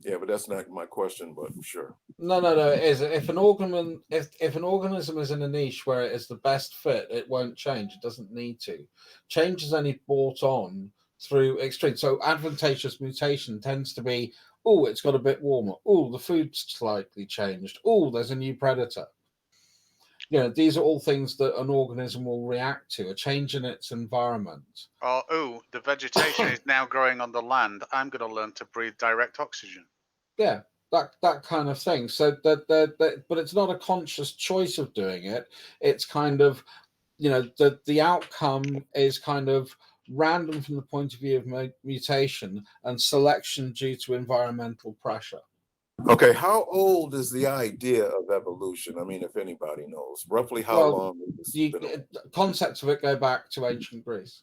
Speaker 2: Yeah, but that's not my question, but sure.
Speaker 3: No, it is. If an organism is in a niche where it is the best fit, it won't change. It doesn't need to. Change is only brought on through extreme. So advantageous mutation tends to be, oh, it's got a bit warmer. Oh, the food's slightly changed. Oh, there's a new predator. these are all things that an organism will react to, a change in its environment.
Speaker 9: Oh, the vegetation is now growing on the land. I'm going to learn to breathe direct oxygen.
Speaker 3: Yeah, that kind of thing. So that but it's not a conscious choice of doing it. It's kind of, the outcome is kind of random from the point of view of mutation and selection due to environmental pressure.
Speaker 2: Okay, how old is the idea of evolution? I mean, if anybody knows, roughly how long has this been?
Speaker 3: The concepts of it go back to ancient Greece.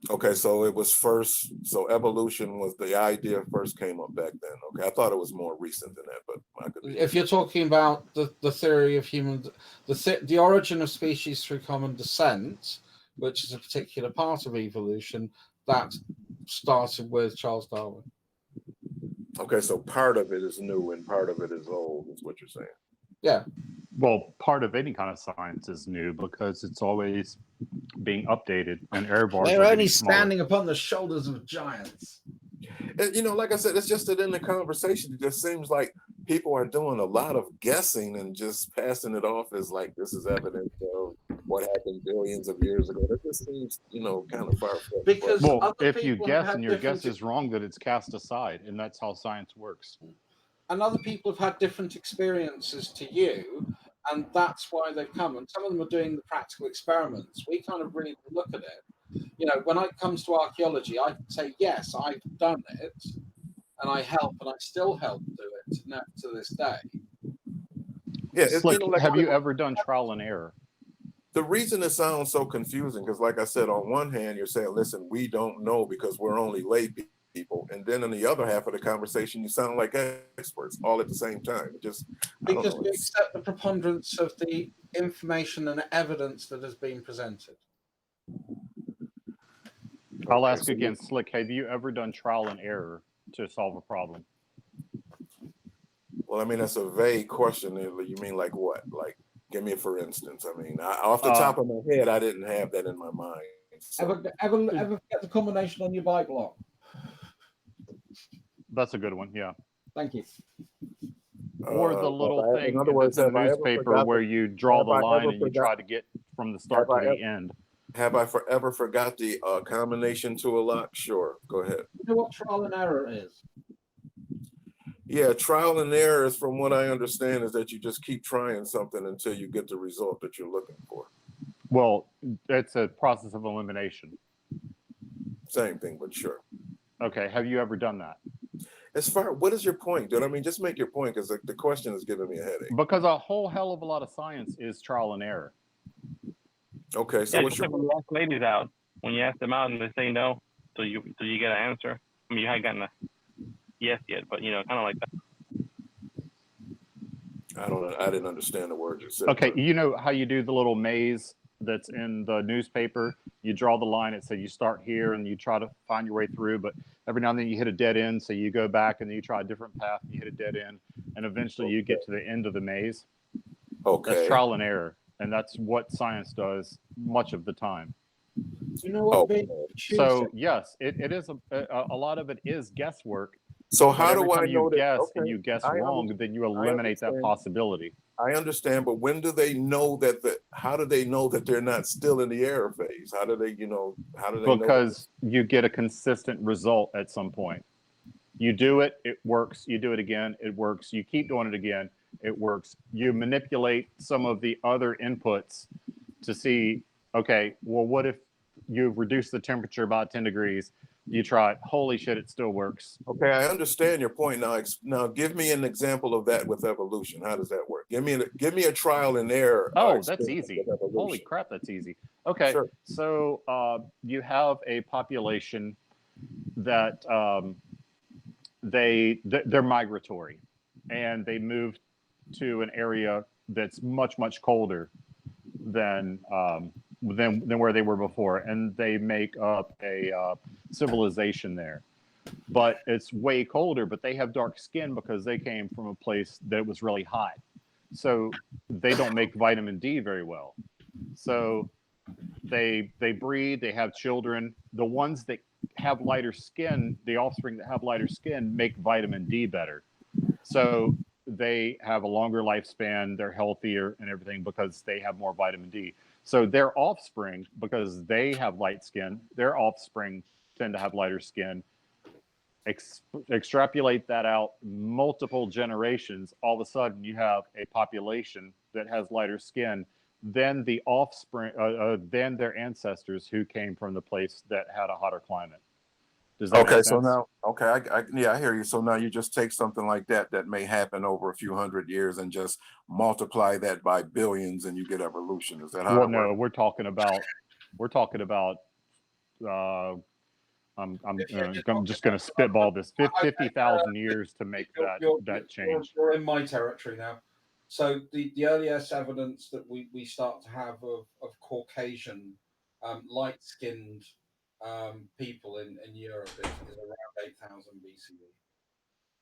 Speaker 2: Okay, so it was first. So evolution was the idea first came up back then. Okay, I thought it was more recent than that, but I could be.
Speaker 3: If you're talking about the theory of human, the origin of species through common descent, which is a particular part of evolution, that started with Charles Darwin.
Speaker 2: Okay, so part of it is new and part of it is old, is what you're saying.
Speaker 3: Yeah.
Speaker 11: Well, part of any kind of science is new because it's always being updated, and error bars
Speaker 3: They're
Speaker 11: are
Speaker 3: only
Speaker 11: getting smaller.
Speaker 3: standing upon the shoulders of giants.
Speaker 2: And, like I said, it's just that in the conversation, it just seems like people are doing a lot of guessing and just passing it off as like this is evidence of what happened billions of years ago. That just seems, kind of far-fetched.
Speaker 3: Because
Speaker 11: if you guess and your guess is wrong, then it's cast aside, and that's how science works.
Speaker 3: And other people have had different experiences to you, and that's why they've come. And some of them are doing the practical experiments. We kind of really look at it. When it comes to archaeology, I can say, yes, I've done it, and I help, and I still help do it to this day.
Speaker 2: Yeah,
Speaker 11: Slick, have you ever done trial and error?
Speaker 2: The reason it sounds so confusing, because like I said, on one hand, you're saying, listen, we don't know because we're only lay people. And then in the other half of the conversation, you sound like experts all at the same time.
Speaker 3: Because we accept the preponderance of the information and evidence that has been presented.
Speaker 11: I'll ask again, Slick, have you ever done trial and error to solve a problem?
Speaker 2: Well, I mean, that's a vague question. You mean like what? Like, give me a for instance. I mean, off the top of my head, I didn't have that in my mind. So.
Speaker 3: Ever get the combination on your bike lock?
Speaker 11: That's a good one, yeah.
Speaker 3: Thank you.
Speaker 11: Or the little thing in the newspaper where you draw the line and you try to get from the start to the end.
Speaker 2: Have I ever forgot the combination to a lock? Sure, go ahead.
Speaker 3: You know what trial and error is?
Speaker 2: Yeah, trial and error is, from what I understand, is that you just keep trying something until you get the result that you're looking for.
Speaker 11: Well, it's a process of elimination.
Speaker 2: Same thing, but sure.
Speaker 11: Okay, have you ever done that?
Speaker 2: What is your point, dude? I mean, just make your point, because the question is giving me a headache.
Speaker 11: Because a whole hell of a lot of science is trial and error.
Speaker 2: Okay, so what's your
Speaker 12: when you ask ladies out, when you ask them out and they say no, so you get an answer. I mean, you haven't gotten a yes yet, but kind of like that.
Speaker 2: I didn't understand the word you said.
Speaker 11: Okay, you know how you do the little maze that's in the newspaper? You draw the line, it says you start here and you try to find your way through, but every now and then you hit a dead end, so you go back and then you try a different path and you hit a dead end, and eventually you get to the end of the maze.
Speaker 2: Okay.
Speaker 11: That's trial and error, and that's what science does much of the time.
Speaker 3: You know what?
Speaker 11: So yes, it is a lot of it is guesswork.
Speaker 2: So how do I know that?
Speaker 11: Guess and you guess wrong, then you eliminate that possibility.
Speaker 2: I understand, but when do they know that? How do they know that they're not still in the error phase? How do they, How do they?
Speaker 11: Because you get a consistent result at some point. You do it, it works. You do it again, it works. You keep doing it again, it works. You manipulate some of the other inputs to see, okay, well, what if you've reduced the temperature by 10 degrees? You try it. Holy shit, it still works.
Speaker 2: Okay, I understand your point. Now give me an example of that with evolution. How does that work? Give me a trial and error.
Speaker 11: Oh, that's easy. Holy crap, that's easy. Okay, sure. So you have a population that they're migratory, and they move to an area that's much colder than where they were before, and they make up a civilization there. But it's way colder, but they have dark skin because they came from a place that was really hot. So they don't make vitamin D very well. So they breed, they have children. The ones that have lighter skin, the offspring that have lighter skin, make vitamin D better. So they have a longer lifespan, they're healthier and everything because they have more vitamin D. So their offspring, because they have light skin, their offspring tend to have lighter skin. Extrapolate that out multiple generations, all of a sudden you have a population that has lighter skin than the offspring, than their ancestors who came from the place that had a hotter climate. Does that
Speaker 2: Okay,
Speaker 11: make
Speaker 2: so
Speaker 11: sense?
Speaker 2: now, okay, yeah, I hear you. So now you just take something like that that may happen over a few hundred years and just multiply that by billions, and you get evolution. Is that how
Speaker 11: Well,
Speaker 2: it
Speaker 11: no,
Speaker 2: works?
Speaker 11: we're talking about. I'm just going to spitball this. 50,000 years to make that change.
Speaker 3: You're in my territory now. So the earliest evidence that we start to have of Caucasian light-skinned people in Europe is around 8,000 BCE.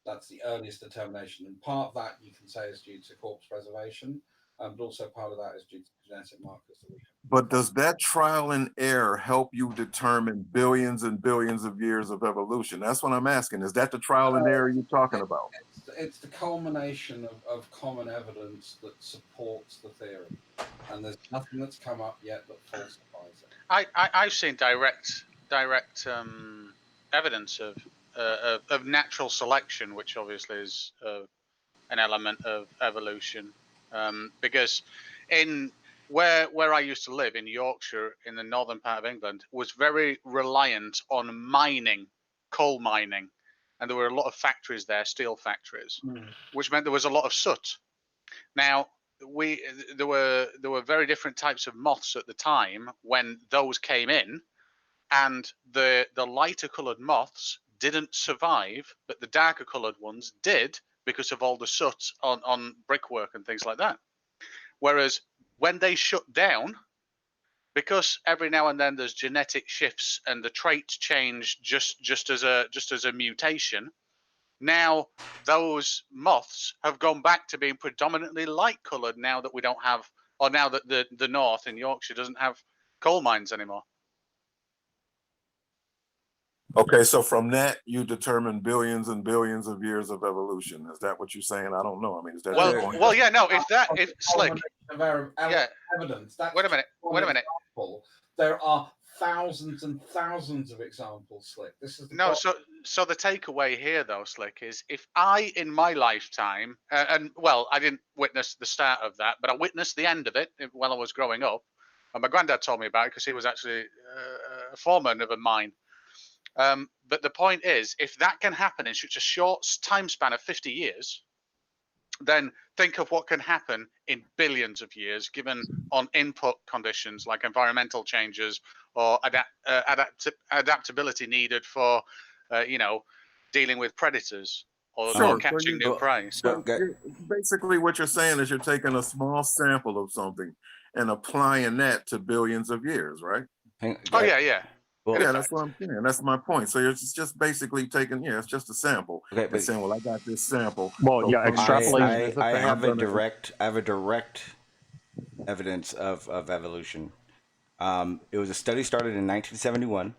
Speaker 3: That's the earliest determination, and part of that you can say is due to corpse preservation, but also part of that is due to genetic markers that we have.
Speaker 2: But does that trial and error help you determine billions and billions of years of evolution? That's what I'm asking. Is that the trial and error you're talking about?
Speaker 3: It's the culmination of common evidence that supports the theory, and there's nothing that's come up yet that falsifies it.
Speaker 9: I've seen direct evidence of natural selection, which obviously is an element of evolution, because in where I used to live in Yorkshire, in the northern part of England, was very reliant on mining, coal mining, and there were a lot of factories there, steel factories, which meant there was a lot of soot. Now, there were very different types of moths at the time when those came in, and the lighter coloured moths didn't survive, but the darker coloured ones did because of all the soot on brickwork and things like that. Whereas when they shut down, because every now and then there's genetic shifts and the traits change just as a mutation, now those moths have gone back to being predominantly light coloured now that we don't have, or now that the north in Yorkshire doesn't have coal mines anymore.
Speaker 2: Okay, so from that you determine billions and billions of years of evolution. Is that what you're saying? I don't know. I mean, is that your point?
Speaker 9: Well, yeah, no. If Slick,
Speaker 3: yeah. Evidence. That's
Speaker 9: wait a minute.
Speaker 3: Example. There are thousands and thousands of examples, Slick. This is
Speaker 9: no. So the takeaway here, though, Slick, is if I, in my lifetime, and well, I didn't witness the start of that, but I witnessed the end of it while I was growing up, and my granddad told me about it because he was actually a foreman of a mine. But the point is, if that can happen in such a short time span of 50 years, then think of what can happen in billions of years, given on input conditions like environmental changes or adaptability needed for, dealing with predators or catching new prey. So
Speaker 2: basically what you're saying is you're taking a small sample of something and applying that to billions of years, right?
Speaker 9: Oh, yeah.
Speaker 2: Well, yeah, that's what I'm saying. That's my point. So you're just basically taking, it's just a sample.
Speaker 1: Okay,
Speaker 2: but saying, well, I got this sample.
Speaker 11: Well,
Speaker 2: so
Speaker 11: yeah, extrapolation is the thing.
Speaker 1: I have a direct evidence of evolution. It was a study started in 1971.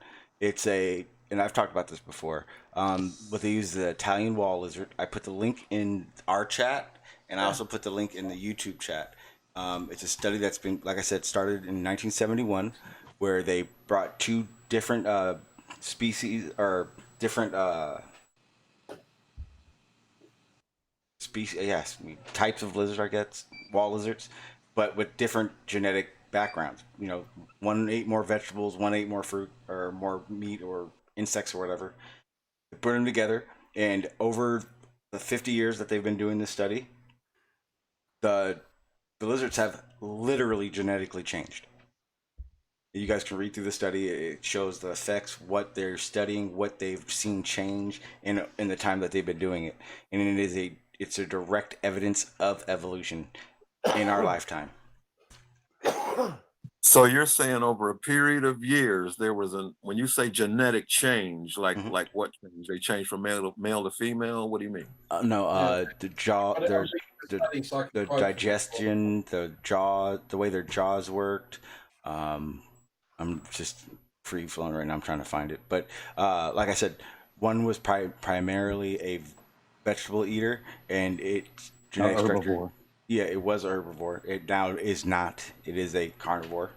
Speaker 1: And I've talked about this before. But they use the Italian wall lizard. I put the link in our chat, and I also put the link in the YouTube chat. It's a study that's been, like I said, started in 1971, where they brought two different species or different types of lizards, I guess, wall lizards, but with different genetic backgrounds. One ate more vegetables, one ate more fruit or more meat or insects or whatever. They put them together, and over the 50 years that they've been doing this study, the lizards have literally genetically changed. You guys can read through the study. It shows the effects, what they're studying, what they've seen change in the time that they've been doing it, and it's a direct evidence of evolution in our lifetime.
Speaker 2: So you're saying over a period of years, there was when you say genetic change, like what change? They changed from male to female? What do you mean?
Speaker 1: The jaw, the digestion, the jaw, the way their jaws worked. I'm just free flowing right now. I'm trying to find it, but like I said, one was primarily vegetable eater, and its genetic structure.
Speaker 3: Herbivore.
Speaker 1: Yeah, it was a herbivore. It now is not. It is a carnivore.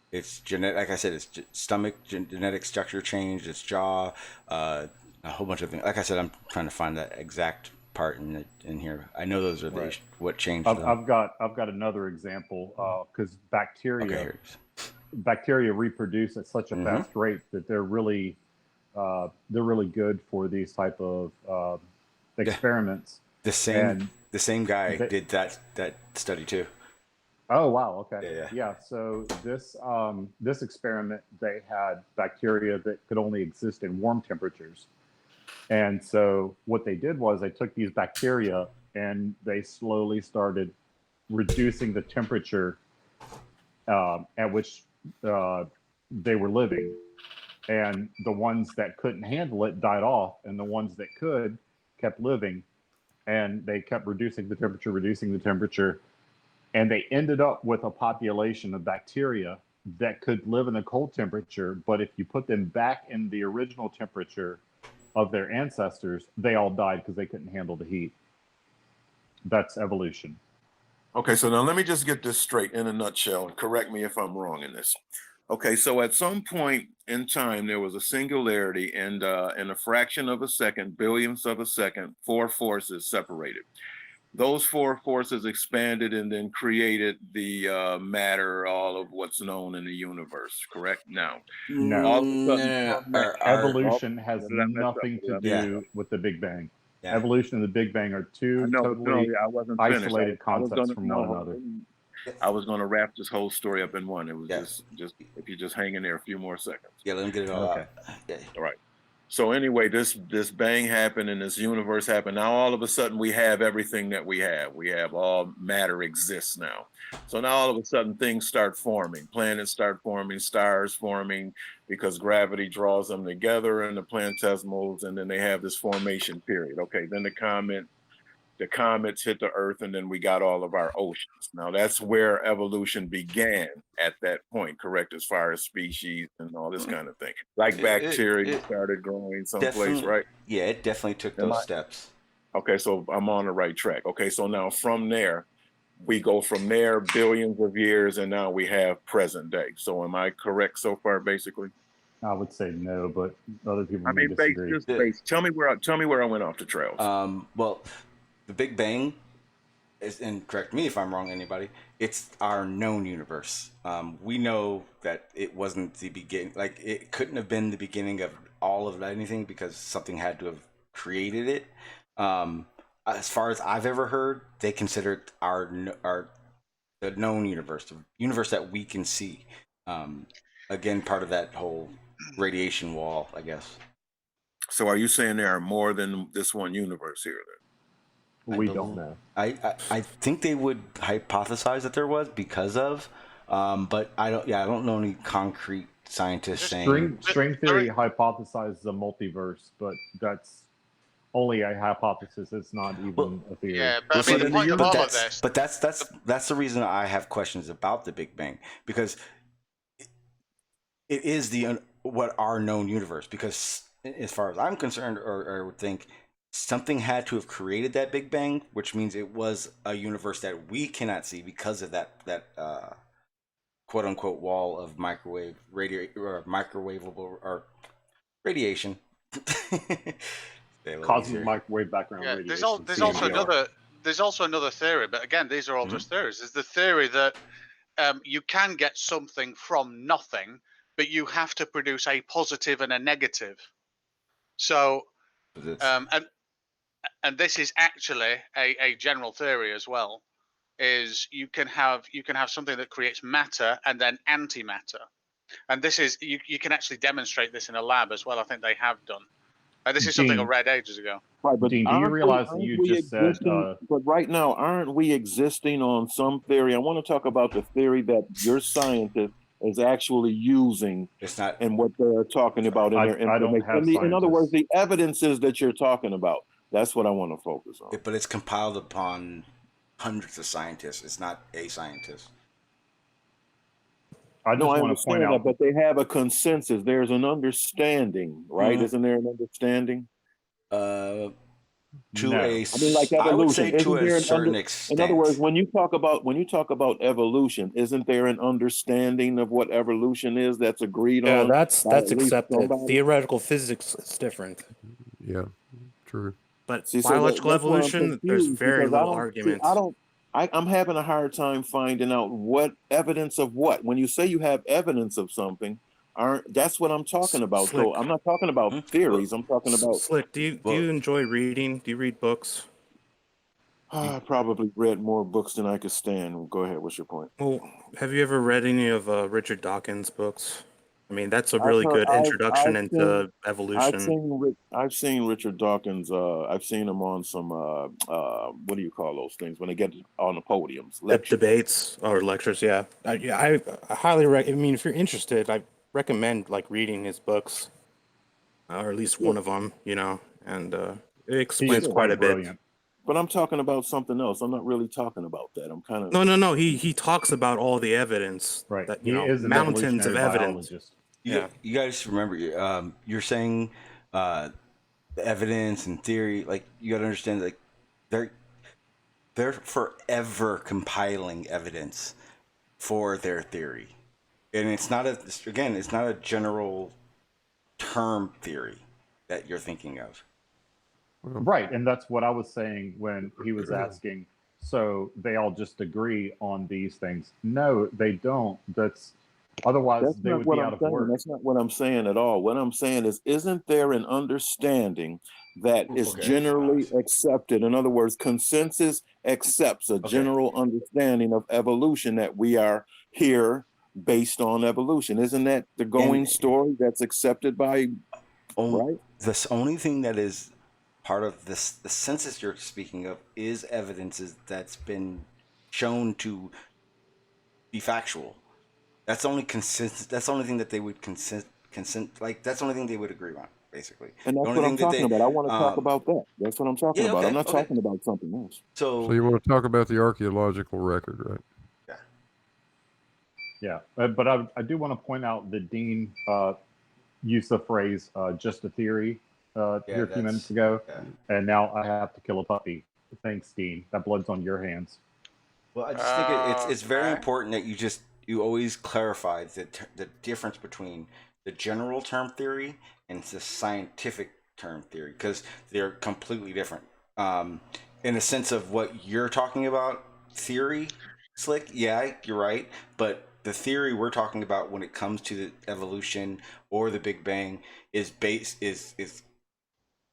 Speaker 1: It's genetic. Like I said, its stomach genetic structure changed. Its jaw, a whole bunch of things. Like I said, I'm trying to find that exact part in here. I know those are
Speaker 11: Right.
Speaker 1: what changed.
Speaker 11: I've got another example because bacteria reproduce at such a fast rate that they're really good for these type of experiments.
Speaker 1: The same guy did that study too.
Speaker 11: Oh wow! Okay. Yeah. So this experiment, they had bacteria that could only exist in warm temperatures, and so what they did was they took these bacteria and they slowly started reducing the temperature at which they were living, and the ones that couldn't handle it died off, and the ones that could kept living, and they kept reducing the temperature. And they ended up with a population of bacteria that could live in a cold temperature, but if you put them back in the original temperature of their ancestors, they all died because they couldn't handle the heat. That's evolution.
Speaker 2: Okay, so now let me just get this straight in a nutshell, and correct me if I'm wrong in this. Okay, so at some point in time, there was a singularity, and in a fraction of a second, billionths of a second, 4 forces separated. Those 4 forces expanded and then created the matter, all of what's known in the universe, correct? Now, all of a sudden,
Speaker 11: evolution has nothing to do with the Big Bang.
Speaker 1: Yeah.
Speaker 11: Evolution and the Big Bang are two totally isolated concepts from one another.
Speaker 2: I was going to wrap this whole story up in one. It was just if you just hang in there a few more seconds.
Speaker 1: Yeah, let him get it all out. Yeah.
Speaker 2: All right. So anyway, this bang happened and this universe happened. Now all of a sudden we have everything that we have. We have all matter exists now. So now all of a sudden things start forming. Planets start forming, stars forming, because gravity draws them together in the planetesimals, and then they have this formation period. Okay, then the comets hit the Earth, and then we got all of our oceans. Now that's where evolution began at that point, correct, as far as species and all this kind of thing. Like bacteria started growing someplace, right?
Speaker 1: Yeah, it definitely took those steps.
Speaker 2: Okay, so I'm on the right track. Okay, so now from there, we go from there billions of years, and now we have present day. So am I correct so far, basically?
Speaker 11: I would say no, but other people may disagree.
Speaker 2: Base. Tell me where I went off the trails.
Speaker 1: Well, the Big Bang is, and correct me if I'm wrong, anybody, it's our known universe. We know that it wasn't the beginning, like it couldn't have been the beginning of all of anything because something had to have created it. As far as I've ever heard, they consider it the known universe, the universe that we can see. Again, part of that whole radiation wall, I guess.
Speaker 2: So are you saying there are more than this one universe here then?
Speaker 11: We don't know.
Speaker 1: I think they would hypothesize that there was because of, but I don't know any concrete scientists saying.
Speaker 11: String theory hypothesizes a multiverse, but that's only a hypothesis. It's not even a theory.
Speaker 9: Yeah, but I mean, the point of all of this.
Speaker 1: But that's the reason I have questions about the Big Bang, because it is what our known universe. Because as far as I'm concerned, or I would think, something had to have created that Big Bang, which means it was a universe that we cannot see because of that quote unquote wall of microwavable or radiation.
Speaker 11: Causing microwave background radiation.
Speaker 9: There's also another theory, but again, these are all just theories. There's the theory that you can get something from nothing, but you have to produce a positive and a negative. So, and this is actually a general theory as well. Is you can have something that creates matter and then antimatter, and this is you can actually demonstrate this in a lab as well. I think they have done. This is something I read ages ago.
Speaker 2: Right, but
Speaker 11: Dean, do you realize that you just said?
Speaker 2: But right now, aren't we existing on some theory? I want to talk about the theory that your scientist is actually using.
Speaker 1: It's not,
Speaker 2: and what they're talking about in their information. In other words, the evidences that you're talking about. That's what I want to focus on.
Speaker 1: But it's compiled upon hundreds of scientists. It's not a scientist.
Speaker 11: I want to point out,
Speaker 2: but they have a consensus. There's an understanding, right? Isn't there an understanding?
Speaker 1: To
Speaker 11: No.
Speaker 1: a,
Speaker 2: I mean, like
Speaker 1: I would say
Speaker 2: evolution.
Speaker 1: to
Speaker 2: Isn't there
Speaker 1: a
Speaker 2: an
Speaker 1: certain
Speaker 2: under?
Speaker 1: extent.
Speaker 2: In other words, when you talk about evolution, isn't there an understanding of what evolution is that's agreed
Speaker 6: Yeah,
Speaker 2: on
Speaker 6: that's
Speaker 2: by at least
Speaker 6: accepted.
Speaker 2: somebody?
Speaker 6: Theoretical physics is different.
Speaker 13: Yeah, true.
Speaker 6: But
Speaker 2: See, so
Speaker 6: biological
Speaker 2: that's where I'm
Speaker 6: evolution, there's
Speaker 2: confused
Speaker 6: very
Speaker 2: because I
Speaker 6: little
Speaker 2: don't see.
Speaker 6: argument.
Speaker 2: I'm having a hard time finding out what evidence of what. When you say you have evidence of something, that's what I'm talking about.
Speaker 6: Slick.
Speaker 2: So I'm not talking about theories. I'm talking about.
Speaker 6: Slick, do you enjoy reading? Do you read books?
Speaker 2: I probably read more books than I could stand. Go ahead. What's your point?
Speaker 6: Well, have you ever read any of Richard Dawkins' books? I mean, that's a really good introduction into evolution.
Speaker 2: I've seen Richard Dawkins. I've seen him on some what do you call those things when they get on the podiums?
Speaker 6: Debates or lectures, yeah. I highly recommend. I mean, if you're interested, I recommend like reading his books, or at least one of them. You know, and it explains quite a bit.
Speaker 2: But I'm talking about something else. I'm not really talking about that. I'm kind of
Speaker 6: No. He talks about all the evidence.
Speaker 11: Right.
Speaker 6: That,
Speaker 11: He is an
Speaker 6: mountains of
Speaker 11: evolutionary
Speaker 6: evidence.
Speaker 11: biologist.
Speaker 1: Yeah. You guys remember, you're saying the evidence and theory, like you got to understand, like they're forever compiling evidence for their theory, and it's not a general term theory that you're thinking of.
Speaker 11: Right, and that's what I was saying when he was asking. So they all just agree on these things? No, they don't. Otherwise they would be out of work.
Speaker 2: That's not what I'm saying at all. What I'm saying is, isn't there an understanding that is generally accepted? In other words, consensus accepts a general understanding of evolution, that we are here based on evolution. Isn't that the going story that's accepted by, right?
Speaker 1: The only thing that is part of the census you're speaking of is evidences that's been shown to be factual. That's the only That's the only thing that they would consent. Like that's the only thing they would agree on, basically.
Speaker 2: And that's what I'm talking about. I want to talk about that. That's what I'm talking about. I'm not talking about something else.
Speaker 1: So
Speaker 13: you want to talk about the archaeological record, right?
Speaker 11: Yeah, but I do want to point out that Dean used the phrase "just a theory" here a few minutes ago, and now I have to kill a puppy. Thanks, Dean. That blood's on your hands.
Speaker 1: Well, I just think it's very important that you always clarify the difference between the general term theory and the scientific term theory, because they're completely different. In the sense of what you're talking about, theory, Slick, yeah, you're right, but the theory we're talking about when it comes to the evolution or the Big Bang is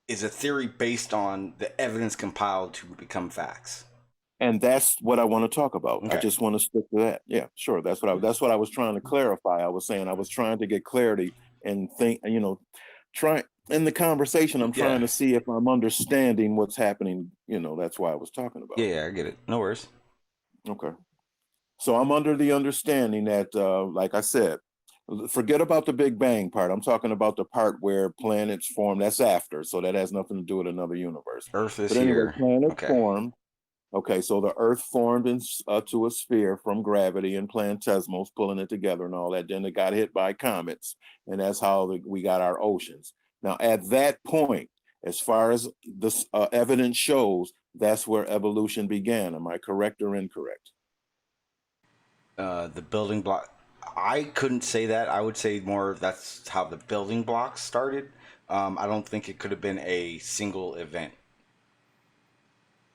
Speaker 1: a theory based on the evidence compiled to become facts.
Speaker 2: And that's what I want to talk about.
Speaker 1: Okay.
Speaker 2: I just want to stick to that. Yeah, sure. That's what I was trying to clarify. I was saying I was trying to get clarity and think, in the conversation, I'm trying to see if I'm understanding what's happening. That's why I was talking about.
Speaker 1: Yeah, I get it. No worries.
Speaker 2: Okay. So I'm under the understanding that, like I said, forget about the Big Bang part. I'm talking about the part where planets form. That's after. So that has nothing to do with another universe.
Speaker 1: Earth is
Speaker 2: but anyway,
Speaker 1: here.
Speaker 2: Planets formed. Okay, so the Earth formed to a sphere from gravity and planetesimals pulling it together and all that. Then it got hit by comets, and that's how we got our oceans. Now, at that point, as far as this evidence shows, that's where evolution began. Am I correct or incorrect?
Speaker 1: The building block. I couldn't say that. I would say more that's how the building blocks started. I don't think it could have been a single event.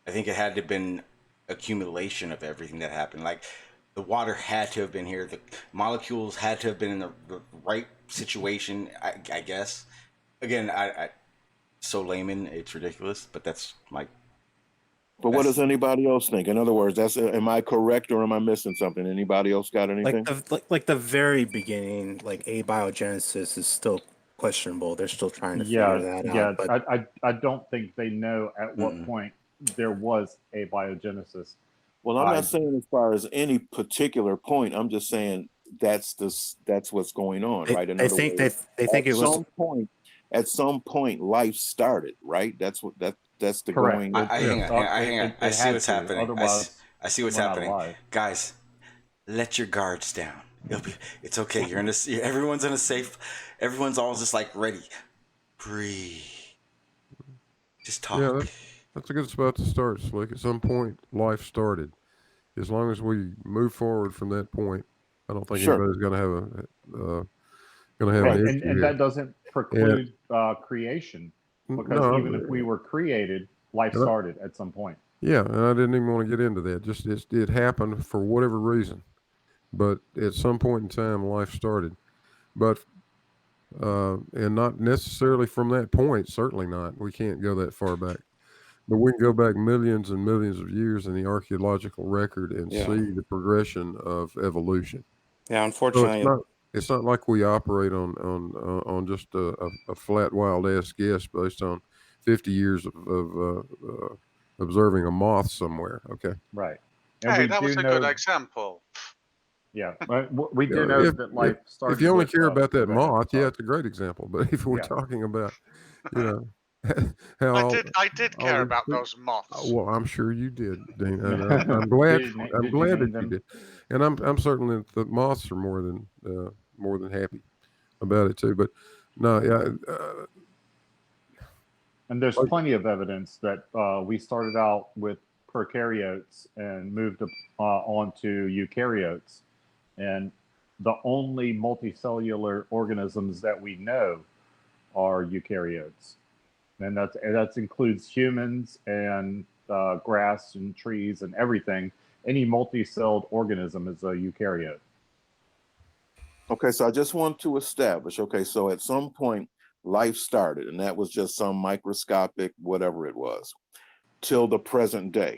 Speaker 1: I think it had to have been accumulation of everything that happened. Like the water had to have been here. The molecules had to have been in the right situation, I guess. Again, I so layman, it's ridiculous, but that's my...
Speaker 2: But what does anybody else think? In other words, am I correct or am I missing something? Anybody else got anything?
Speaker 6: Like the very beginning, like abiogenesis is still questionable. They're still trying to figure that out.
Speaker 11: But I don't think they know at what point there was abiogenesis.
Speaker 2: Well, I'm not saying as far as any particular point. I'm just saying that's what's going on, right?
Speaker 6: I think they think it was
Speaker 2: at some point life started, right? That's the
Speaker 11: correct.
Speaker 2: going.
Speaker 1: Hang on. I see what's happening. I see what's happening. Guys, let your guards down. It's okay. Everyone's in a safe. Everyone's all just like ready. Breathe. Just talk.
Speaker 13: Yeah, that's a good spot to start, Slick. At some point, life started. As long as we move forward from that point, I don't think anybody's going to have
Speaker 11: Right,
Speaker 13: an
Speaker 11: and
Speaker 13: issue here.
Speaker 11: that doesn't preclude creation, because
Speaker 13: No,
Speaker 11: even if we were created, life started at some point.
Speaker 13: Yeah, and I didn't even want to get into that. Just it happened for whatever reason, but at some point in time, life started. But and not necessarily from that point. Certainly not. We can't go that far back. But we can go back millions and millions of years in the archaeological record and see the progression of evolution.
Speaker 6: Yeah,
Speaker 13: So
Speaker 6: unfortunately,
Speaker 13: it's not like we operate on just a flat wild ass guess based on 50 years of observing a moth somewhere. Okay.
Speaker 11: Right. And
Speaker 9: Hey,
Speaker 11: we
Speaker 9: that was
Speaker 11: do
Speaker 9: a good
Speaker 11: know,
Speaker 9: example.
Speaker 11: yeah, but we do know that life started.
Speaker 13: If you only
Speaker 11: with,
Speaker 13: care about that
Speaker 11: go ahead,
Speaker 13: moth,
Speaker 11: sorry.
Speaker 13: yeah, it's a great example. But if we're talking about, you know,
Speaker 9: I did care about those moths.
Speaker 13: well, I'm sure you did, Dean, and I'm glad.
Speaker 11: Did
Speaker 13: I'm
Speaker 11: you
Speaker 13: glad
Speaker 11: name
Speaker 13: that you
Speaker 11: them?
Speaker 13: did, and I'm certain that the moths are more than happy about it too. But no, yeah.
Speaker 11: And there's plenty of evidence that we started out with prokaryotes and moved on to eukaryotes. And the only multicellular organisms that we know are eukaryotes. And that includes humans and grass and trees and everything. Any multi-celled organism is a eukaryote.
Speaker 2: Okay, so I just want to establish, okay, so at some point life started, and that was just some microscopic whatever it was, till the present day.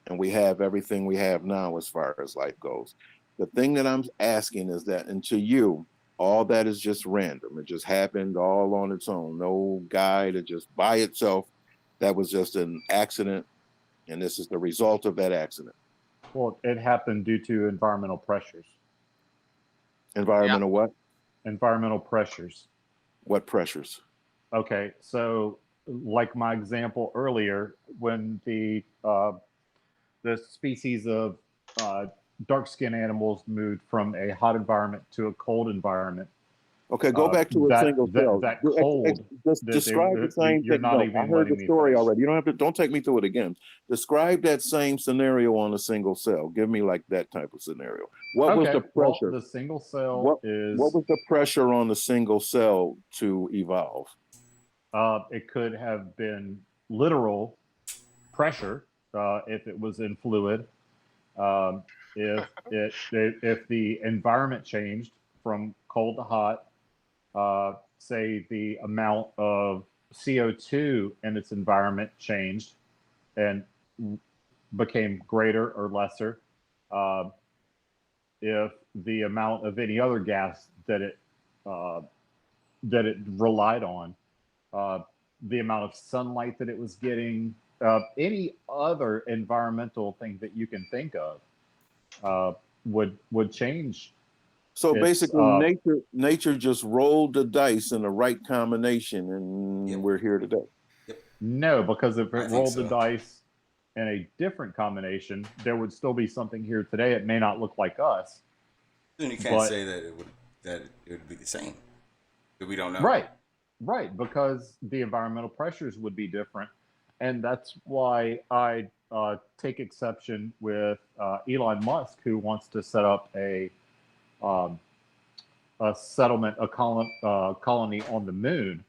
Speaker 2: And we have everything we have now as far as life goes. The thing that I'm asking is that, and to you, all that is just random. It just happened all on its own. No guide, it just by itself. That was just an accident, and this is the result of that accident.
Speaker 11: Well, it happened due to environmental pressures.
Speaker 2: Environmental what?
Speaker 11: Environmental pressures.
Speaker 2: What pressures?
Speaker 11: Okay, so like my example earlier, when the species of dark-skinned animals moved from a hot environment to a cold environment.
Speaker 2: Okay, go back to a single cell.
Speaker 11: That cold.
Speaker 2: Just describe the same
Speaker 11: You're
Speaker 2: thing.
Speaker 11: not
Speaker 2: No,
Speaker 11: even
Speaker 2: I heard
Speaker 11: letting
Speaker 2: the
Speaker 11: me
Speaker 2: story
Speaker 11: finish.
Speaker 2: already. You don't have to. Don't take me through it again. Describe that same scenario on a single cell. Give me like that type of scenario. What was the pressure?
Speaker 11: Well, the single cell
Speaker 2: what
Speaker 11: is.
Speaker 2: was the pressure on the single cell to evolve?
Speaker 11: It could have been literal pressure if it was in fluid. If the environment changed from cold to hot, say the amount of CO2 in its environment changed and became greater or lesser. If the amount of any other gas that it relied on, the amount of sunlight that it was getting, any other environmental thing that you can think of would change.
Speaker 2: So basically, nature just rolled the dice in the right combination, and we're here today.
Speaker 11: No, because if it rolled the dice in a different combination, there would still be something here today. It may not look like us.
Speaker 1: Then you can't say that it would be the same. That we don't know.
Speaker 11: Right, because the environmental pressures would be different, and that's why I take exception with Elon Musk, who wants to set up a settlement, a colony on the moon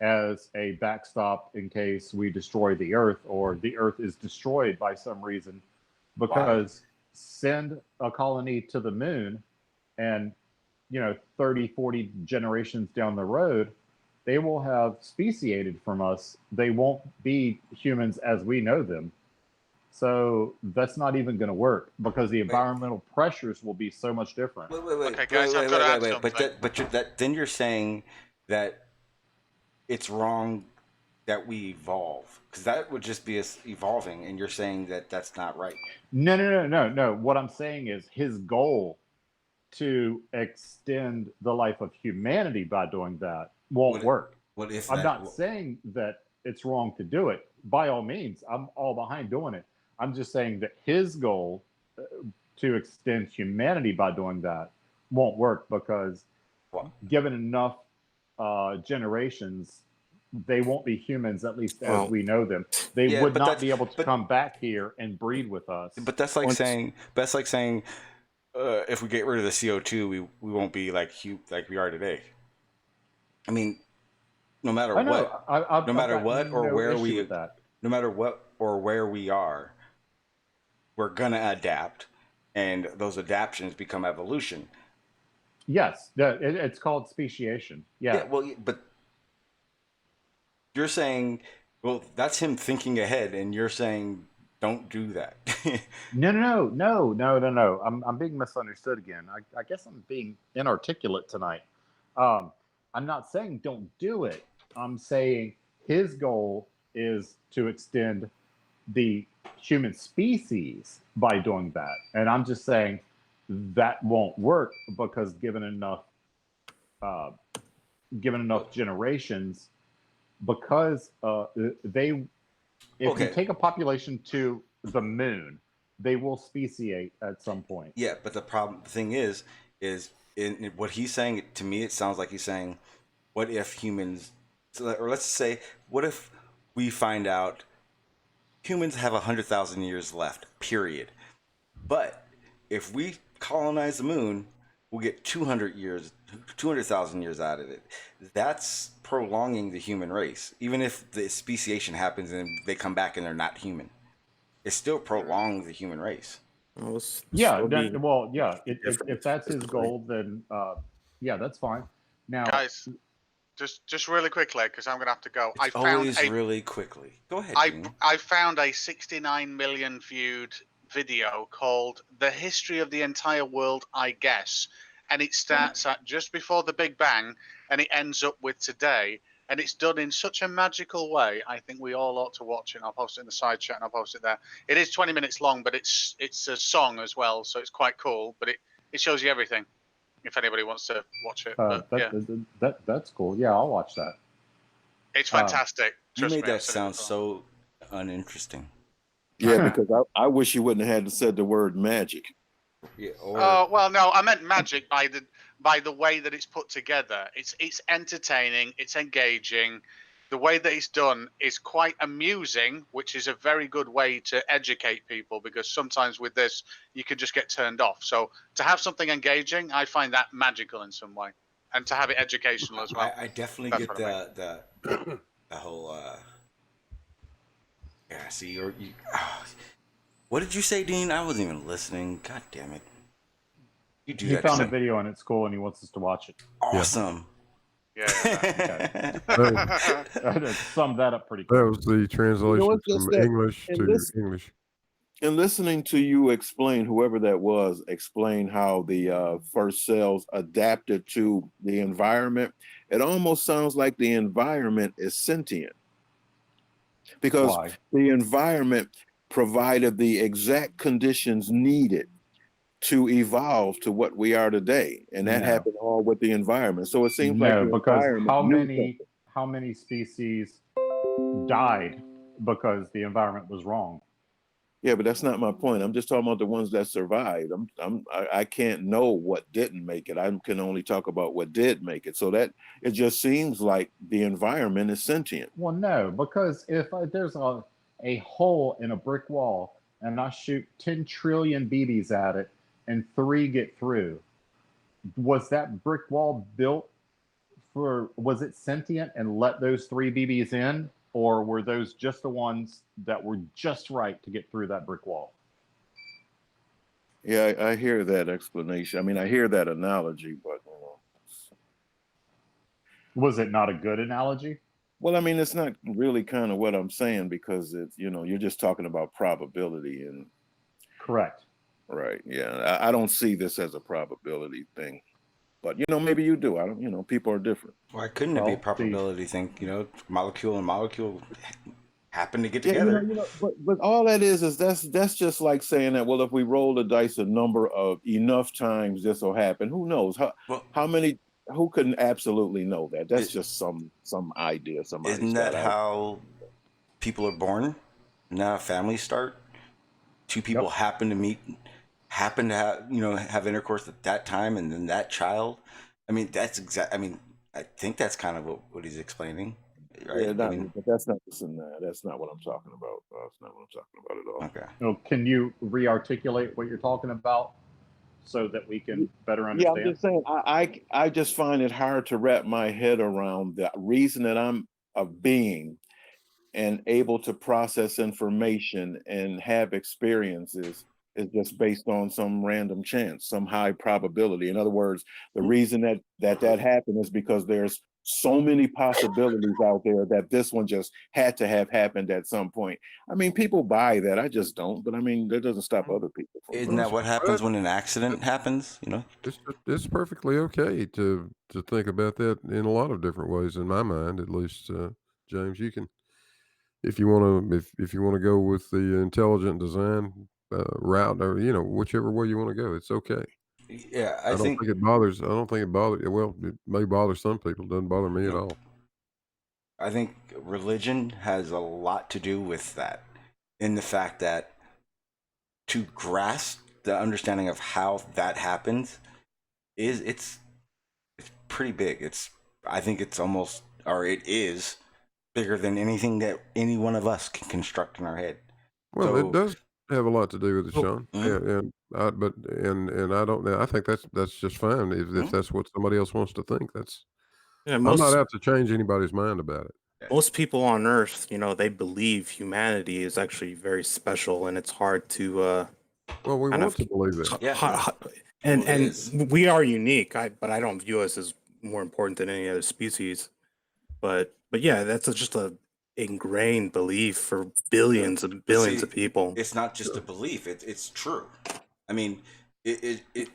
Speaker 11: as a backstop in case we destroy the Earth or the Earth is destroyed by some reason. Because send a colony to the moon, and 30, 40 generations down the road, they will have speciated from us. They won't be humans as we know them. So that's not even going to work because the environmental pressures will be so much different.
Speaker 1: Okay, guys, I've got to add something. Then you're saying that it's wrong that we evolve, because that would just be us evolving, and you're saying that that's not right.
Speaker 11: No. What I'm saying is his goal to extend the life of humanity by doing that won't work. I'm not saying that it's wrong to do it. By all means, I'm all behind doing it. I'm just saying that his goal to extend humanity by doing that won't work because given enough generations, they won't be humans, at least as
Speaker 1: Well,
Speaker 11: we know them. They
Speaker 1: yeah,
Speaker 11: would
Speaker 1: but
Speaker 11: not
Speaker 1: that's-
Speaker 11: be able to
Speaker 1: but-
Speaker 11: come back here and breed with us.
Speaker 1: But that's like saying if we get rid of the CO2, we won't be like we are today. I mean, no matter
Speaker 11: I know.
Speaker 1: what, no matter
Speaker 11: I've got
Speaker 1: what or
Speaker 11: no
Speaker 1: where
Speaker 11: issue
Speaker 1: we,
Speaker 11: with that.
Speaker 1: no matter what or where we are, we're gonna adapt, and those adaptations become evolution.
Speaker 11: Yes, it's called speciation. Yeah.
Speaker 1: Well, but you're saying, well, that's him thinking ahead, and you're saying don't do that.
Speaker 11: No. I'm being misunderstood again. I guess I'm being inarticulate tonight. I'm not saying don't do it. I'm saying his goal is to extend the human species by doing that. And I'm just saying that won't work because given enough generations, because if you take a population to the moon, they will speciate at some point.
Speaker 1: Yeah, but the thing is in what he's saying, to me, it sounds like he's saying, what if humans, or let's say, what if we find out humans have 100,000 years left, period. But if we colonize the moon, we'll get 200,000 years out of it. That's prolonging the human race. Even if the speciation happens and they come back and they're not human, it still prolongs the human race.
Speaker 11: If that's his goal, then that's fine. Now,
Speaker 9: guys, just really quickly, because I'm going to have to go.
Speaker 1: Really quickly. Go ahead.
Speaker 9: I found a 69 million viewed video called "The History of the Entire World, I Guess," and it starts at just before the Big Bang, and it ends up with today. And it's done in such a magical way. I think we all ought to watch it. And I'll post it in the side chat, and I'll post it there. It is 20 minutes long, but it's a song as well, so it's quite cool. But it shows you everything. If anybody wants to watch it,
Speaker 11: that's cool. Yeah, I'll watch that.
Speaker 9: It's fantastic.
Speaker 1: You made that sound so uninteresting.
Speaker 2: Yeah, because I wish you wouldn't have had said the word magic.
Speaker 1: Yeah.
Speaker 9: Well, no, I meant magic by the way that it's put together. It's entertaining. It's engaging. The way that it's done is quite amusing, which is a very good way to educate people, because sometimes with this you could just get turned off. So to have something engaging, I find that magical in some way, and to have it educational as well.
Speaker 1: I definitely get the whole. Yeah. See, what did you say, Dean? I wasn't even listening. God damn it!
Speaker 11: He found a video and it's cool, and he wants us to watch it.
Speaker 1: Awesome.
Speaker 9: Yeah.
Speaker 11: That summed that up pretty quick.
Speaker 13: That was the translation from English to English.
Speaker 2: And listening to you explain, whoever that was, explain how the first cells adapted to the environment, it almost sounds like the environment is sentient. Because the environment provided the exact conditions needed to evolve to what we are today, and that happened all with the environment. So it seems like
Speaker 11: because how many species died because the environment was wrong?
Speaker 2: Yeah, but that's not my point. I'm just talking about the ones that survived. I can't know what didn't make it. I can only talk about what did make it. So that it just seems like the environment is sentient.
Speaker 11: Well, no, because if there's a hole in a brick wall and I shoot 10 trillion BBs at it and 3 get through, was that brick wall built was it sentient and let those 3 BBs in? Or were those just the ones that were just right to get through that brick wall?
Speaker 2: Yeah, I hear that explanation. I mean, I hear that analogy, but
Speaker 11: was it not a good analogy?
Speaker 2: Well, I mean, it's not really kind of what I'm saying, because it's, you're just talking about probability and.
Speaker 11: Correct.
Speaker 2: Right. Yeah, I don't see this as a probability thing. But, maybe you do. I don't, people are different.
Speaker 1: Why couldn't it be a probability thing? Molecule and molecule happen to get together.
Speaker 2: But all that is that's just like saying that, well, if we roll the dice a number of enough times, this will happen. Who knows? How many? Who can absolutely know that? That's just some idea.
Speaker 1: Isn't that how people are born? Now families start. Two people happen to meet. Happen to have intercourse at that time, and then that child. I mean, that's exact. I mean, I think that's kind of what he's explaining. right?
Speaker 2: Yeah, but that's not that's not what I'm talking about. That's not what I'm talking about at all.
Speaker 1: Okay.
Speaker 11: So can you re-articulate what you're talking about so that we can better
Speaker 2: Yeah,
Speaker 11: understand?
Speaker 2: I'm just saying. I just find it hard to wrap my head around the reason that I'm a being and able to process information and have experiences is just based on some random chance, some high probability. In other words, the reason that happened is because there's so many possibilities out there that this one just had to have happened at some point. I mean, people buy that. I just don't. But I mean, that doesn't stop other people from.
Speaker 1: Isn't that what happens when an accident happens? You know,
Speaker 13: It's perfectly okay to think about that in a lot of different ways. In my mind, at least, James, you can, if you want to, if you want to go with the intelligent design route, or whichever way you want to go, it's okay.
Speaker 1: Yeah,
Speaker 13: I don't think it bothers. I don't think it bothers. Well, it may bother some people. It doesn't bother me at all.
Speaker 1: I think religion has a lot to do with that, in the fact that to grasp the understanding of how that happens it's pretty big. I think it's almost, or it is bigger than anything that any one of us can construct in our head.
Speaker 13: Well, it does have a lot to do with it, Sean.
Speaker 1: Mm-hmm.
Speaker 13: And I don't know. I think that's just fine if that's what somebody else wants to think.
Speaker 6: Yeah,
Speaker 13: I'm not out to change anybody's mind about it.
Speaker 6: Most people on Earth, they believe humanity is actually very special, and it's hard to.
Speaker 13: Well, we want to believe it.
Speaker 1: Yeah.
Speaker 6: And we are unique. But I don't view us as more important than any other species. But yeah, that's just a ingrained belief for billions and billions of people.
Speaker 1: It's not just a belief; it's true. I mean,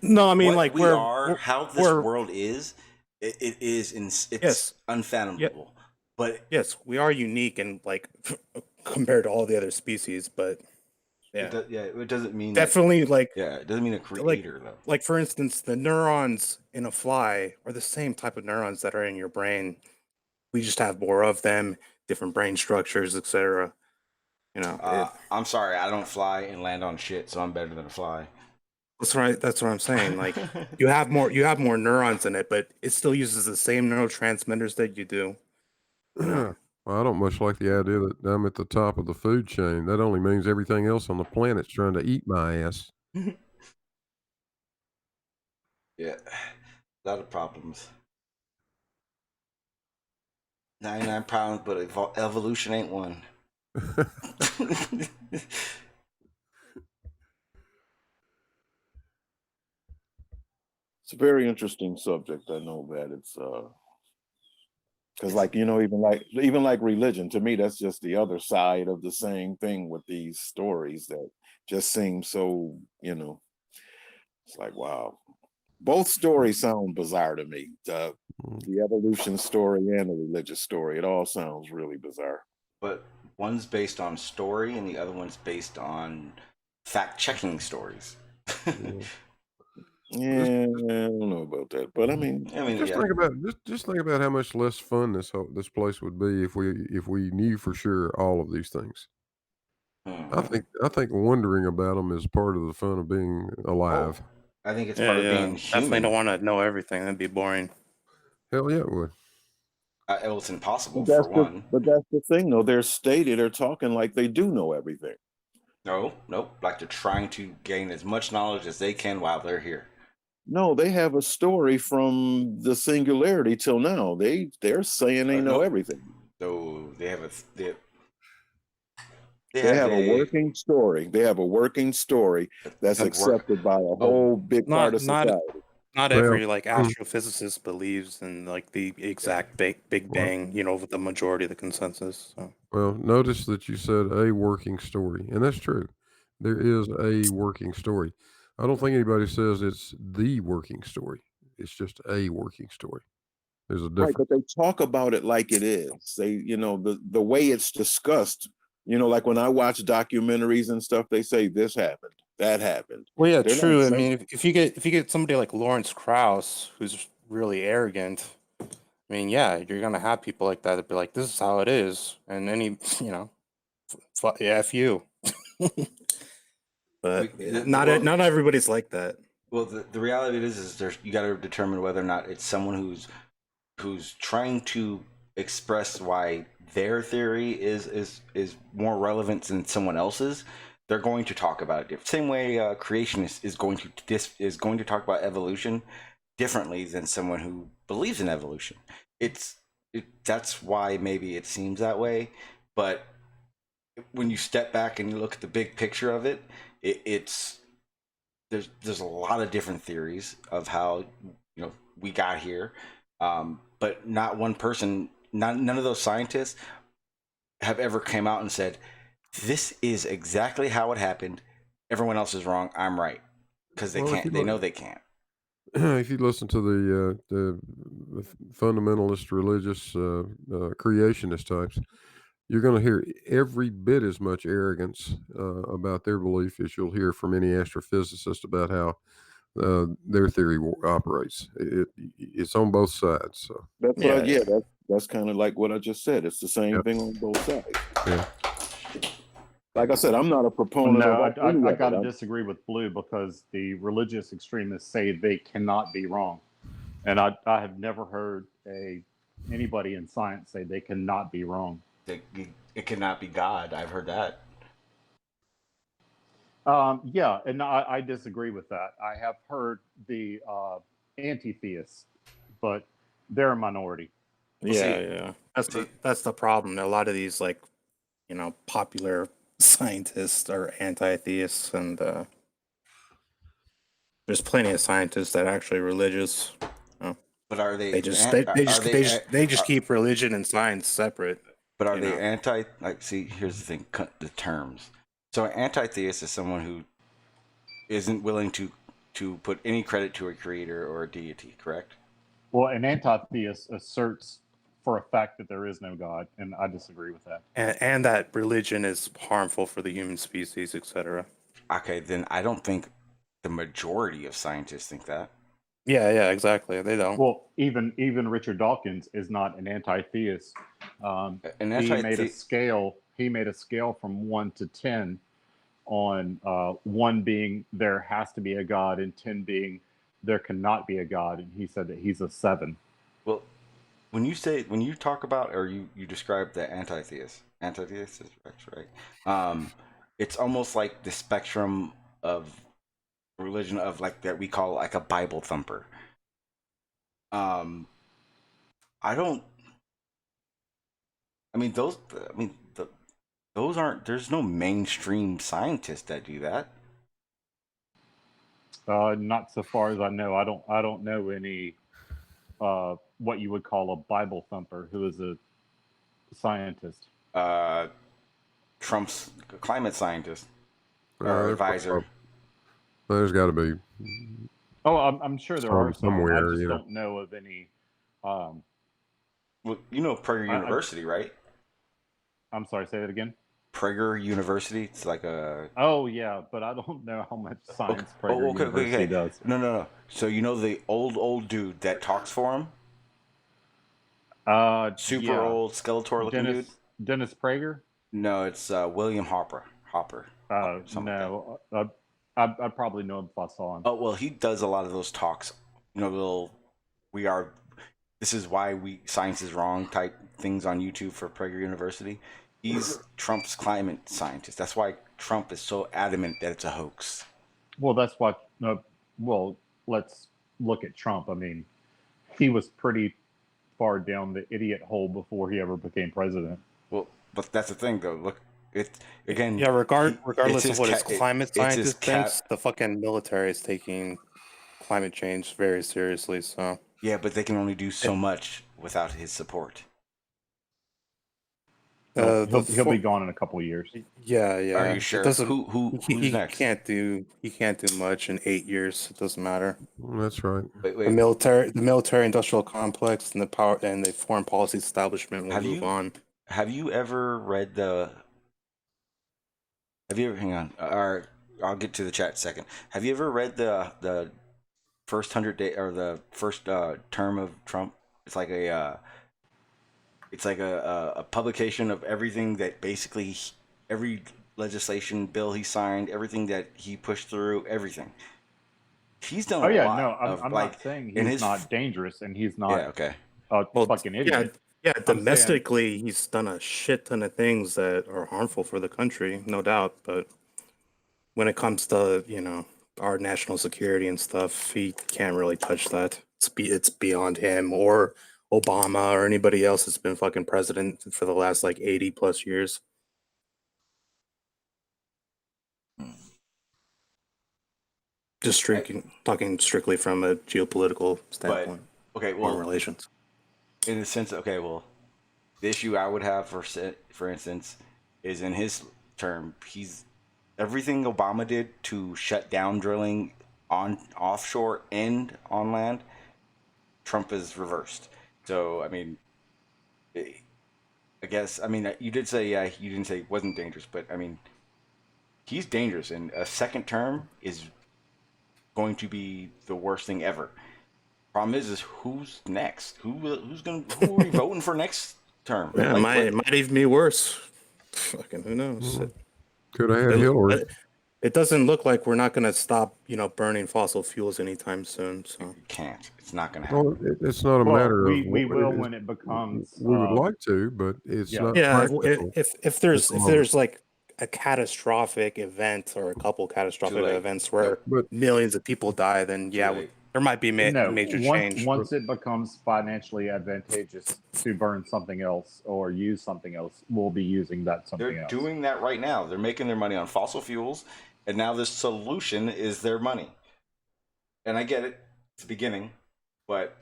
Speaker 6: No, I mean, like,
Speaker 1: we are, how this world is. It's unfathomable. But
Speaker 6: yes, we are unique and compared to all the other species. But yeah,
Speaker 1: it doesn't mean
Speaker 6: definitely
Speaker 1: it doesn't mean a creator though.
Speaker 6: Like, for instance, the neurons in a fly are the same type of neurons that are in your brain. We just have more of them, different brain structures, etc.
Speaker 1: I'm sorry, I don't fly and land on shit, so I'm better than a fly.
Speaker 6: That's right. That's what I'm saying. Like, you have more neurons in it, but it still uses the same neurotransmitters that you do.
Speaker 13: Well, I don't much like the idea that I'm at the top of the food chain. That only means everything else on the planet's trying to eat my ass.
Speaker 1: Yeah, a lot of problems. 99 problems, but evolution ain't one.
Speaker 2: It's a very interesting subject. I know that it's because even like religion, to me, that's just the other side of the same thing with these stories that just seem so, it's like, wow. Both stories sound bizarre to me. The evolution story and the religious story, it all sounds really bizarre.
Speaker 1: But one's based on story and the other one's based on fact-checking stories.
Speaker 2: Yeah, I don't know about that, but I mean,
Speaker 13: just think about how much less fun this place would be if we knew for sure all of these things. I think wondering about them is part of the fun of being alive.
Speaker 1: I think it's part of being human.
Speaker 6: Definitely don't want to know everything. That'd be boring.
Speaker 13: Hell yeah, it would.
Speaker 1: Well, it's impossible for one.
Speaker 2: But that's the thing, though. They're talking like they do know everything.
Speaker 1: No, like they're trying to gain as much knowledge as they can while they're here.
Speaker 2: No, they have a story from the singularity till now. They're saying they know everything.
Speaker 1: So they have
Speaker 2: a working story. They have a working story that's accepted by a whole big part of society.
Speaker 6: Not every astrophysicist believes in the exact Big Bang, with the majority of the consensus. So.
Speaker 13: Well, notice that you said a working story, and that's true. There is a working story. I don't think anybody says it's the working story. It's just a working story. There's a difference.
Speaker 2: Right, but they talk about it like it is. They, the way it's discussed, like when I watch documentaries and stuff, they say this happened, that happened.
Speaker 6: Well, yeah, true. I mean, if you get somebody like Lawrence Krauss, who's really arrogant, I mean, yeah, you're gonna have people like that be like, "This is how it is," and then F you. But not everybody's like that.
Speaker 1: Well, the reality is you got to determine whether or not it's someone who's trying to express why their theory is more relevant than someone else's, they're going to talk about it. Same way creationist is going to talk about evolution differently than someone who believes in evolution. That's why maybe it seems that way, but when you step back and you look at the big picture of it, there's a lot of different theories of how we got here, but not one person, none of those scientists have ever came out and said, this is exactly how it happened. Everyone else is wrong. I'm right. Because they can't. They know they can't.
Speaker 13: If you listen to the fundamentalist religious creationist types, you're going to hear every bit as much arrogance about their belief as you'll hear from any astrophysicist about how their theory operates. It's on both sides. So.
Speaker 2: That's kind of like what I just said. It's the same thing on both sides.
Speaker 13: Yeah.
Speaker 2: Like I said, I'm not a proponent.
Speaker 11: No, I got to disagree with Blue, because the religious extremists say they cannot be wrong, and I have never heard anybody in science say they cannot be wrong.
Speaker 1: It cannot be God. I've heard that.
Speaker 11: Yeah, and I disagree with that. I have heard the anti-theists, but they're a minority.
Speaker 6: Yeah. That's the problem. A lot of these, like, popular scientists are anti-theists, and there's plenty of scientists that are actually religious.
Speaker 1: But are they?
Speaker 6: They just keep religion and science separate.
Speaker 1: But are they anti? Like, see, here's the thing: the terms. So, an anti-theist is someone who isn't willing to put any credit to a creator or a deity. Correct?
Speaker 11: Well, an anti-theist asserts for a fact that there is no God, and I disagree with that.
Speaker 6: And that religion is harmful for the human species, etc.
Speaker 1: Okay, then I don't think the majority of scientists think that.
Speaker 6: Yeah, exactly. They don't.
Speaker 11: Well, even Richard Dawkins is not an anti-theist. He made a scale. He made a scale from 1 to 10, on 1 being there has to be a God, and 10 being there cannot be a God, and he said that he's a 7.
Speaker 1: Well, when you talk about, or you describe the anti-theist is right. It's almost like the spectrum of religion of like that we call like a Bible thumper. Those aren't. There's no mainstream scientists that do that.
Speaker 11: Not so far as I know. I don't know any what you would call a Bible thumper who is a scientist.
Speaker 1: Trump's climate scientist or advisor.
Speaker 13: There's got to be.
Speaker 11: Oh, I'm sure there are
Speaker 13: somewhere.
Speaker 11: I just don't know of any.
Speaker 1: Well, Prager University, right?
Speaker 11: I'm sorry, say that again.
Speaker 1: Prager University. It's like a.
Speaker 11: Oh yeah, but I don't know how much science Prager University does.
Speaker 1: No. So the old dude that talks for him. Super old Skeletor-looking dude.
Speaker 11: Dennis Prager.
Speaker 1: No, it's William Hopper.
Speaker 11: No, I'd probably know him if I saw him.
Speaker 1: Oh well, he does a lot of those talks. This is why science is wrong type things on YouTube for Prager University. He's Trump's climate scientist. That's why Trump is so adamant that it's a hoax.
Speaker 11: Well, that's what. Well, let's look at Trump. I mean, he was pretty far down the idiot hole before he ever became president.
Speaker 1: Well, but that's the thing, though. Look, again.
Speaker 6: Yeah, regardless of what his climate scientist thinks, the fucking military is taking climate change very seriously. So
Speaker 1: yeah, but they can only do so much without his support.
Speaker 11: He'll be gone in a couple of years.
Speaker 6: Yeah.
Speaker 1: Are you sure? Who's next?
Speaker 6: He can't do much in 8 years. It doesn't matter.
Speaker 13: That's right.
Speaker 1: Wait.
Speaker 6: The military industrial complex and the power and the foreign policy establishment will move on.
Speaker 1: Have you ever read hang on, or I'll get to the chat in a second. Have you ever read the first 100 day or the first term of Trump? It's like a publication of everything that basically every legislation bill he signed, everything that he pushed through, everything. He's done a lot.
Speaker 11: I'm not saying he's not dangerous and he's not a fucking idiot.
Speaker 6: Yeah, domestically, he's done a shit ton of things that are harmful for the country, no doubt. But when it comes to, our national security and stuff, he can't really touch that. It's beyond him or Obama or anybody else that's been fucking president for the last like 80 plus years. Just talking strictly from a geopolitical standpoint.
Speaker 1: Okay, well,
Speaker 6: foreign relations.
Speaker 1: In the sense, okay, well, the issue I would have for instance, is in his term, he's everything Obama did to shut down drilling on offshore and on land. Trump is reversed. So I mean, I guess you did say you didn't say he wasn't dangerous, but I mean, he's dangerous, and a second term is going to be the worst thing ever. Problem is who's next? Who are we voting for next term?
Speaker 6: Yeah, it might even be worse. Fucking who knows?
Speaker 13: Could have had Hillary.
Speaker 6: It doesn't look like we're not going to stop, burning fossil fuels anytime soon. So
Speaker 1: you can't. It's not going to happen.
Speaker 13: Well, it's not a matter of
Speaker 11: we will when it becomes.
Speaker 13: We would like to, but it's not.
Speaker 6: Yeah,
Speaker 13: practical.
Speaker 6: if there's like a catastrophic event or a couple catastrophic events where millions of people die, then there might be major change.
Speaker 11: Once it becomes financially advantageous to burn something else or use something else, we'll be using that something else.
Speaker 1: They're doing that right now. They're making their money on fossil fuels, and now this solution is their money. And I get it. It's the beginning, but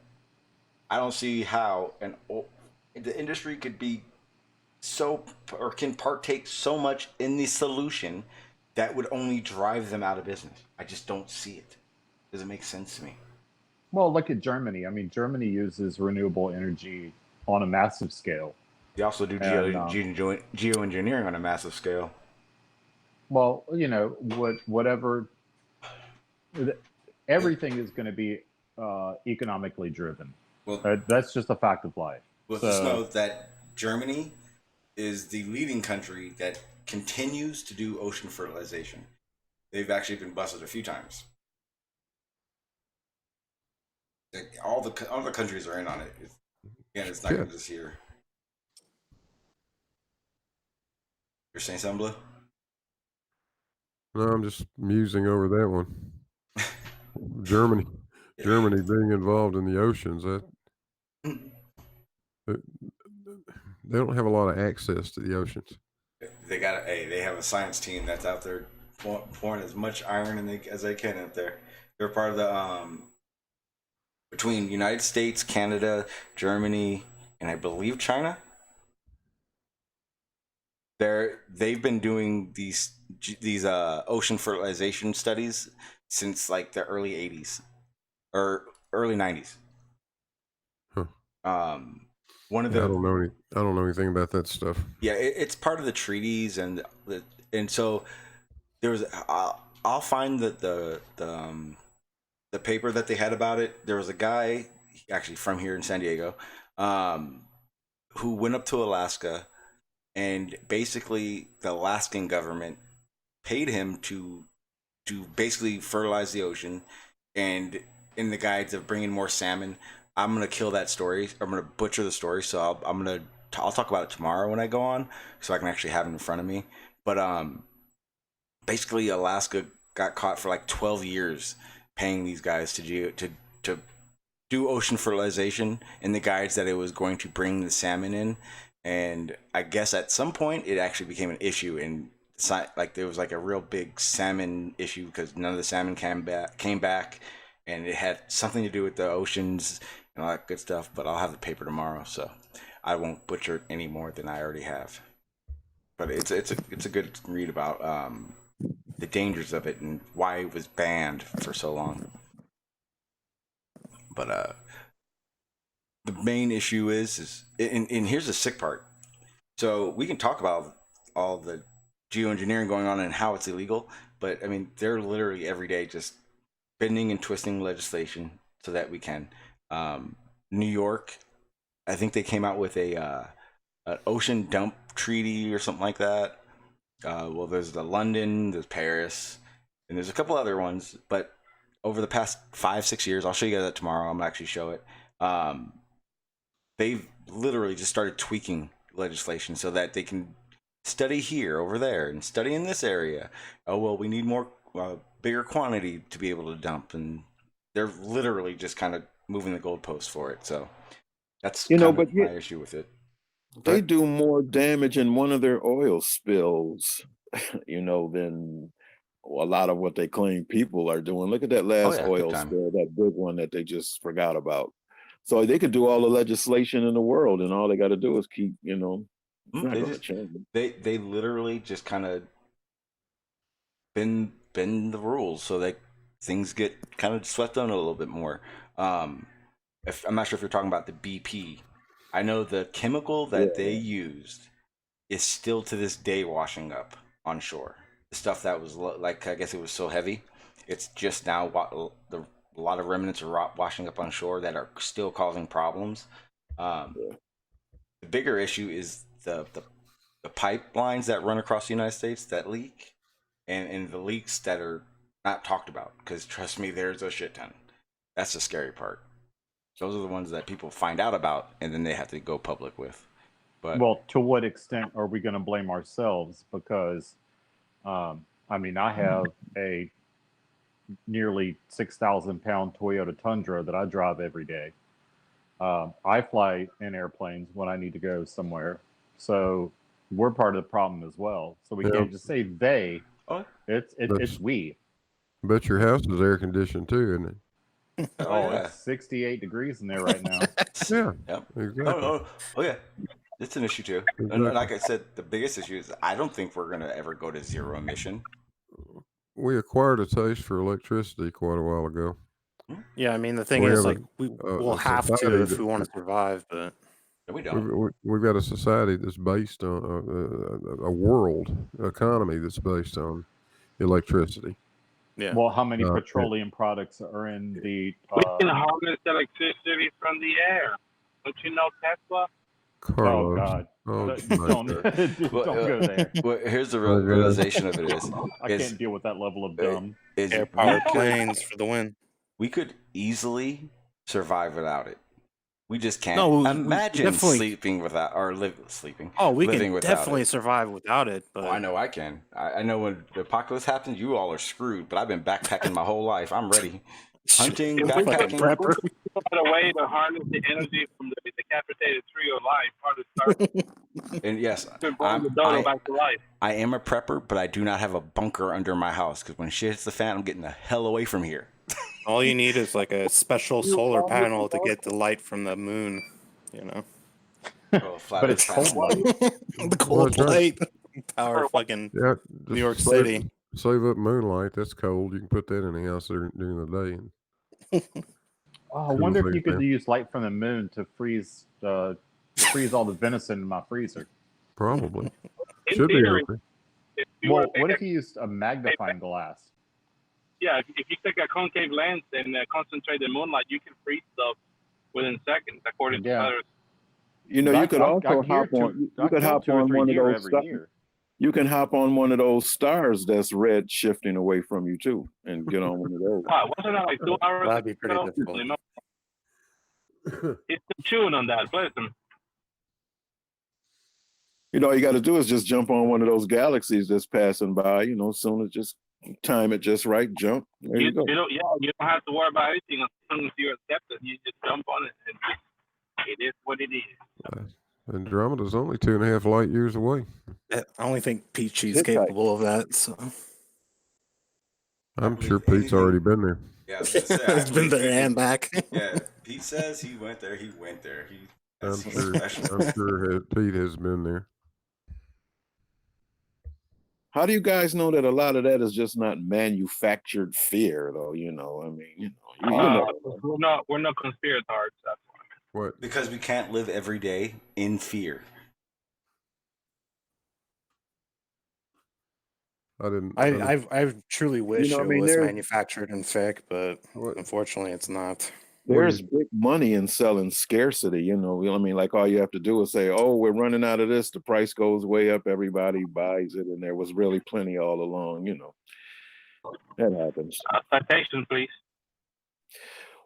Speaker 1: I don't see how the industry could be can partake so much in the solution that would only drive them out of business. I just don't see it. Does it make sense to me?
Speaker 11: Well, look at Germany. I mean, Germany uses renewable energy on a massive scale.
Speaker 1: They also do geoengineering on a massive scale.
Speaker 11: Well, everything is going to be economically driven. Well, that's just a fact of life.
Speaker 1: Well, just know that Germany is the leading country that continues to do ocean fertilization. They've actually been busted a few times. All the countries are in on it. It's not just here. You're saying something, Blue?
Speaker 13: No, I'm just musing over that one. Germany being involved in the oceans, they don't have a lot of access to the oceans.
Speaker 1: They have a science team that's out there pouring as much iron as they can up there. They're part of the between United States, Canada, Germany, and I believe China. They've been doing these ocean fertilization studies since like the early 80s or early 90s.
Speaker 13: Huh. One of the I don't know anything about that stuff.
Speaker 1: Yeah, it's part of the treaties and so there was I'll find the paper that they had about it. There was a guy actually from here in San Diego who went up to Alaska, and basically the Alaskan government paid him to basically fertilize the ocean, and in the guides of bringing more salmon. I'm gonna kill that story. I'm gonna butcher the story, so I'll talk about it tomorrow when I go on, so I can actually have it in front of me. But basically Alaska got caught for like 12 years paying these guys to do ocean fertilization in the guides that it was going to bring the salmon in, and I guess at some point it actually became an issue, and like there was like a real big salmon issue because none of the salmon came back, and it had something to do with the oceans and all that good stuff. But I'll have the paper tomorrow, so I won't butcher it any more than I already have. But it's a good read about the dangers of it and why it was banned for so long. But the main issue is and here's the sick part. So we can talk about all the geoengineering going on and how it's illegal, but I mean they're literally every day just bending and twisting legislation so that we can. New York, I think they came out with an ocean dump treaty or something like that. Well, there's the London, there's Paris, and there's a couple other ones. But over the past 5-6 years, I'll show you guys that tomorrow. I'm gonna actually show it. they've literally just started tweaking legislation so that they can study here, over there, and study in this area. Oh, well, we need more, bigger quantity to be able to dump. And they're literally just kind of moving the goalposts for it. So that's kind of my issue with it.
Speaker 2: They do more damage in one of their oil spills, than a lot of what they claim people are doing. Look at that last oil spill, that big one that they just forgot about. So they could do all the legislation in the world, and all they got to do is keep, it's not going to change.
Speaker 1: They literally just kind of bend the rules so that things get kind of swept on a little bit more. I'm not sure if you're talking about the BP. I know the chemical that they used is still to this day washing up on shore. The stuff that was like, I guess it was so heavy, it's just now a lot of remnants are washing up on shore that are still causing problems. The bigger issue is the pipelines that run across the United States that leak, and the leaks that are not talked about, because trust me, there's a shit ton. That's the scary part. Those are the ones that people find out about and then they have to go public with. But
Speaker 11: well, to what extent are we going to blame ourselves? Because I have a nearly 6,000-pound Toyota Tundra that I drive every day. I fly in airplanes when I need to go somewhere, so we're part of the problem as well. So we can't just say they. It's we.
Speaker 13: I bet your house is air conditioned too, isn't it?
Speaker 11: It's 68 degrees in there right now.
Speaker 13: Yeah.
Speaker 1: Yep.
Speaker 13: Exactly.
Speaker 1: Oh yeah. It's an issue too.
Speaker 13: Exactly.
Speaker 1: And like I said, the biggest issue is I don't think we're going to ever go to zero emission.
Speaker 13: We acquired a taste for electricity quite a while ago.
Speaker 6: Yeah, I mean, the thing is, like, we'll have to if we want to survive, but
Speaker 1: we don't.
Speaker 13: We've got a society that's based on a world economy that's based on electricity.
Speaker 6: Yeah.
Speaker 11: Well, how many petroleum products are in the?
Speaker 12: We can harness electricity from the air. Don't you know Tesla?
Speaker 13: Carlos.
Speaker 11: Oh God!
Speaker 13: Don't
Speaker 11: go there.
Speaker 1: Well, here's the realization of it is
Speaker 11: I can't deal with that level of dumb.
Speaker 6: Air-powered planes for the win.
Speaker 1: We could easily survive without it. We just can't imagine sleeping without sleeping.
Speaker 6: Oh, we
Speaker 1: living
Speaker 6: can definitely survive without it. But
Speaker 1: I know I can. I know when the apocalypse happens, you all are screwed. But I've been backpacking my whole life. I'm ready. Hunting, backpacking.
Speaker 12: Find a way to harness the energy from the decapitated tree of life. How to start.
Speaker 1: And yes,
Speaker 12: back to life.
Speaker 1: I am a prepper, but I do not have a bunker under my house because when shit hits the fan, I'm getting the hell away from here.
Speaker 6: All you need is like a special solar panel to get the light from the moon,
Speaker 11: But it's cold light.
Speaker 6: The cold light power fucking New York City.
Speaker 13: Save up moonlight. That's cold. You can put that in the house during the day.
Speaker 11: I wonder if you could use light from the moon to freeze all the venison in my freezer.
Speaker 13: Probably. Should be able.
Speaker 11: Well, what if you used a magnifying glass?
Speaker 12: Yeah, if you take a concave lens and concentrate the moonlight, you can freeze stuff within seconds, according to others.
Speaker 2: You could also hop on. You could hop on one of those stars. You can hop on one of those stars that's red shifting away from you too, and get on one of those.
Speaker 12: Wasn't that like 2 hours?
Speaker 6: That'd be pretty difficult.
Speaker 12: It's the tune on that. Listen.
Speaker 2: All you got to do is just jump on one of those galaxies that's passing by. Soon as just time it just right, jump. There you go.
Speaker 12: You don't have to worry about anything as long as you're accepted. You just jump on it, and it is what it is.
Speaker 13: Andromeda's only 2.5 light years away.
Speaker 6: I only think Peachy's capable of that. So
Speaker 13: I'm sure Pete's already been there.
Speaker 1: Yeah,
Speaker 6: he's been there and back.
Speaker 1: Yeah, Pete says he went there. He went there.
Speaker 13: I'm sure Pete has been there.
Speaker 2: How do you guys know that a lot of that is just not manufactured fear, though?
Speaker 12: We're not conspirators. That's why.
Speaker 13: What?
Speaker 1: Because we can't live every day in fear.
Speaker 6: I truly wish it was manufactured and fake, but unfortunately, it's not.
Speaker 2: There's big money in selling scarcity. Like all you have to do is say, "Oh, we're running out of this." The price goes way up. Everybody buys it, and there was really plenty all along. That happens.
Speaker 12: Citation, please.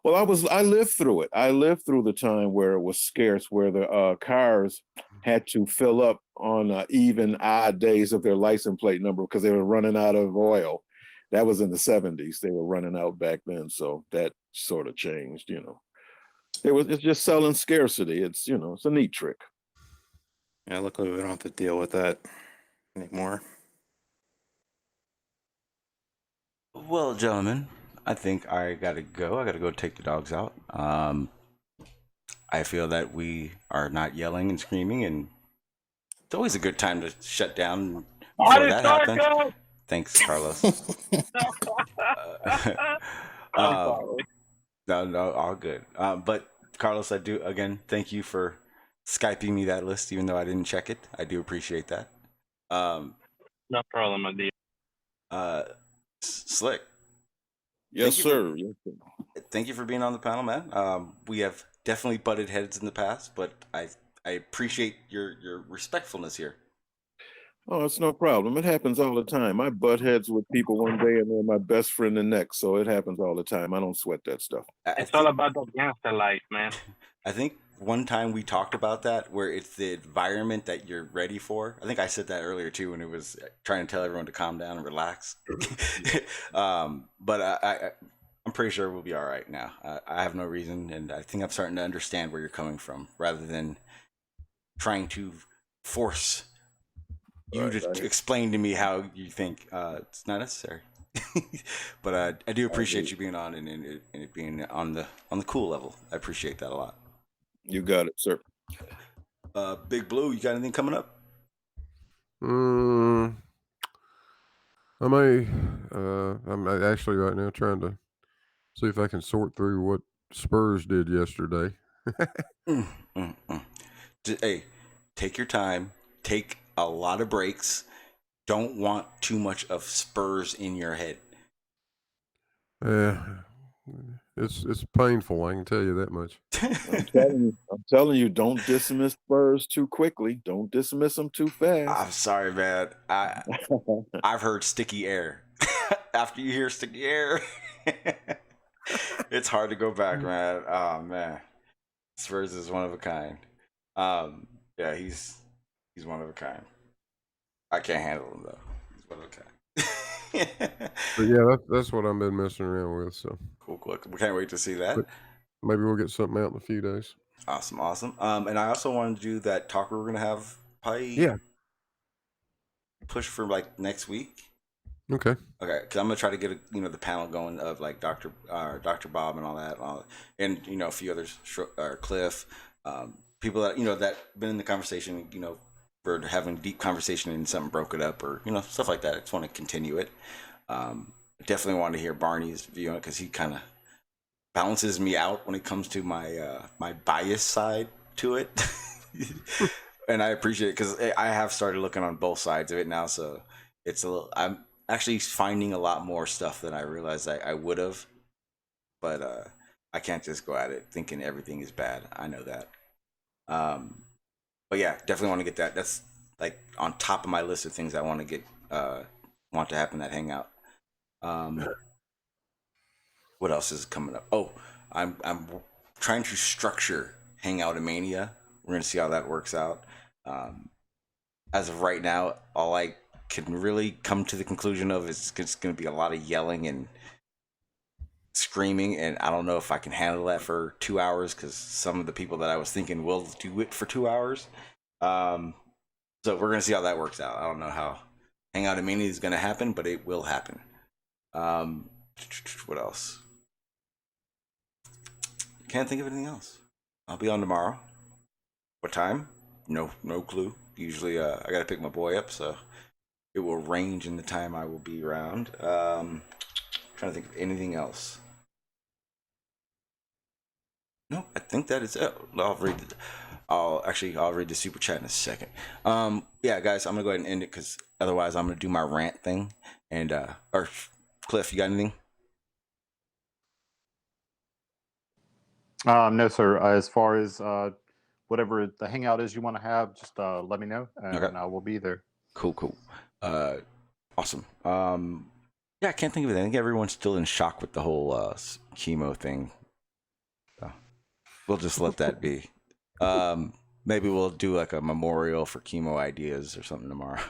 Speaker 2: Well, I lived through it. I lived through the time where it was scarce, where the cars had to fill up on even odd days of their license plate number because they were running out of oil. That was in the 70s. They were running out back then. So that sort of changed, you know. It's just selling scarcity. It's, you know, it's a neat trick.
Speaker 6: Yeah, luckily we don't have to deal with that anymore.
Speaker 1: Well, gentlemen, I think I gotta go. I gotta go take the dogs out. I feel that we are not yelling and screaming, and it's always a good time to shut down before that happens. Thanks, Carlos. No, all good. But Carlos, I do again thank you for Skyping me that list, even though I didn't check it. I do appreciate that.
Speaker 12: No problem, my dear.
Speaker 1: Slick.
Speaker 2: Yes, sir.
Speaker 1: Thank you for being on the panel, man. We have definitely butted heads in the past, but I appreciate your respectfulness here.
Speaker 2: Oh, it's no problem. It happens all the time. I butt heads with people one day and they're my best friend the next. So it happens all the time. I don't sweat that stuff.
Speaker 12: It's all about the gangster life, man.
Speaker 1: I think one time we talked about that, where it's the environment that you're ready for. I think I said that earlier too, when it was trying to tell everyone to calm down and relax. But I'm pretty sure we'll be all right now. I have no reason, and I think I'm starting to understand where you're coming from, rather than trying to force you to explain to me how you think. It's not necessary. But I do appreciate you being on and it being on the cool level. I appreciate that a lot.
Speaker 2: You got it, sir.
Speaker 1: Big Blue, you got anything coming up?
Speaker 13: I may. I'm actually right now trying to see if I can sort through what Spurs did yesterday.
Speaker 1: Hey, take your time. Take a lot of breaks. Don't want too much of Spurs in your head.
Speaker 13: It's painful. I can tell you that much.
Speaker 2: I'm telling you, don't dismiss Spurs too quickly. Don't dismiss them too fast.
Speaker 1: I'm sorry, man. I've heard sticky air. After you hear sticky air, it's hard to go back, man. Oh man, Spurs is one of a kind. Yeah, he's one of a kind. I can't handle him though. He's one of a kind.
Speaker 13: But yeah, that's what I've been messing around with. So
Speaker 1: cool. We can't wait to see that.
Speaker 13: But maybe we'll get something out in a few days.
Speaker 1: Awesome. And I also wanted to do that talk we're gonna have probably push for like next week.
Speaker 13: Okay.
Speaker 1: Because I'm gonna try to get the panel going of like Dr. Bob and all that, and a few others, Cliff, people that that been in the conversation, for having deep conversation and something broke it up or stuff like that. I just want to continue it. Definitely want to hear Barney's view on it because he kind of balances me out when it comes to my my bias side to it, and I appreciate it because I have started looking on both sides of it now. So it's I'm actually finding a lot more stuff than I realized I would have, but I can't just go at it thinking everything is bad. I know that. But yeah, definitely want to get that. That's like on top of my list of things I want to get, want to happen at Hangout. What else is coming up? Oh, I'm trying to structure Hangout in Mania. We're gonna see how that works out. As of right now, all I can really come to the conclusion of is it's gonna be a lot of yelling and screaming, and I don't know if I can handle that for 2 hours because some of the people that I was thinking will do it for 2 hours. So we're gonna see how that works out. I don't know how Hangout in Mania is gonna happen, but it will happen. What else? Can't think of anything else. I'll be on tomorrow. What time? No clue. Usually I gotta pick my boy up, so it will range in the time I will be around. Trying to think of anything else. No, I think that is it. I'll read the super chat in a second. Yeah, guys, I'm gonna go ahead and end it because otherwise I'm gonna do my rant thing. And or Cliff, you got anything?
Speaker 11: No, sir. As far as whatever the hangout is you want to have, just let me know, and I will be there.
Speaker 1: Cool. Awesome. Yeah, I can't think of it. I think everyone's still in shock with the whole chemo thing. we'll just let that be. Maybe we'll do like a memorial for chemo ideas or something tomorrow.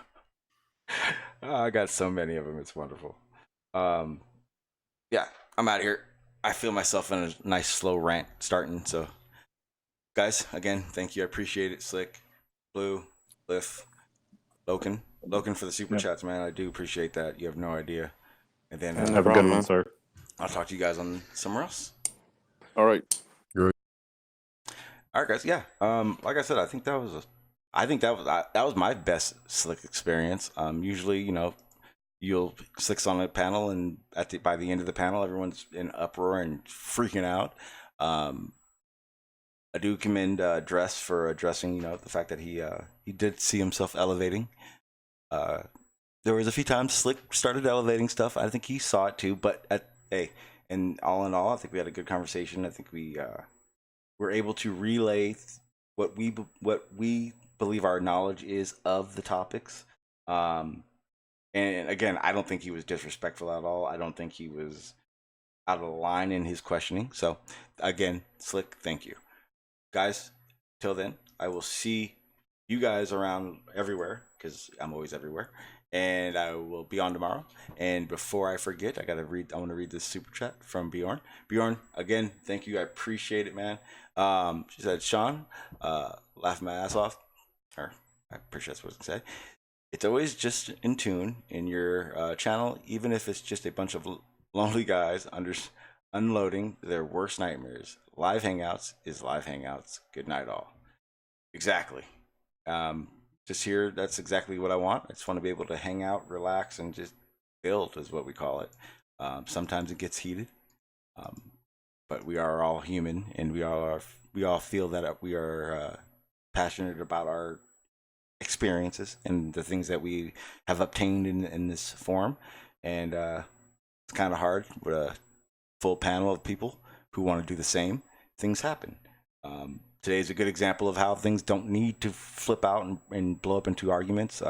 Speaker 1: I got so many of them. It's wonderful. Yeah, I'm out of here. I feel myself in a nice slow rant starting. So, guys, again, thank you. I appreciate it. Slick, Blue, Liff, Loken for the super chats, man. I do appreciate that. You have no idea. And then
Speaker 6: have a good one, sir.
Speaker 1: I'll talk to you guys on somewhere else.
Speaker 2: All right.
Speaker 13: Great.
Speaker 1: All right, guys. Yeah. Like I said, I think that was my best Slick experience. Usually, you know, Slick's on a panel, and by the end of the panel, everyone's in uproar and freaking out. I do commend Dress for addressing, you know, the fact that he did see himself elevating. There was a few times Slick started elevating stuff. I think he saw it too, but and all in all, I think we had a good conversation. I think we were able to relay what we believe our knowledge is of the topics. And again, I don't think he was disrespectful at all. I don't think he was out of line in his questioning. So again, Slick, thank you. Guys, till then, I will see you guys around everywhere, because I'm always everywhere. And I will be on tomorrow. And before I forget, I want to read this super chat from Bjorn. Bjorn, again, thank you. I appreciate it, man. She said, Shawn, laughing my ass off. Or I'm pretty sure that's what it said. It's always just in tune in your channel, even if it's just a bunch of lonely guys unloading their worst nightmares. Live hangouts is live hangouts. Good night, all. Exactly. Just here, that's exactly what I want. I just want to be able to hang out, relax, and just build, is what we call it. Sometimes it gets heated, but we are all human, and we all feel that we are passionate about our experiences and the things that we have obtained in this forum. And it's kind of hard with a full panel of people who want to do the same. Things happen. Today's a good example of how things don't need to flip out and blow up into arguments.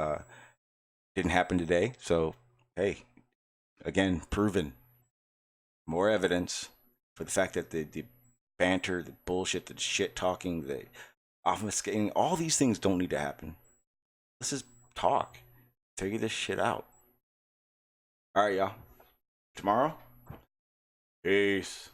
Speaker 1: Didn't happen today. So, hey, again, proven. More evidence for the fact that the banter, the bullshit, the shit talking, the obfuscating, all these things don't need to happen. Let's just talk. Figure this shit out. All right, y'all. Tomorrow? Peace.